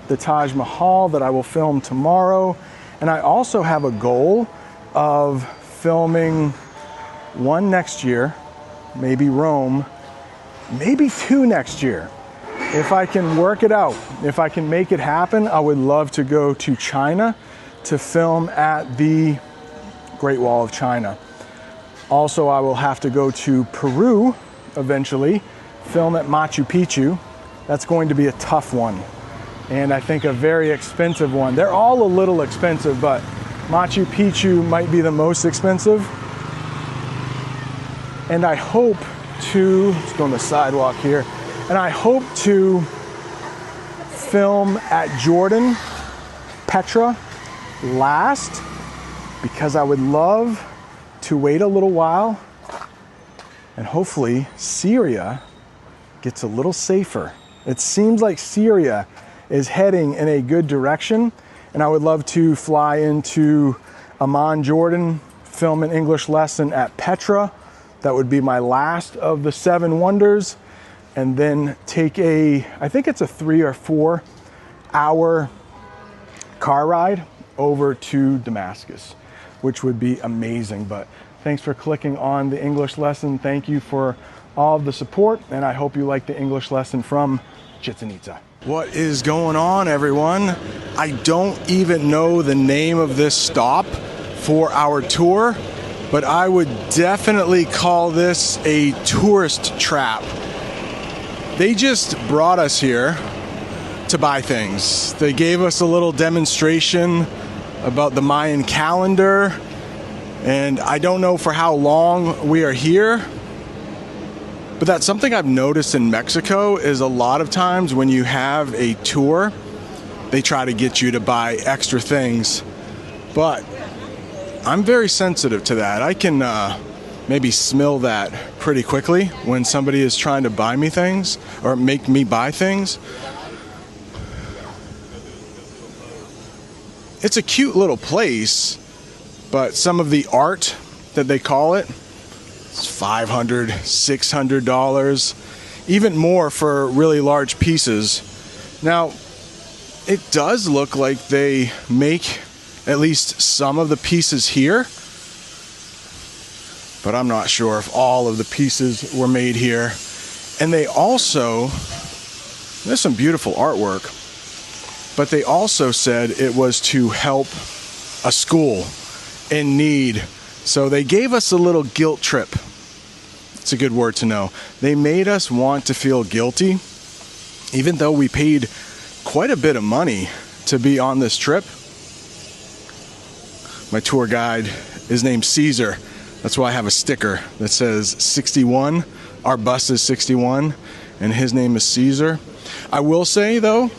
the Taj Mahal that I will film tomorrow. And I also have a goal of filming one next year, maybe Rome, maybe two next year. If I can work it out, if I can make it happen, I would love to go to China to film at the Great Wall of China. Also, I will have to go to Peru eventually, film at Machu Picchu. That's going to be a tough one, and I think a very expensive one. They're all a little expensive, but Machu Picchu might be the most expensive. And I hope to, let's go on the sidewalk here, and I hope to film at Jordan, Petra, last, because I would love to wait a little while and hopefully Syria gets a little safer. It seems like Syria is heading in a good direction, and I would love to fly into Amman, Jordan, film an English lesson at Petra. That would be my last of the 7 wonders, and then take I think it's a 3 or 4 hour car ride over to Damascus, which would be amazing. But thanks for clicking on the English lesson. Thank you for all of the support, and I hope you like the English lesson from Chichen Itza. What is going on, everyone? I don't even know the name of this stop for our tour, but I would definitely call this a tourist trap. They just brought us here to buy things. They gave us a little demonstration about the Mayan calendar, and I don't know for how long we are here, but that's something I've noticed in Mexico is a lot of times when you have a tour, they try to get you to buy extra things, but I'm very sensitive to that. I can maybe smell that pretty quickly when somebody is trying to buy me things or make me buy things. It's a cute little place, but some of the art that they call it, it's $500, $600, even more for really large pieces. Now, it does look like they make at least some of the pieces here, but I'm not sure if all of the pieces were made here. And they also, there's some beautiful artwork, but they also said it was to help a school in need. So they gave us a little guilt trip. It's a good word to know. They made us want to feel guilty, even though we paid quite a bit of money to be on this trip. My tour guide is named Caesar. That's why I have a sticker that says 61. Our bus is 61, and his name is Caesar. I will say, though,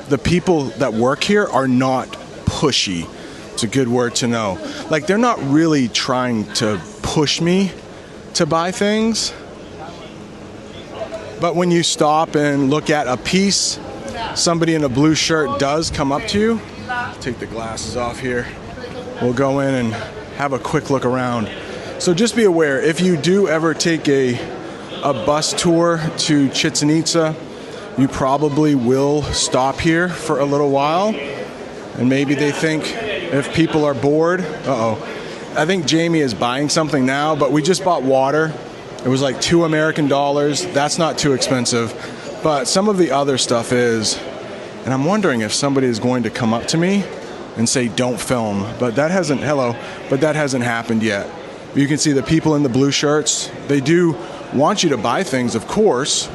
the people that work here are not pushy. It's a good word to know. Like, they're not really trying to push me to buy things. But when you stop and look at a piece, somebody in a blue shirt does come up to you. Take the glasses off here. We'll go in and have a quick look around. So just be aware, if you do ever take a bus tour to Chichen Itza, you probably will stop here for a little while, and maybe they think if people are bored. I think Jamie is buying something now, but we just bought water. It was like $2 American. That's not too expensive, but some of the other stuff is. And I'm wondering if somebody is going to come up to me and say, don't film. But that hasn't, but that hasn't happened yet. You can see the people in the blue shirts. They do want you to buy things, of course.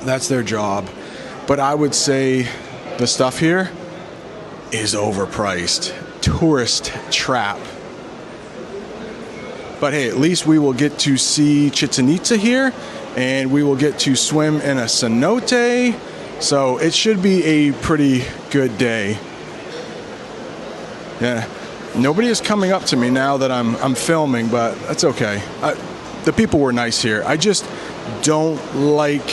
That's their job. But I would say the stuff here is overpriced. Tourist trap. But hey, at least we will get to see Chichen Itza here, and we will get to swim in a cenote. So it should be a pretty good day. Yeah, nobody is coming up to me now that I'm filming, but that's okay. The people were nice here. I just don't like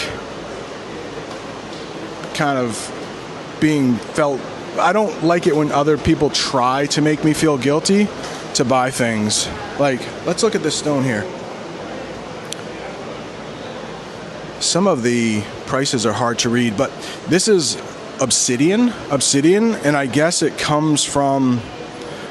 kind of being felt. I don't like it when other people try to make me feel guilty to buy things. Like, let's look at this stone here. Some of the prices are hard to read, but this is obsidian, and I guess it comes from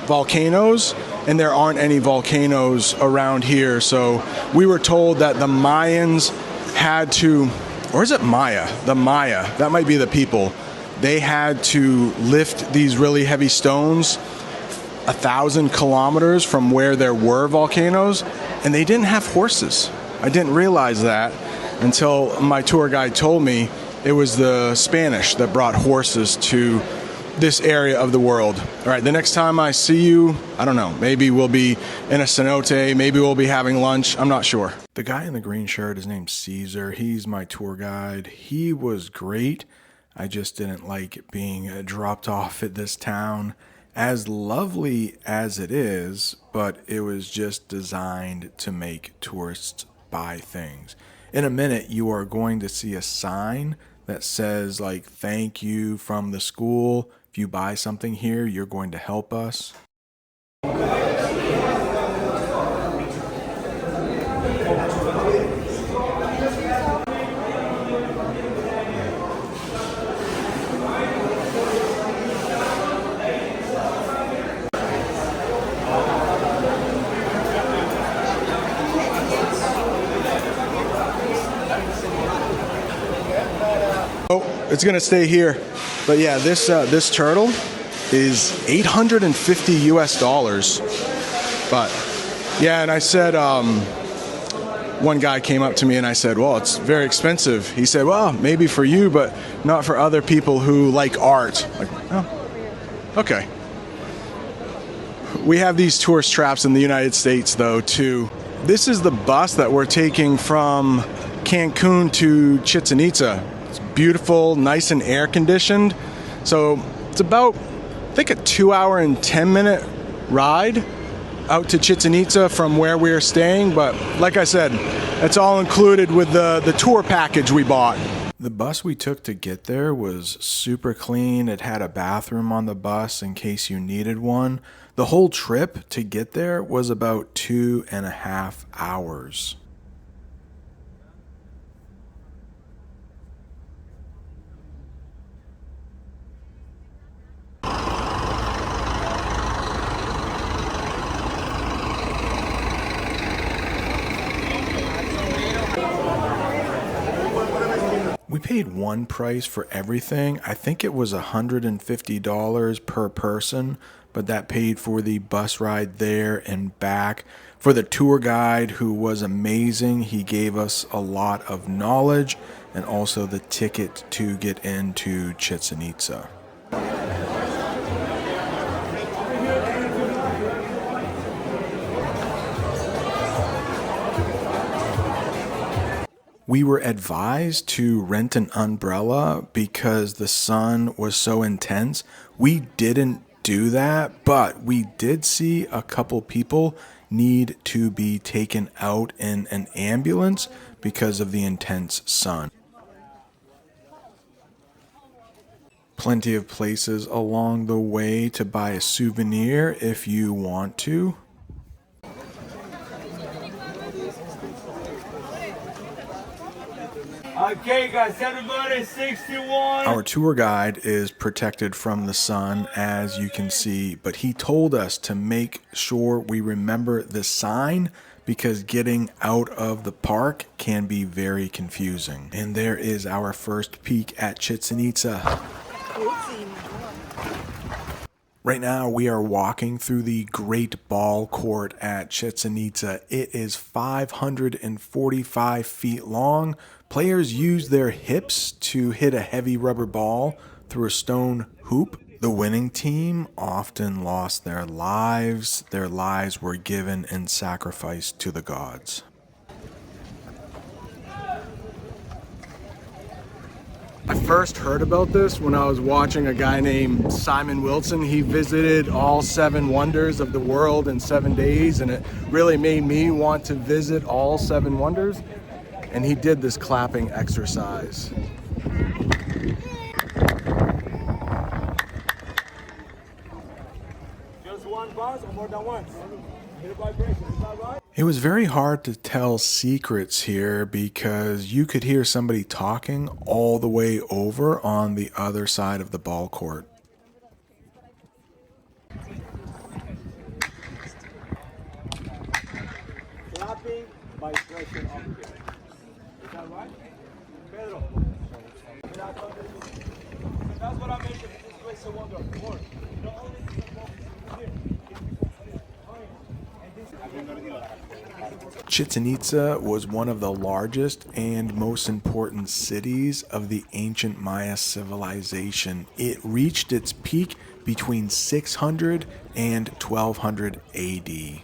volcanoes, and there aren't any volcanoes around here. So we were told that the Mayans had to, or is it Maya? The Maya, that might be the people. They had to lift these really heavy stones 1,000 kilometers from where there were volcanoes, and they didn't have horses. I didn't realize that until my tour guide told me it was the Spanish that brought horses to this area of the world. All right, the next time I see you, I don't know, maybe we'll be in a cenote, maybe we'll be having lunch, I'm not sure. The guy in the green shirt, his name's Caesar. He's my tour guide. He was great. I just didn't like being dropped off at this town. As lovely as it is, but it was just designed to make tourists buy things. In a minute, you are going to see a sign that says, like, thank you from the school. If you buy something here, you're going to help us. It's gonna stay here, but yeah, this turtle is $850 US. But yeah, and I said, one guy came up to me and I said, well, it's very expensive. He said, well, maybe for you, but not for other people who like art. Like, oh, okay. We have these tourist traps in the United States, though, too. This is the bus that we're taking from Cancun to Chichen Itza. It's beautiful, nice and air conditioned. So it's about, I think, a 2-hour and 10-minute ride out to Chichen Itza from where we're staying. But like I said, it's all included with the tour package we bought. The bus we took to get there was super clean. It had a bathroom on the bus in case you needed one. The whole trip to get there was about 2.5 hours. We paid one price for everything. I think it was $150 per person, but that paid for the bus ride there and back. For the tour guide, who was amazing, he gave us a lot of knowledge and also the ticket to get into Chichen Itza. We were advised to rent an umbrella because the sun was so intense. We didn't do that, but we did see a couple people need to be taken out in an ambulance because of the intense sun. Plenty of places along the way to buy a souvenir if you want to. Okay, guys, everybody, 61. Our tour guide is protected from the sun, as you can see, but he told us to make sure we remember the sign because getting out of the park can be very confusing. And there is our first peek at Chichen Itza. Right now we are walking through the Great Ball Court at Chichen Itza. It is 545 feet long. Players use their hips to hit a heavy rubber ball through a stone hoop. The winning team often lost their lives. Their lives were given in sacrifice to the gods. I first heard about this when I was watching a guy named Simon Wilson. He visited all 7 wonders of the world in 7 days, and it really made me want to visit all 7 wonders. And he did this clapping exercise. Just one buzz or more than once? Hit a vibration, is that right? It was very hard to tell secrets here because you could hear somebody talking all the way over on the other side of the ball court. Clapping vibration of the kick. Is that right? Pedro. That's what I meant with this place of wonder. More. Not only is it here. Chichen Itza was one of the largest and most important cities of the ancient Maya civilization. It reached its peak between 600 and 1200 AD.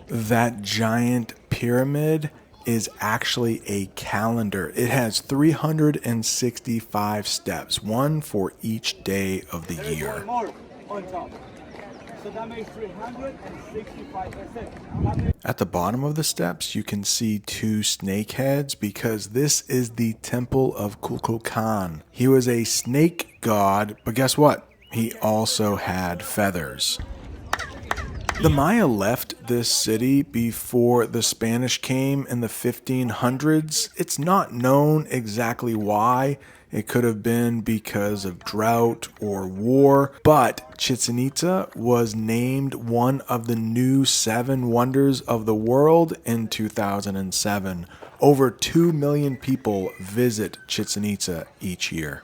That giant pyramid is actually a calendar. It has 365 steps, one for each day of the year. More on top. So that makes 365%. At the bottom of the steps, you can see 2 snake heads because this is the temple of Kukulkan. He was a snake god, but guess what? He also had feathers. The Maya left this city before the Spanish came in the 1500s. It's not known exactly why. It could have been because of drought or war, but Chichen Itza was named one of the new 7 wonders of the world in 2007. Over 2 million people visit Chichen Itza each year.